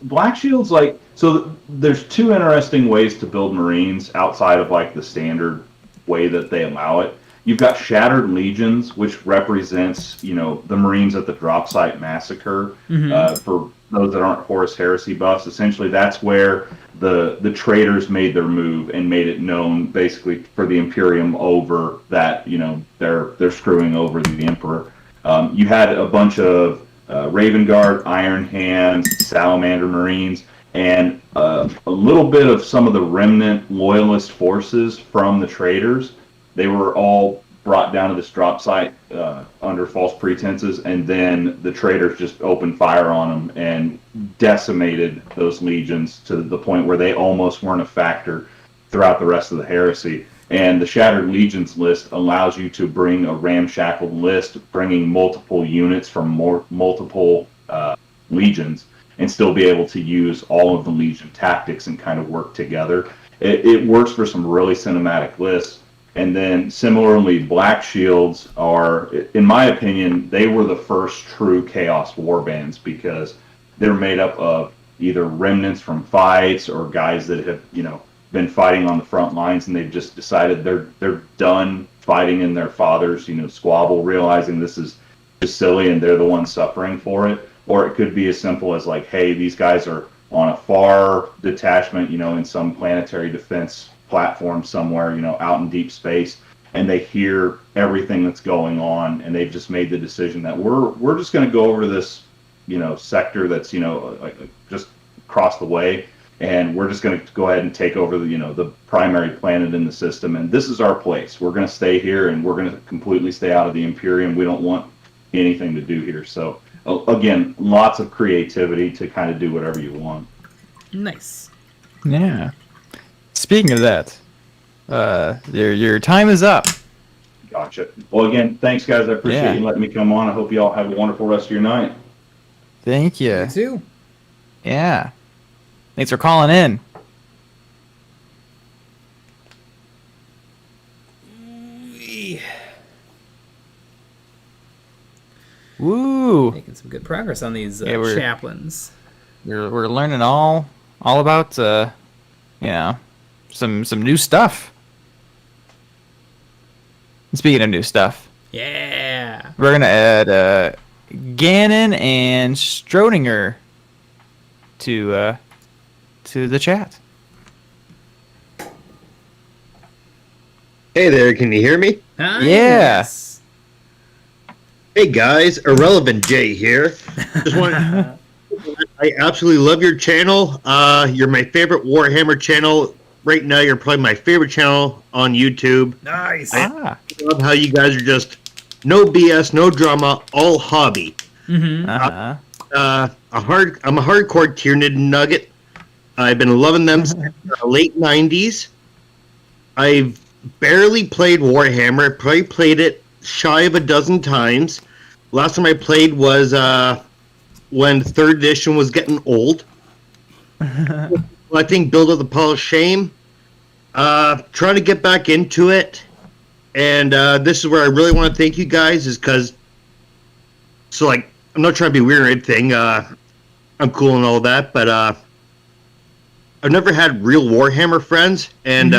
Black Shield's like, so there's two interesting ways to build Marines outside of like the standard way that they allow it. You've got Shattered Legions, which represents, the Marines at the drop site massacre. For those that aren't Horus Heresy buffs, essentially that's where the traitors made their move and made it known, basically, for the Imperium over that, they're screwing over the Emperor. You had a bunch of Raven Guard, Iron Hands, Salamander Marines, and a little bit of some of the remnant loyalist forces from the traitors. They were all brought down to this drop site under false pretenses, and then the traitors just opened fire on them and decimated those legions to the point where they almost weren't a factor throughout the rest of the heresy. And the Shattered Legions list allows you to bring a ramshackled list, bringing multiple units from multiple legions, and still be able to use all of the legion tactics and kind of work together. It works for some really cinematic lists. And then similarly, Black Shields are, in my opinion, they were the first true Chaos warbands, because they're made up of either remnants from fights or guys that have, been fighting on the front lines, and they've just decided they're done fighting in their father's, squabble, realizing this is just silly and they're the ones suffering for it. Or it could be as simple as like, hey, these guys are on a far detachment, in some planetary defense platform somewhere, out in deep space, and they hear everything that's going on, and they've just made the decision that we're just going to go over to this, sector that's, like just across the way, and we're just going to go ahead and take over the, the primary planet in the system, and this is our place. We're going to stay here, and we're going to completely stay out of the Imperium. We don't want anything to do here. So again, lots of creativity to kind of do whatever you want. Nice. Yeah. Speaking of that, your time is up. Gotcha. Well, again, thanks, guys. I appreciate you letting me come on. I hope you all have a wonderful rest of your night. Thank you. You too. Yeah. Thanks for calling in. Woo! Making some good progress on these chaplains. We're learning all about some new stuff. Speaking of new stuff, yeah, we're gonna add Gannon and Strodinger to the chat. Hey there, can you hear me? Hi, Yeah. yes. Hey guys, Irrelevant J here. Just want I absolutely love your channel. You're my favorite Warhammer channel. Right now, you're probably my favorite channel on YouTube. Nice. I love how you guys are just no BS, no drama, all hobby. Mm-hmm. I'm a hardcore Tyranid nugget. I've been loving them since the late 90s. I've barely played Warhammer. Probably played it shy of a dozen times. Last time I played was when 3rd edition was getting old. I think Build of the Pile of Shame. Trying to get back into it. And this is where I really want to thank you guys, is because, so like, I'm not trying to be weird or anything. I'm cool and all that, but I've never had real Warhammer friends, and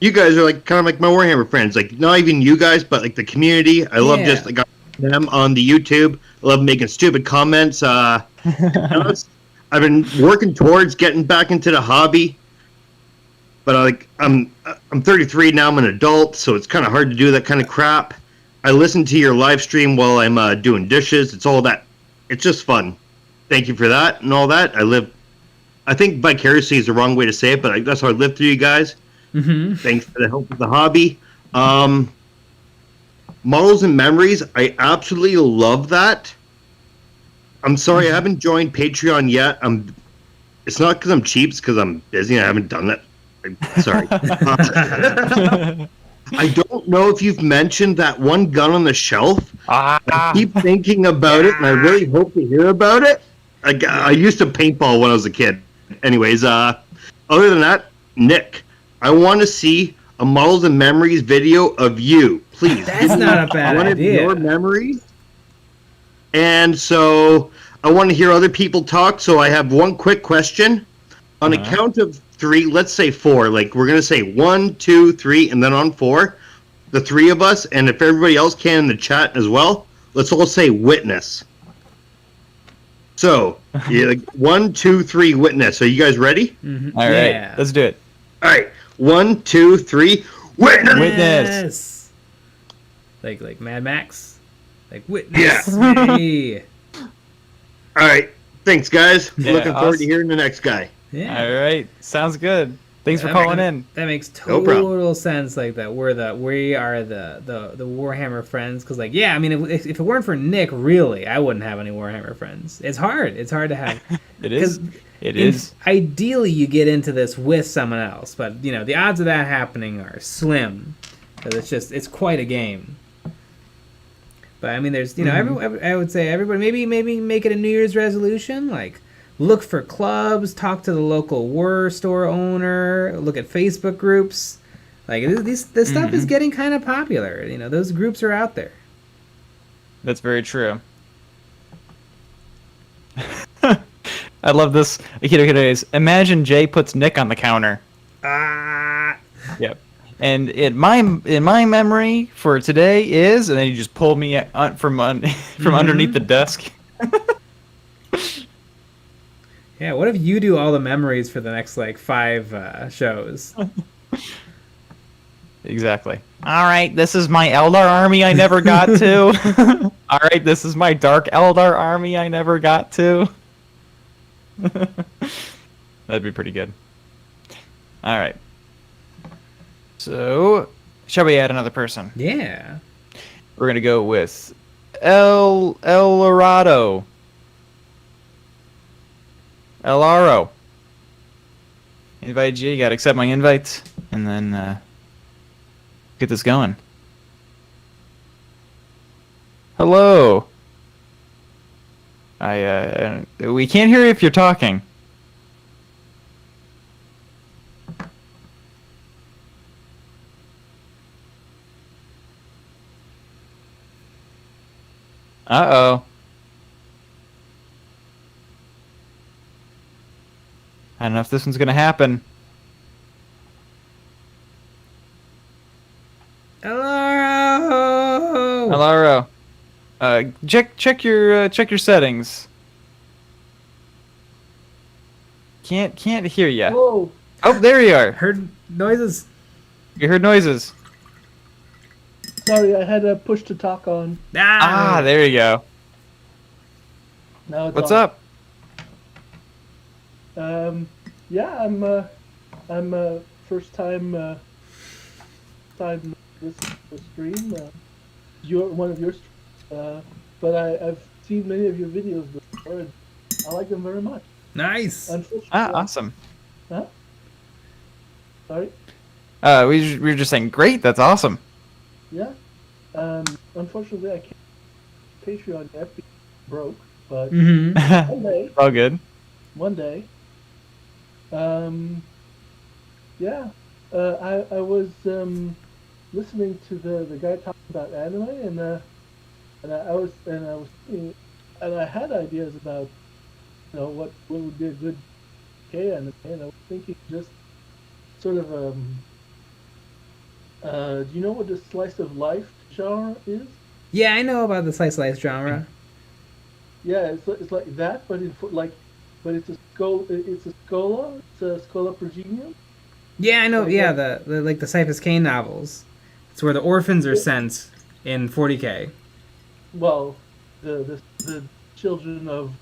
you guys are like kind of like my Warhammer friends. Like, not even you guys, but like the community. I love just like them on the YouTube. I love making stupid comments. I've been working towards getting back into the hobby, but I'm 33 now. I'm an adult, so it's kind of hard to do that kind of crap. I listen to your live stream while I'm doing dishes. It's all that. It's just fun. Thank you for that and all that. I think vicariously is the wrong way to say it, but that's how I live through you guys. Mm-hmm. Thanks for the help with the hobby. Models and Memories, I absolutely love that. I'm sorry, I haven't joined Patreon yet. It's not because I'm cheap, it's because I'm busy and I haven't done it. I'm sorry. I don't know if you've mentioned that one gun on the shelf. I Ah, keep thinking about it, and I really hope to hear about it. I used to paintball when I was a kid. Anyways, other than that, Nick, I want to see a Models and Memories video of you. Please, That's give me not a bad one idea. of your memories. And so I want to hear other people talk. So I have one quick question. On a count of 3, let's say 4. Like we're gonna say 1, 2, 3, and then on 4, the 3 of us, and if everybody else can in the chat as well, let's all say witness. So, yeah, like 1, 2, 3, witness. Are you guys ready? Mhm. all right, Yeah. let's do it. All right, 1, 2, 3, witness. Witness. Yes. Like Mad Max. Like witness me. All right, thanks guys. Yeah, Looking forward to awesome. hearing the next guy. Yeah. All right, sounds good. Thanks for That calling makes- in. That makes No problem. total sense. Like that, we are the Warhammer friends. Because like, yeah, I mean, if it weren't for Nick, really, I wouldn't have any Warhammer friends. It's hard. It's hard to have. It is. 'Cause It is. Ideally, you get into this with someone else, but you know the odds of that happening are slim. Because it's quite a game. But I mean, there's I would say everybody maybe make it a New Year's resolution, like look for clubs, talk to the local war store owner, look at Facebook groups. Like this stuff is getting kind of popular. You know, those groups are out there. That's very true. I love this. Akito imagine Jay puts Nick on the counter. Ah. Yep. And in my memory for today is, and then you just pull me from underneath the desk. Yeah. What if you do all the memories for the next like 5 shows? Exactly. All right, this is my Eldar army I never got to. All right, this is my Dark Eldar army I never got to. That'd be pretty good. All right. So, shall we add another person? Yeah. We're gonna go with El Dorado. Elaro. Invite you. You gotta accept my invite, and then get this going. Hello. We can't hear you if you're talking. Uh-oh. I don't know if this one's gonna happen. Hello. Hello. Check your settings. Can't hear ya. Whoa. Oh, there you are. Heard noises. You heard noises. Sorry, I had a push to talk on. Ah, there you go. Now it's What's on. up? Yeah, I'm first time this stream. One of your streams. But I've seen many of your videos before, and I like them very much. Nice. Unfortunately, Awesome. Huh? Sorry. We were just saying, great. That's awesome. Yeah. Unfortunately, I can't Patreon yet because I'm broke, but Mm-hmm. one day. All good. One day. Yeah. I was listening to the guy talking about anime, and I was thinking, and I had ideas about what would be a good K anime, and I was thinking just sort of do you know what the slice of life genre is? Yeah, I know about the slice of life genre. Yeah, it's like that, but but it's a schola. It's a schola progenium. Yeah, I know. Like Yeah, that. the like the Cyphus Kane novels. It's where the orphans are sent in 40k. Well, the children of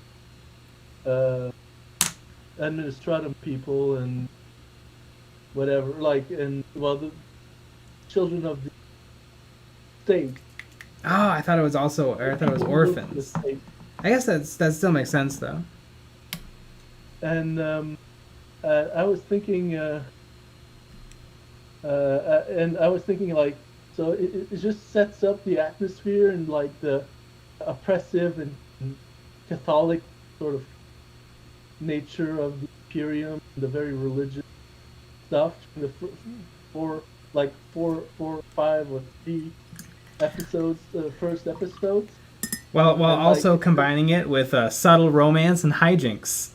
administratum people and whatever, the children of the state. Oh, I thought it was orphans. The state. I guess that still makes sense though. And I was thinking And I was thinking like, so it just sets up the atmosphere and like the oppressive and Catholic sort of nature of the Imperium, the very religious stuff. The four, five, or 3 episodes, first episodes. While And, also like, combining it with subtle romance and hijinks.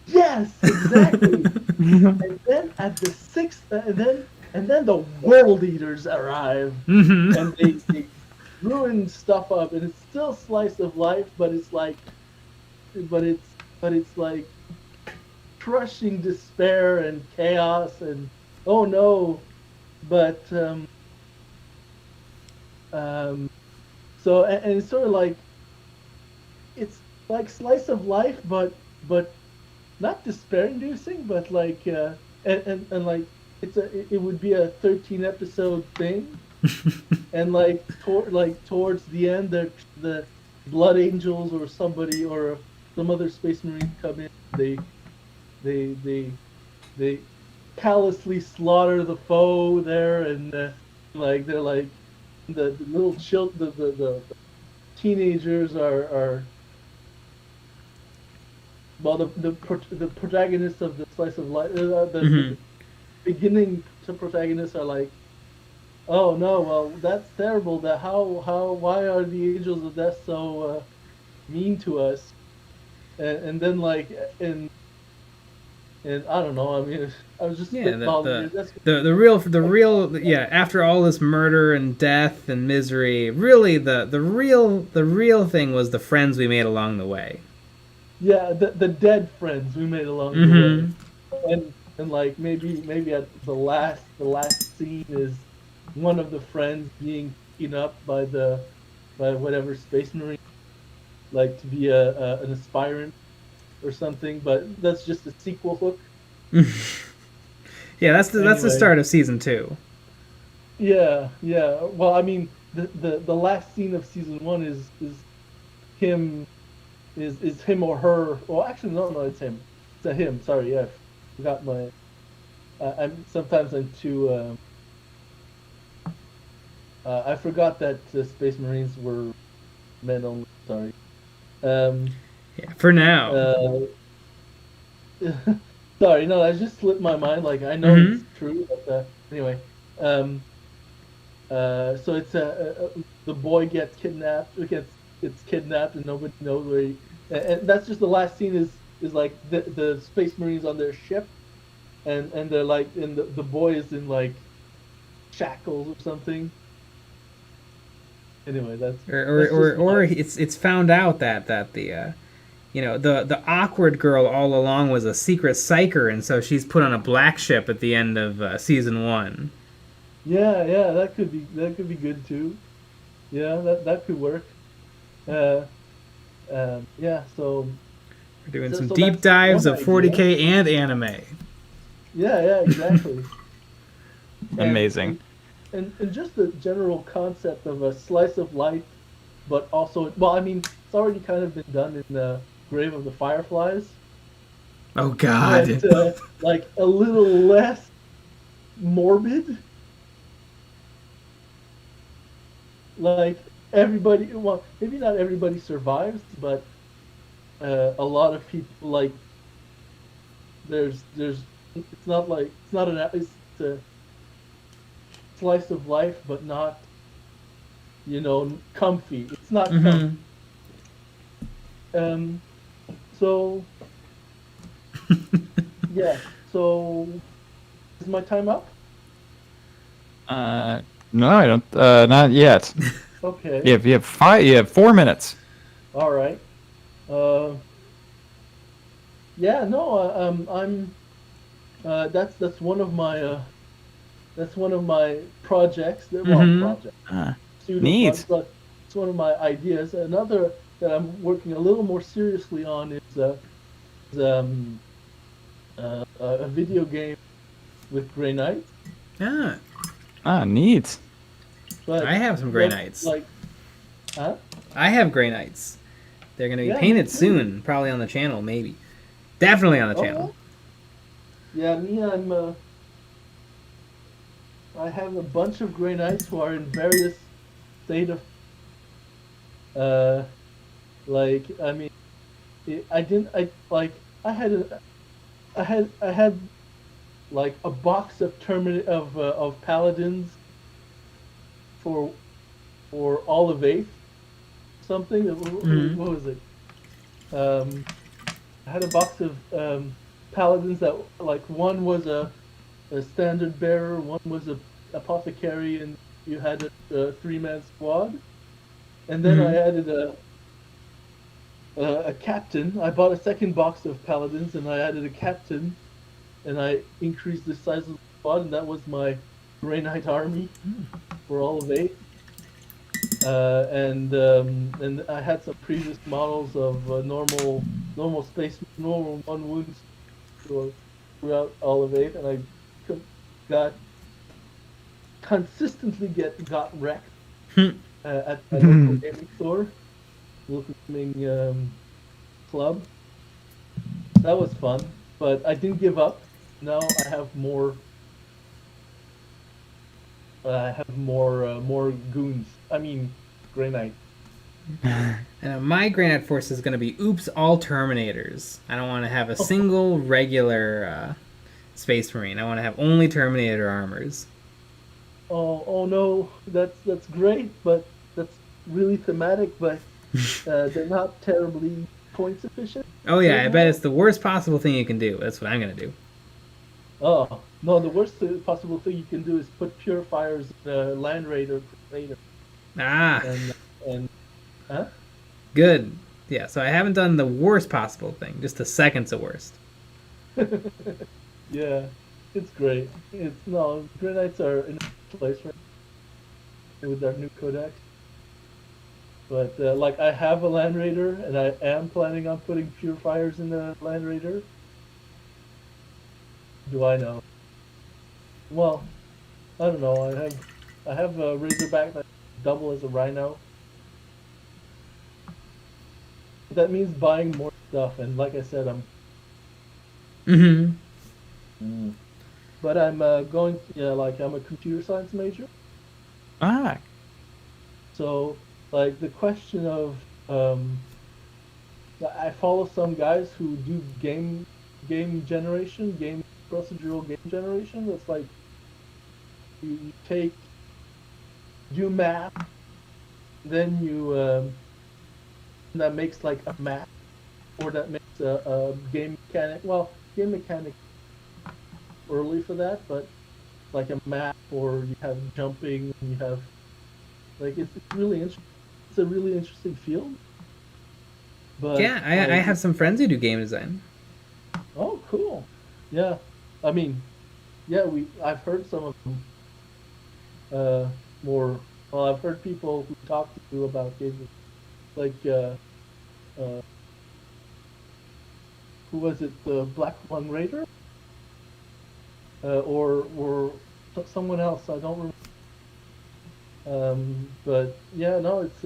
Yes, exactly. And then at the 6th, and then the World Eaters arrive, Mm-hmm. and they ruin stuff up, and it's still slice of life, but it's like, but it's like crushing despair and chaos and oh no, but so and it's sort of like it's like slice of life, but not despair-inducing, but like and like it would be a 13 episode thing, and like towards the end, the Blood Angels or somebody or some other Space Marines come in. They callously slaughter the foe there, and like they're like the little the teenagers are well, the protagonists of the slice of life, the beginning protagonists are like, oh no, well that's terrible. That why are the angels of death so mean to us? And then like and I don't know. I mean, I was just spitballing. The real yeah. After all this murder and death and misery, really the real thing was the friends we made along the way. Yeah, the dead friends we made along the way, and like maybe at the last scene is one of the friends being beaten up by whatever Space Marine, like to be an aspirant or something, but that's just a sequel hook. Yeah, that's the start of season 2. Yeah. Well, I mean, the last scene of season 1 is him. Is him or her? Well, actually, no, it's him. It's a him. Sorry, yeah, I forgot my. I'm too. I forgot that Space Marines were men only. Sorry. Yeah, for now. Sorry, no, that just slipped my mind. Like I know it's true, but anyway. So it's the boy gets kidnapped. Gets kidnapped and nobody knows where he. And that's just the last scene is like the Space Marines on their ship, and they're like and the boy is in like shackles or something. Anyway, that's or it's found out that the the awkward girl all along was a secret psyker, and so she's put on a black ship at the end of season 1. Yeah, that could be good too. Yeah, that could work. Yeah, so we're doing some deep dives of 40k and anime. Yeah, exactly. Amazing. And just the general concept of a slice of life, but also, well, I mean, it's already kind of been done in the Grave of the Fireflies. Oh God! But, like a little less morbid. Like everybody, well, maybe not everybody survives, but a lot of people like. It's not it's a slice of life, but not, comfy. It's not comfy. So yeah. So is my time up? No, I don't. Not yet. Okay. You have 4 minutes. All right. Yeah. No. I'm. That's one of my. That's one of my projects. Project. Neat. But it's one of my ideas. Another that I'm working a little more seriously on is a video game with Grey Knights. Neat. But I have some Grey Knights. Huh? I have Grey Knights. They're going to be painted soon, probably on the channel, maybe. Definitely on the channel. Yeah, me, I have a bunch of Grey Knights who are in various state of like I mean I didn't I like I had a I had like a box of of paladins for all of 8th something. What was it? I had a box of paladins that like one was a standard bearer, one was a apothecary, and you had a 3-man squad. And then I added a captain. I bought a second box of paladins, and I added a captain, and I increased the size of the squad, and that was my Grey Knight army for all of 8. And I had some previous models of normal space, normal 1 wounds throughout all of 8, and I got consistently got wrecked at my local gaming store, local gaming club. That was fun, but I didn't give up. Now I have more. More goons. I mean, Grey Knight. And my Grey Knight force is going to be all Terminators. I don't want to have a single regular Space Marine. I want to have only Terminator armors. Oh no, that's great, but that's really thematic, but they're not terribly points efficient. Oh yeah, I bet it's the worst possible thing you can do. That's what I'm going to do. Oh, no, the worst possible thing you can do is put purifiers in a Land Raider Crusader. Ah. And huh? Good. Yeah, so I haven't done the worst possible thing, just the second to worst. Yeah, it's great. Grey Knights are in a place right now with their new codex. But like I have a Land Raider, and I am planning on putting purifiers in the Land Raider. Do I know? Well, I don't know. I have a Razorback that double as a Rhino. That means buying more stuff, and like I said, But I'm going. I'm a computer science major. Ah. So, like the question of, I follow some guys who do game generation, procedural game generation. That's like you take map, then you that makes like a map, or that makes a game mechanic. Well, game mechanic early for that, but like a map, or you have jumping, and you have like it's really interesting. It's a really interesting field. But yeah, I have some friends who do game design. Oh, cool. Yeah, I mean, yeah, I've heard some of them more. Well, I've heard people who talk to you about games, like who was it? The Black Lung Raider, or someone else. I don't remember. But yeah, no, it's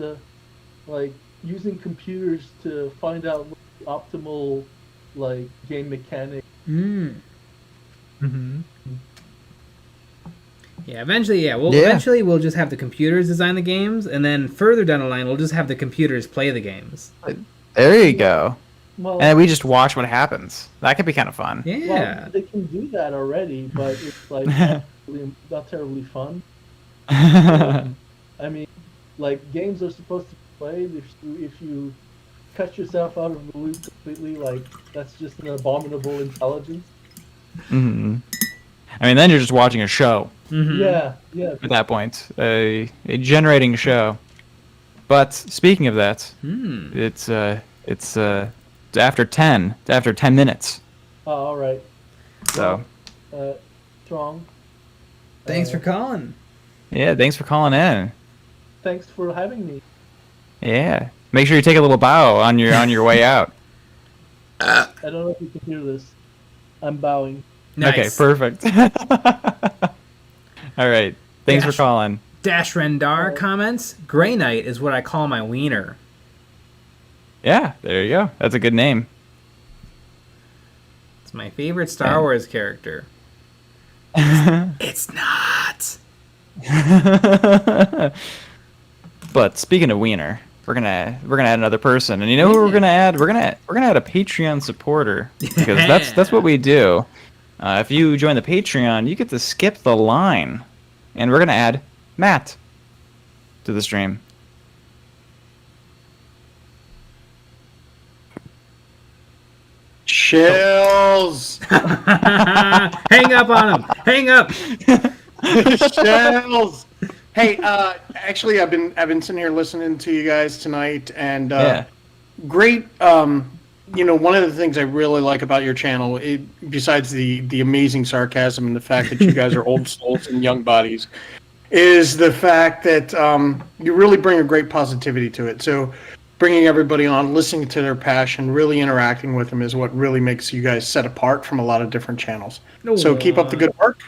like using computers to find out what the optimal like game mechanic. Yeah, eventually, eventually we'll just have the computers design the games, and then further down the line, we'll just have the computers play the games. There you go. Well, and we just watch what happens. That could be kind of fun. Yeah. Well, they can do that already, but it's like not terribly fun. I mean, like games are supposed to be played. If you cut yourself out of the loop completely, like that's just an abominable intelligence. I mean, then you're just watching a show. Yeah. At that point, a generating show. But speaking of that, it's after 10. It's after 10 minutes. Oh, all right. So. Strong. Thanks for calling. Yeah, thanks for calling in. Thanks for having me. Yeah. Make sure you take a little bow on your way out. I don't know if you can hear this. I'm bowing. Nice. Okay, perfect. All right. Thanks for calling. Dash Rendar comments, Grey Knight is what I call my wiener. Yeah, there you go. That's a good name. It's my favorite Star Wars character. It's not. But speaking of wiener, we're gonna add another person, and you know who we're gonna add? We're gonna add a Patreon supporter because that's what we do. If you join the Patreon, you get to skip the line, and we're gonna add Matt to the stream. Shells. Hang up on him. Hang up. Shells. Hey, actually, I've been sitting here listening to you guys tonight, and great. One of the things I really like about your channel, besides the amazing sarcasm and the fact that you guys are old souls and young bodies, is the fact that you really bring a great positivity to it. So, bringing everybody on, listening to their passion, really interacting with them is what really makes you guys set apart from a lot of different channels. So keep up the good work.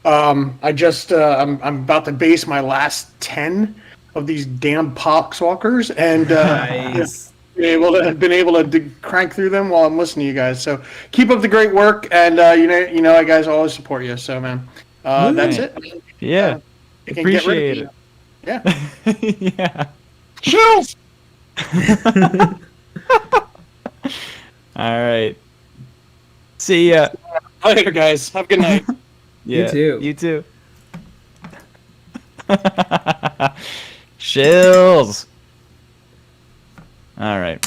I'm about to base my last 10 of these damn poxwalkers, and Nice. been able to crank through them while I'm listening to you guys. So keep up the great work, and you know, guys always support you. So man, that's it. Yeah, You can get rid appreciate of it. me. Yeah. Yeah. Shells. All right. See ya. Later, guys. Have a good night. Yeah, You too. You too. Shills. All right.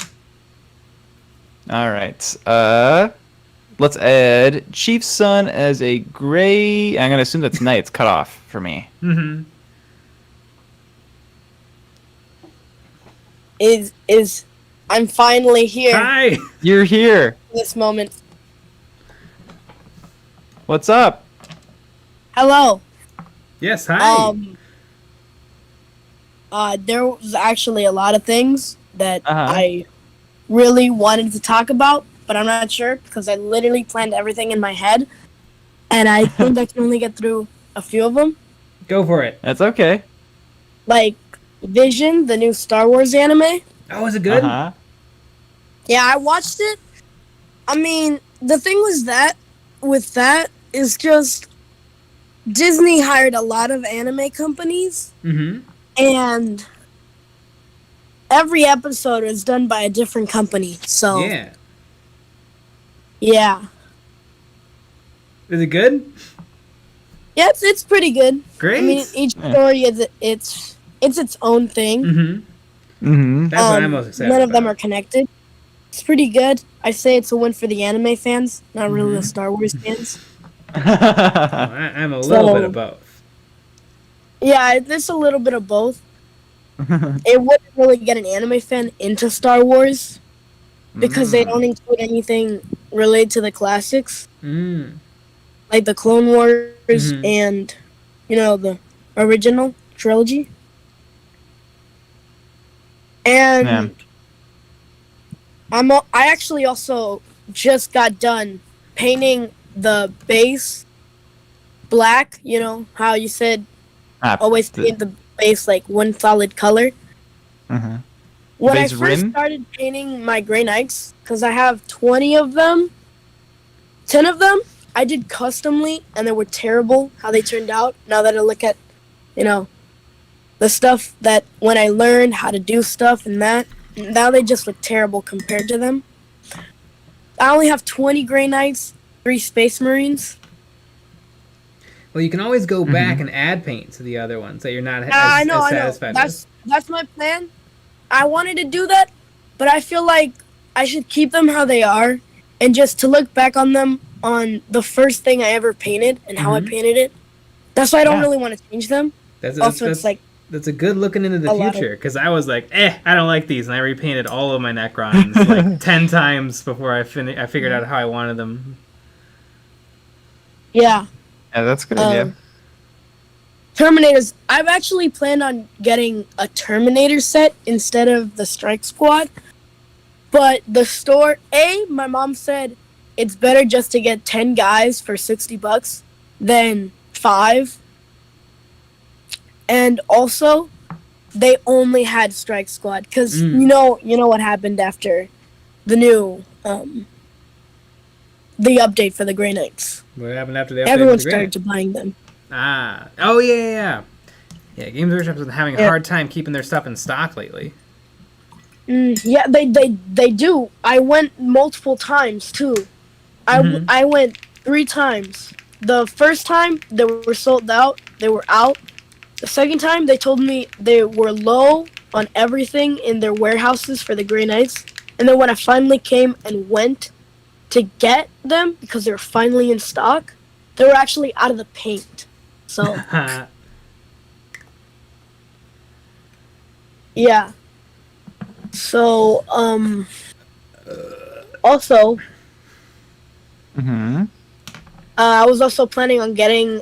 Let's add Chief's son as a gray. I'm gonna assume that's night. It's cut off for me. Mm-hmm. I'm finally here. Hi. You're here. This moment. What's up? Hello. Yes. Hi. There was actually a lot of things that Uh-huh. I really wanted to talk about, but I'm not sure because I literally planned everything in my head, and I think I can only get through a few of them. Go for it. That's okay. Like Vision, the new Star Wars anime. Oh, is it good? Uh-huh. Yeah, I watched it. I mean, the thing was that with that is just Disney hired a lot of anime companies, Mm-hmm. and every episode is done by a different company. So yeah. Is it good? Yeah, it's pretty good. Great. I mean, each story is it's its own thing. Mm-hmm. Mm-hmm. That's what I'm most excited None of them about. are connected. It's pretty good. I say it's a win for the anime fans, not really the Star Wars fans. I'm a little bit of both. Yeah, it's a little bit of both. It wouldn't really get an anime fan into Star Wars because they don't include anything related to the classics, like the Clone Wars and, you know, the original trilogy. And I actually also just got done painting the base black. You know how you said always paint the base like one solid color. Uh-huh. When I Base first rim? started painting my Grey Knights, because I have 20 of them, 10 of them, I did customly, and they were terrible how they turned out. Now that I look at, you know, the stuff that when I learned how to do stuff and that, now they just look terrible compared to them. I only have 20 Grey Knights, 3 Space Marines. Well, you can always go back and add paint to the other ones that you're not I know. satisfied with. That's my plan. I wanted to do that, but I feel like I should keep them how they are, and just to look back on them on the first thing I ever painted and how I painted it. That's why I don't really want to change them. It's a good looking into the a lot of- future, because I was like, I don't like these, and I repainted all of my Necrons like 10 times before I figured out how I wanted them. Yeah. Yeah, that's a good idea. Terminators. I've actually planned on getting a Terminator set instead of the Strike Squad. But the store, my mom said it's better just to get 10 guys for $60 than 5. And also, they only had Strike Squad because you know what happened after the new the update for the Grey Knights. What happened after the update? Everyone of the Grey started to buying them. Oh yeah. Yeah, Games Workshop's been having a hard time keeping their stuff in stock lately. Yeah, they do. I went multiple times too. I went 3 times. The first time they were sold out. They were out. The second time they told me they were low on everything in their warehouses for the Grey Knights. And then when I finally came and went to get them because they were finally in stock, they were actually out of the paint. So yeah. So also I was also planning on getting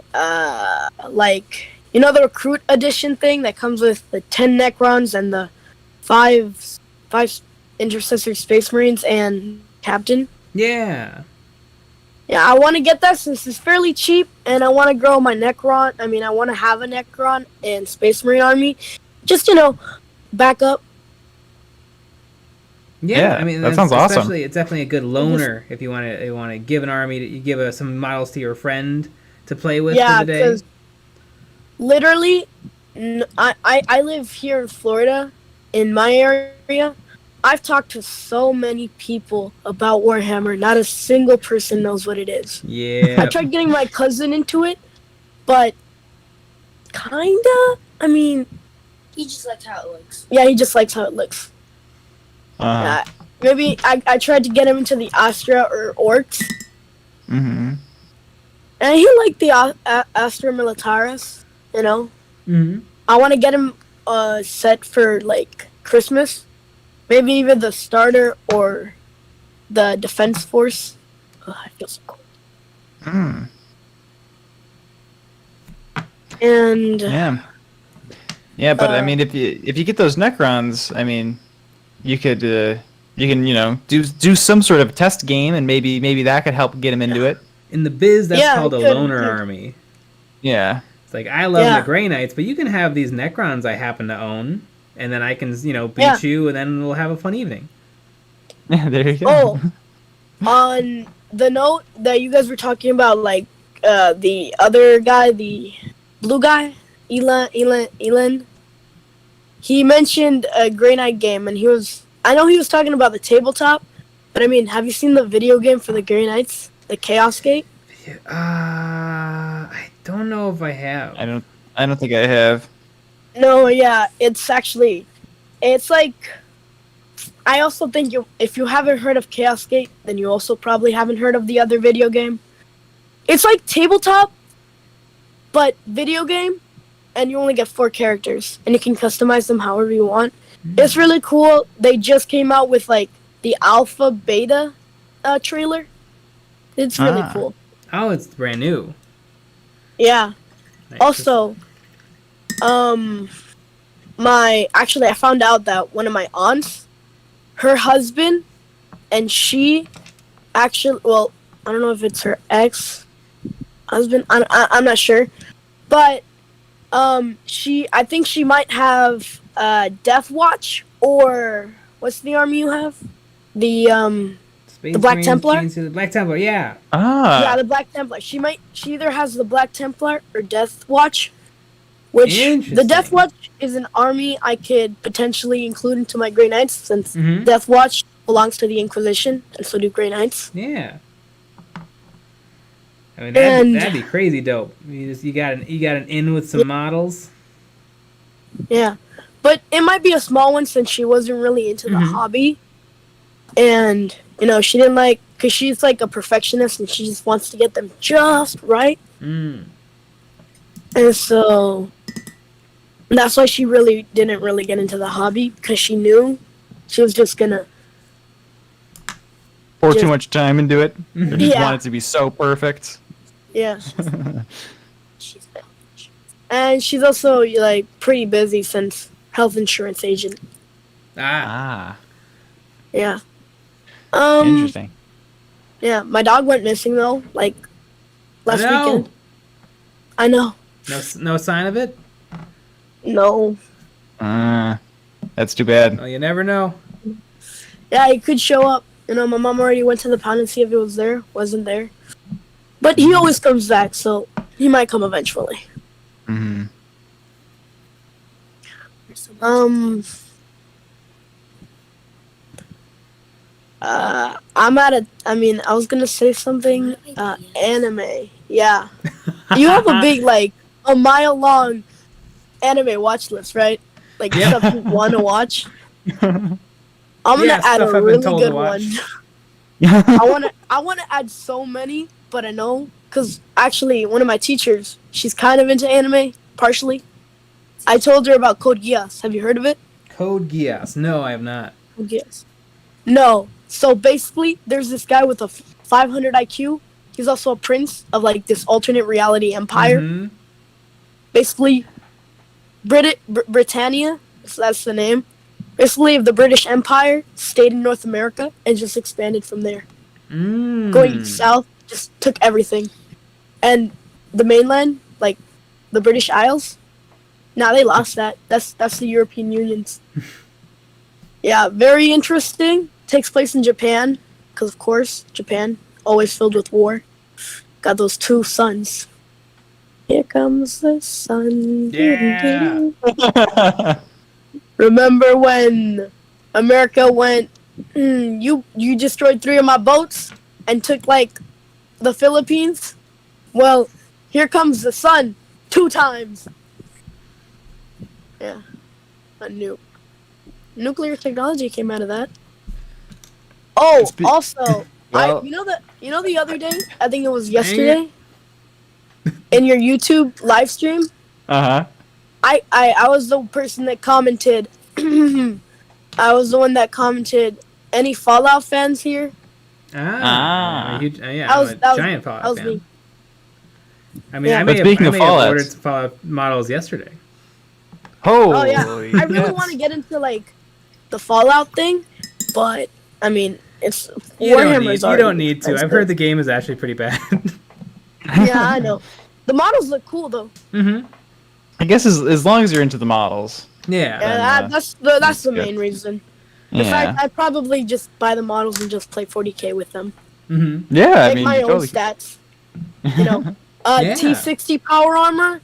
like, you know, the recruit edition thing that comes with the 10 Necrons and the 5 Intercessor Space Marines and Captain. Yeah. Yeah, I want to get that since it's fairly cheap, and I want to grow my Necron. I mean, I want to have a Necron and Space Marine army. Just, you know, back up. Yeah, I mean that sounds awesome. It's definitely a good loaner if you want to give an army, you give some models to your friend to play with for the day. Because literally, I live here in Florida, in my area. I've talked to so many people about Warhammer. Not a single person knows what it is. Yeah. I tried getting my cousin into it, but kinda. I mean, He just likes how it looks. yeah, he just likes how it looks. Maybe I tried to get him into the Astra or Orcs, and he liked the Astra Militaris. You know, I want to get him set for like Christmas. Maybe even the starter or the defense force. Oh, I feel so cold. And yeah, but I mean, if you get those Necrons, I mean, you can do some sort of test game, and maybe that could help get him into it. In the biz, that's called a loaner army. Yeah, it's like I love the Grey Knights, but you can have these Necrons I happen to own. And then I can, beat you, and then we'll have a fun evening. Yeah, there you go. Oh, on the note that you guys were talking about, like, the other guy, the blue guy, Elon, he mentioned a Grey Knight game, and I know he was talking about the tabletop, but I mean, have you seen the video game for the Grey Knights, the Chaos Gate? I don't know if I have. I don't think I have. No, yeah, it's like, I also think if you haven't heard of Chaos Gate, then you also probably haven't heard of the other video game. It's like tabletop, but video game, and you only get 4 characters, and you can customize them however you want. It's really cool. They just came out with, like, the alpha beta trailer. It's really cool. Oh, it's brand new. Yeah. Nice. Also, I found out that one of my aunts, her husband, and she actually, well, I don't know if it's her ex-husband, I'm not sure, but, I think she might have, Death Watch, or, what's the army you have? The Black Templar? The Black Templar, yeah. Yeah, the Black Templar. She either has the Black Templar or Death Watch. Which the Death Watch is an army I could potentially include into my Grey Knights, since Death Watch belongs to the Inquisition, and so do Grey Knights. Yeah. I mean, that'd be crazy dope. You got an in with some models. Yeah, but it might be a small one since she wasn't really into the hobby, and she didn't because she's like a perfectionist and she just wants to get them just right. And so that's why she really didn't really get into the hobby, because she knew she was just gonna pour too much time into it. Or just want it to be so perfect. Yeah. And she's also like pretty busy since health insurance agent. Ah. Yeah. Interesting. Yeah, my dog went missing though, like last weekend. I know. No sign of it? No. That's too bad. Well, you never know. Yeah, he could show up. My mom already went to the pound and see if it was there. Wasn't there. But he always comes back, so he might come eventually. Um, I'm at a. I mean, I was gonna say something. Anime. Yeah, you have a big like a mile long anime watch list, right? Like stuff you want to watch. I'm gonna add stuff a I've been really told to good one. watch. I wanna add so many, but I know because actually one of my teachers, she's kind of into anime partially. I told her about Code Geass. Have you heard of it? Code Geass. No, I have not. Code Geass. No. So basically, there's this guy with a 500 IQ. He's also a prince of like this alternate reality empire. Mm-hmm. Basically, Britannia, so that's the name. Basically, the British Empire stayed in North America and just expanded from there. Going south, just took everything. And the mainland, like the British Isles, now they lost that. That's the European Union's. Yeah, very interesting. Takes place in Japan, because of course, Japan, always filled with war. Got those two suns. Here comes the sun. Yeah. Remember when America went, you destroyed 3 of my boats and took like the Philippines? Well, here comes the sun 2 times. Yeah, a nuke. Nuclear technology came out of that. Oh, also, Well- you know the other day, I think it was yesterday, in your YouTube live stream, Uh-huh. I was the person that commented. I was the one that commented. Any Fallout fans here? Yeah, That was- I'm a that was- giant that Fallout was fan. me. I mean, Yeah. I But may speaking have of I may have Fallouts- ordered some Fallout models yesterday. Oh yeah, I really want to get into like the Fallout thing, but I mean, it's You Warhammer's don't already need to. I've heard the game is actually pretty bad. Yeah, I know. The models look cool though. Mm-hmm. I guess as long as you're into the models. Yeah. Yeah, that's the main reason. In Yeah. fact, I'd probably just buy the models and just play 40k with them. Mm-hmm. Yeah, I Make mean, my you own totally- stats. You know, Yeah. T60 power armor,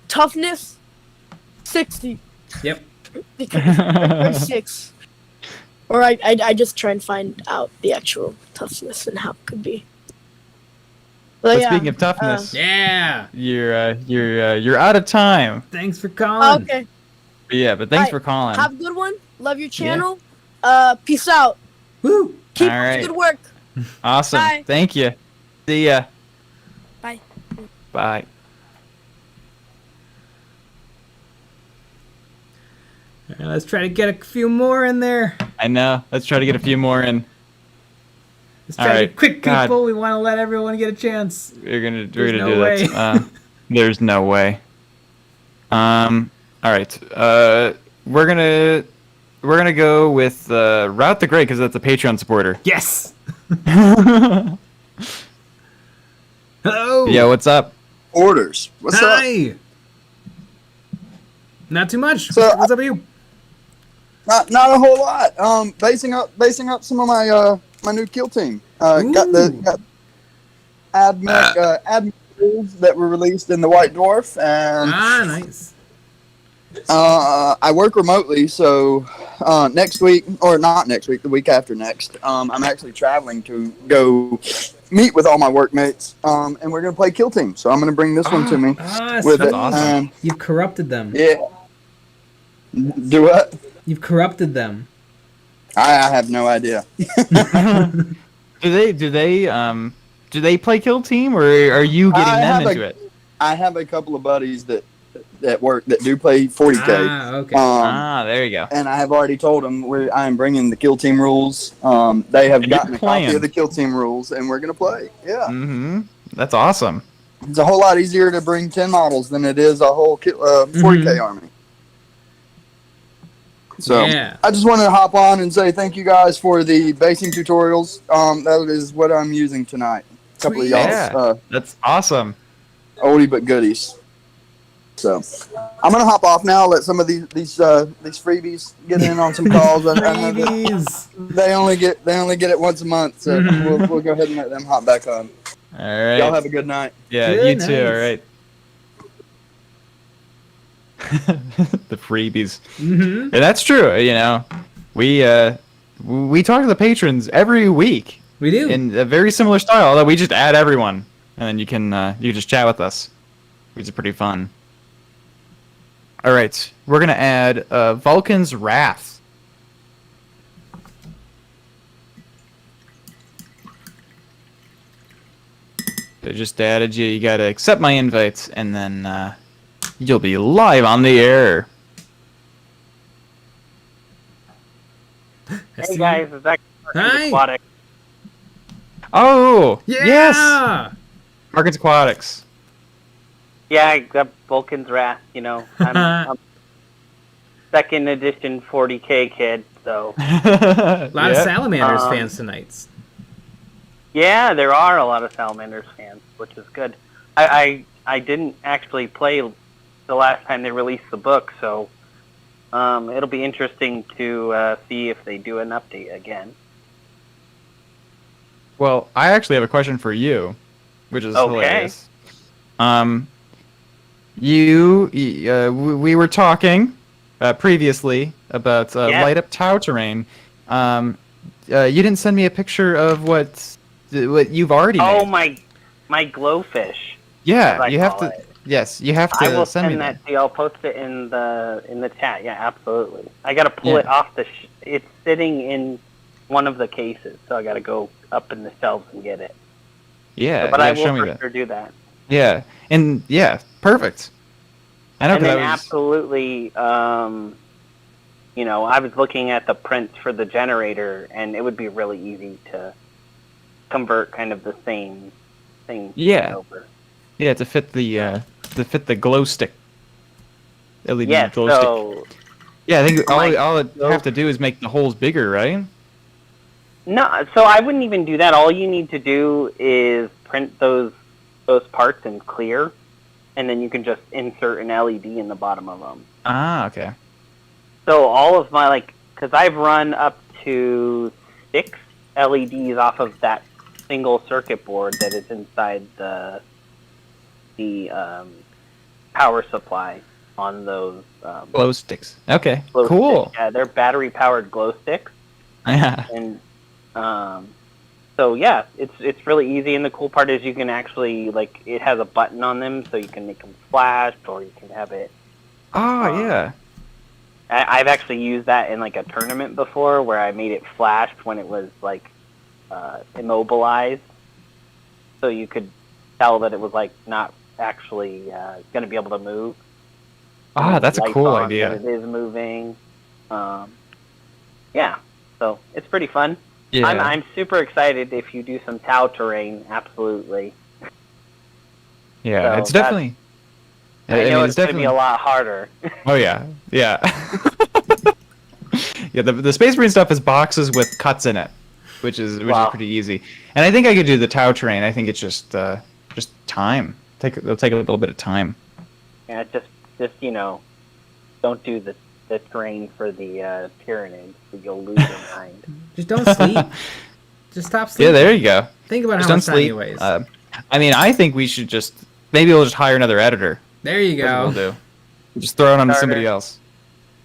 toughness 60. Yep. Or 6. Or I just try and find out the actual toughness and how it could be. But yeah, speaking of toughness, Yeah. you're out of time. Thanks for calling. Okay. But yeah, but thanks Alright, for calling. Have a good one. Love your channel. Peace out. Woo. Keep All up the right. good work. Awesome. Bye. Thank you. See ya. Bye. Bye. Let's try to get a few more in there. I know. Let's try to get a few more in. Let's try to Alright, be quick, God. people. We want to let everyone get a chance. We're gonna There's do no way. that. There's no way. All right. We're gonna go with Route the Great because that's a Patreon supporter. Yes. Hello. Yeah. What's up? Orders. What's up? Hi. Not too much. So, What's up with you? Not a whole lot. Basing up some of my my new kill team. Got admin rules that were released in the White Dwarf, and nice. I work remotely, so next week, or not next week, the week after next, I'm actually traveling to go meet with all my workmates, and we're gonna play kill team. So I'm gonna bring this one to me. That's awesome. You've corrupted them. Yeah. Do what? You've corrupted them. I have no idea. Do they play Kill Team, or are you getting them into it? I have a couple of buddies that work that do play 40k. Okay. There you go. And I have already told them I am bringing the kill team rules. They have gotten a copy of the kill team rules, and we're gonna play. Yeah. Mm-hmm. That's awesome. It's a whole lot easier to bring 10 models than it is a whole 40k army. So Yeah. I just wanted to hop on and say thank you guys for the basing tutorials. That is what I'm using tonight. A couple of y'all's Yeah, that's awesome. oldie but goodies. So I'm gonna hop off now. Let some of these freebies get in on some calls. Freebies. They only get it once a month, so we'll go ahead and let them hop back on. All right. Y'all have a good night. Yeah, Good you too. night. All right. The freebies. Mm-hmm. And that's true. You know, we talk to the patrons every week. We do in a very similar style. Although we just add everyone, and then you can just chat with us, which is pretty fun. All right, we're gonna add Vulcan's Wrath. I just added you. You gotta accept my invite, and then you'll be live on the air. Hey guys, it's actually Aquatic. Oh, yeah! Yes! Markets Aquatics. Yeah, I got Vulcan's Wrath, you know. I'm second edition 40k kid, so. A lot of Salamanders fans tonight. Yeah, there are a lot of Salamanders fans, which is good. I didn't actually play the last time they released the book, so it'll be interesting to see if they do an update again. Well, I actually have a question for you, which is hilarious. We were talking previously about light up Tau terrain. You didn't send me a picture of what you've already made. Oh, my glowfish. Yeah, you have to. Yes, you have to. I will send me that to you. I'll post it in the chat. Yeah, absolutely. I gotta pull it off it's sitting in one of the cases, so I gotta go up in the shelves and get it. Yeah, but I will show me for that. sure do that. Yeah, and perfect. I know. And then absolutely, you know, I was looking at the prints for the generator, and it would be really easy to convert kind of the same thing over. Yeah, to fit the glow stick. LED glow stick. Yeah, I think all it have to do is make the holes bigger, right? No, so I wouldn't even do that. All you need to do is print those parts in clear, and then you can just insert an LED in the bottom of them. Ah, okay. So all of my, because I've run up to 6 LEDs off of that single circuit board that is inside the power supply on those glow sticks. Okay, glow cool. Sticks. Yeah, they're battery-powered glow sticks. Yeah. And so yeah, it's really easy, and the cool part is you can actually it has a button on them, so you can make them flash, or you can have it. Oh yeah. I've actually used that in a tournament before, where I made it flash when it was immobilized, so you could tell that it was not actually going to be able to move. Ah, that's a cool idea. It is moving. Yeah, so it's pretty fun. Yeah. I'm super excited if you do some Tau terrain. Absolutely. Yeah, So it's definitely. I know it's going to be a lot harder. Oh yeah, yeah. Yeah, the Space Marine stuff is boxes with cuts in it, which is pretty easy. And I think I could do the Tau terrain. I think it's just time. It'll take a little bit of time. Yeah, just don't do the terrain for the Tyranids, so you'll lose your mind. Just don't sleep. Just stop sleeping. Yeah, there you go. Think about just how don't much time sleep. you waste. I mean, I think we should maybe we'll just hire another editor. There you That's go. what we'll do. Just throw it on to somebody else.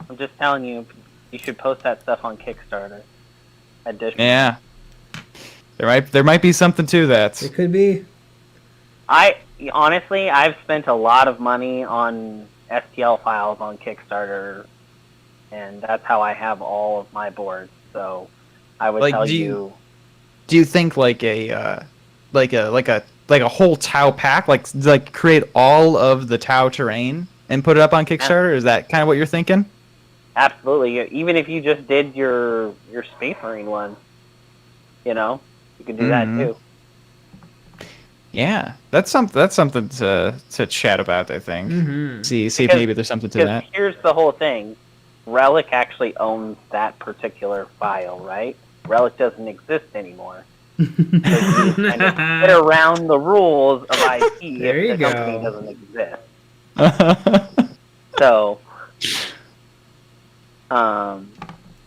I'm just telling you, you should post that stuff on Kickstarter. Yeah. There might be something to that. It could be. Honestly, I've spent a lot of money on STL files on Kickstarter, and that's how I have all of my boards. So I would tell you. Do you think like a whole Tau pack, like create all of the Tau terrain and put it up on Kickstarter? Is that kind of what you're thinking? Absolutely. Even if you just did your Space Marine one, you could do that too. Yeah, that's something to chat about. I think. Mm-hmm. See if maybe there's something to that. Here's the whole thing: Relic actually owns that particular file, right? Relic doesn't exist anymore. So you kind of get around the rules of IP if the company doesn't exist. So,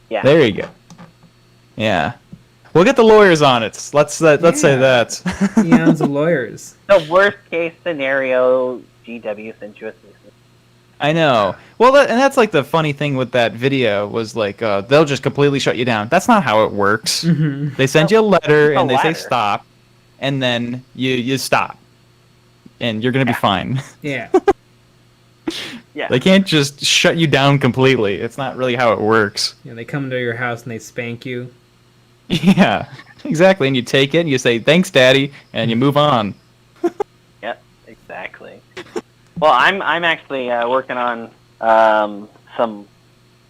yeah. There you go. Yeah. We'll get the lawyers on it. Let's say that. Eons of lawyers. The worst case scenario, GW sent you a cease I know. Well, and that's like the funny thing with that video was like they'll just completely shut you down. That's not how it works. Mhm. They send you a letter and they say ladder. stop, and then you stop, and you're gonna be fine. Yeah. Yeah. They can't just shut you down completely. It's not really how it works. Yeah, they come to your house and they spank you. Yeah, exactly. And you take it and you say thanks, Daddy, and you move on. Yep, exactly. Well, I'm actually working on some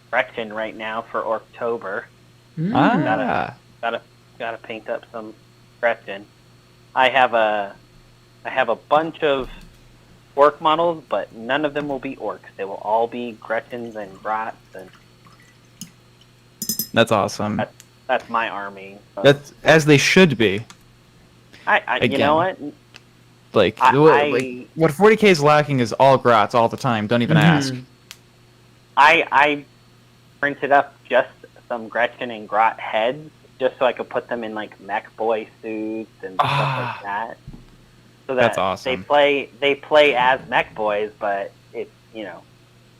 Gretchen right now for October. Ah. Gotta paint up some Gretchen. I have a bunch of orc models, but none of them will be orcs. They will all be Gretchens and Grots, and That's awesome. that's my army. So That's as they should be. you know what? Like, I- what 40k is lacking is all grots all the time. Don't even ask. I printed up just some Gretchen and Grot heads just so I could put them in like mech boy suits and stuff like that. So that That's awesome. They play as mech boys, but it's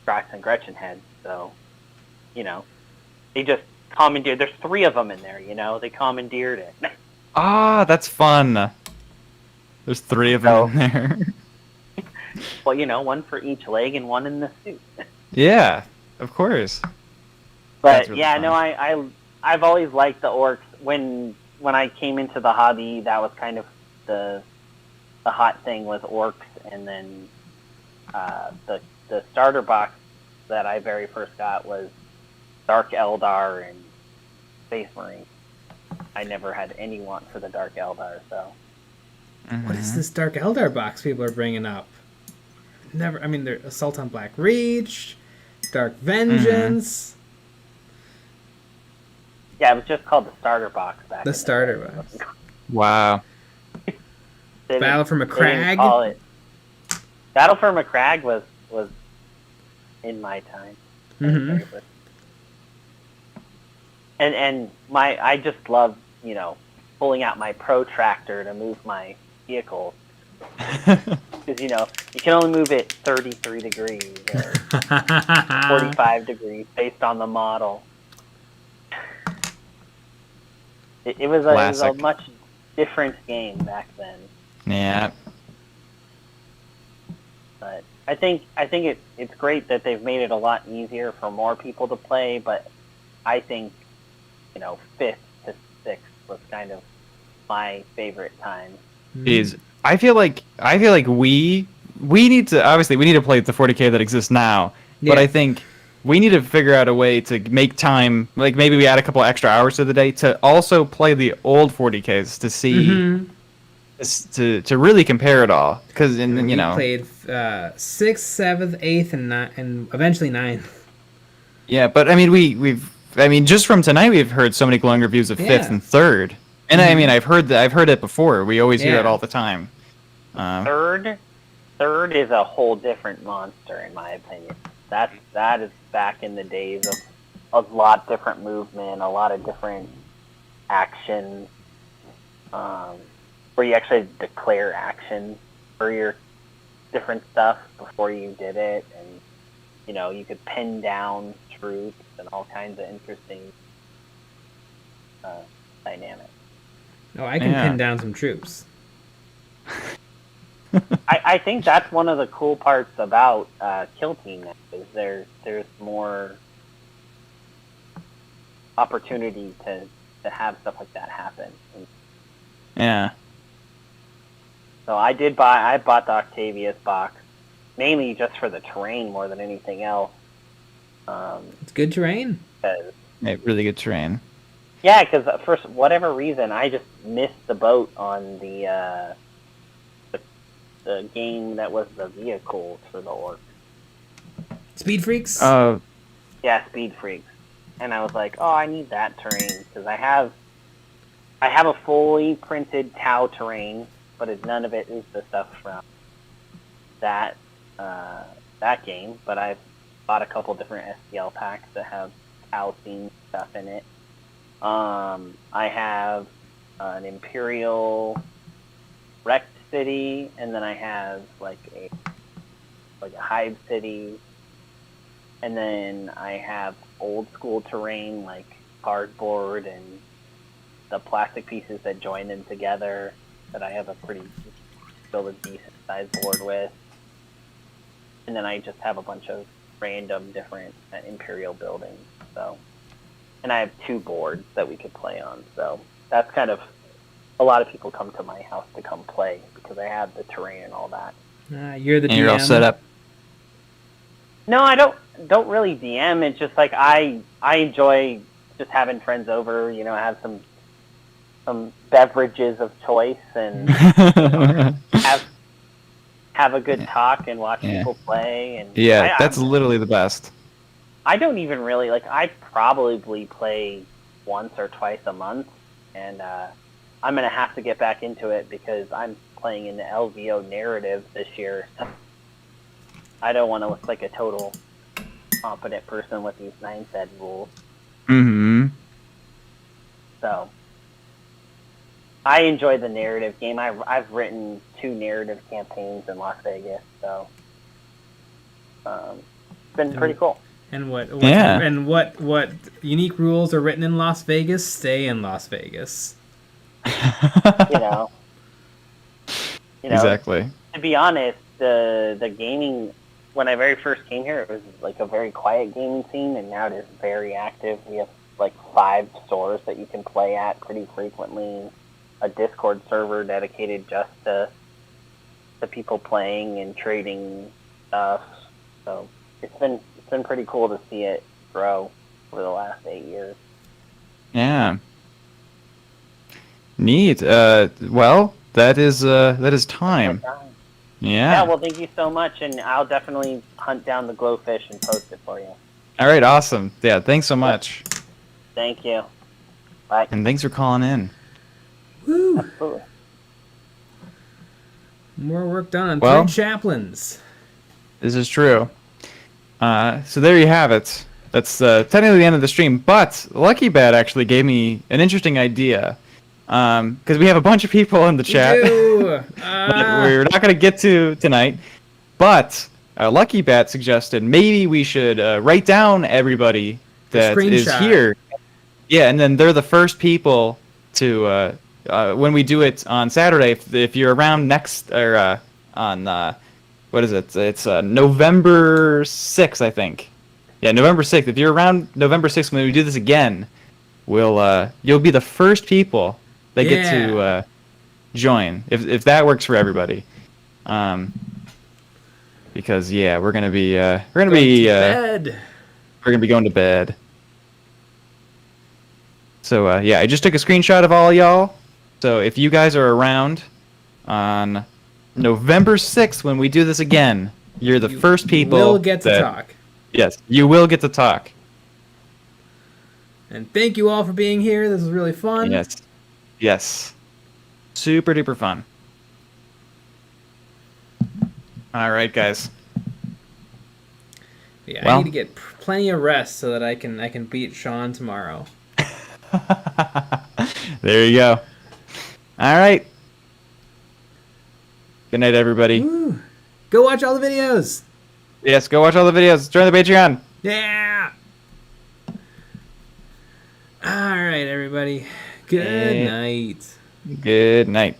Grots and Gretchen heads. So they just commandeered. There's 3 of them in there. They commandeered it. Ah, that's fun. There's 3 of them in there. Well, one for each leg and one in the suit. Yeah, of course. But That's really yeah, fun. no, I've always liked the orcs. When I came into the hobby, that was kind of the hot thing with orcs, and then the starter box that I very first got was Dark Eldar and Space Marine. I never had any want for the Dark Eldar, so. What is this Dark Eldar box people are bringing up? Never. I mean, there's Assault on Black Reach, Dark Vengeance. Yeah, it was just called the starter box back. The starter box. Wow. Battle for They didn't McCrag? call it. Battle for McCrag was in my time. Mhm. And I just love pulling out my protractor to move my vehicle, because you can only move it 33 degrees or 45 degrees based on the model. It was a much different game back then. Yeah. But I think it's great that they've made it a lot easier for more people to play. But I think 5th to 6th was kind of my favorite time. Jeez, I feel like we need to play the 40k that exists now, but Yeah. I think we need to figure out a way to make time, like maybe we add a couple extra hours to the day to also play the old 40ks to see to really compare it all, because We played 6th, 7th, 8th, and eventually 9th. Yeah, but I mean just from tonight we've heard so many glowing reviews of 5th and 3rd. And I mean, I've heard it before. We always hear it all the time. Third is a whole different monster, in my opinion. That is back in the days of a lot different movement, a lot of different action, where you actually declare action for your different stuff before you did it, and you could pin down troops and all kinds of interesting dynamics. Oh, I can pin down some troops. I think that's one of the cool parts about Kill Team now, is there's more opportunity to have stuff like that happen. Yeah. So I bought the Octavius box mainly just for the terrain more than anything else. It's good terrain. Yeah, really good terrain. Yeah, because for whatever reason, I just missed the boat on the game that was the vehicles for the orcs. Speed Freaks? Yeah, Speed Freaks. And I was like, oh, I need that terrain, because I have a fully printed Tau terrain, but none of it is the stuff from that game. But I've bought a couple different STL packs that have Tau themed stuff in it. I have an Imperial wrecked city, and then I have like a Hive city, And then I have old school terrain like cardboard and the plastic pieces that join them together that I have a pretty build a decent sized board with. And then I just have a bunch of random different Imperial buildings. So, and I have 2 boards that we could play on. So that's kind of, a lot of people come to my house to come play because I have the terrain and all that. You're the DM. And you're all set up. No, I don't really DM. It's just like I enjoy just having friends over. You know, have some beverages of choice and have a good talk and watch people play. And yeah, that's literally the best. I don't even really like. I probably play once or twice a month, and I'm gonna have to get back into it because I'm playing in the LVO narrative this year. So I don't want to look like a total competent person with these 9 set rules. Mm-hmm. So I enjoy the narrative game. I've written 2 narrative campaigns in Las Vegas, so it's been pretty cool. And what unique rules are written in Las Vegas stay in Las Vegas. you know, exactly. To be honest, the gaming, when I very first came here, it was like a very quiet gaming scene, and now it is very active. We have like 5 stores that you can play at pretty frequently, a Discord server dedicated just to people playing and trading stuff. So it's been pretty cool to see it grow over the last 8 years. Yeah. Neat. Well, that is time. Yeah, well, thank you so much, and I'll definitely hunt down the glowfish and post it for you. All right, awesome. Yeah, thanks so much. Thank you. Bye. And thanks for calling in. Woo! Absolutely. More work done on Well, 3 chaplains. This is true. So there you have it. That's technically the end of the stream, but Lucky Bat actually gave me an interesting idea. Because we have a bunch of people in the chat that we're not going to get to tonight. But Lucky Bat suggested maybe we should write down everybody that is here. Yeah, and then they're the first people to, when we do it on Saturday, if you're around next, or on, what is it? It's November 6th, I think. Yeah, November 6th. If you're around November 6th when we do this again, you'll be the first people that get to join, if that works for everybody. Because we're gonna be going to bed. So I just took a screenshot of all y'all. So if you guys are around on November 6th when we do this again, you're the first people. Will get to talk. Yes, you will get to talk. And thank you all for being here. This was really fun. Yes. Super duper fun. All right, guys. Yeah, I need to get plenty of rest so that I can beat Sean tomorrow. There you go. All right. Good night, everybody. Woo. Go watch all the videos. Yes, go watch all the videos. Join the Patreon. Yeah. All right, everybody. Good night. Good night.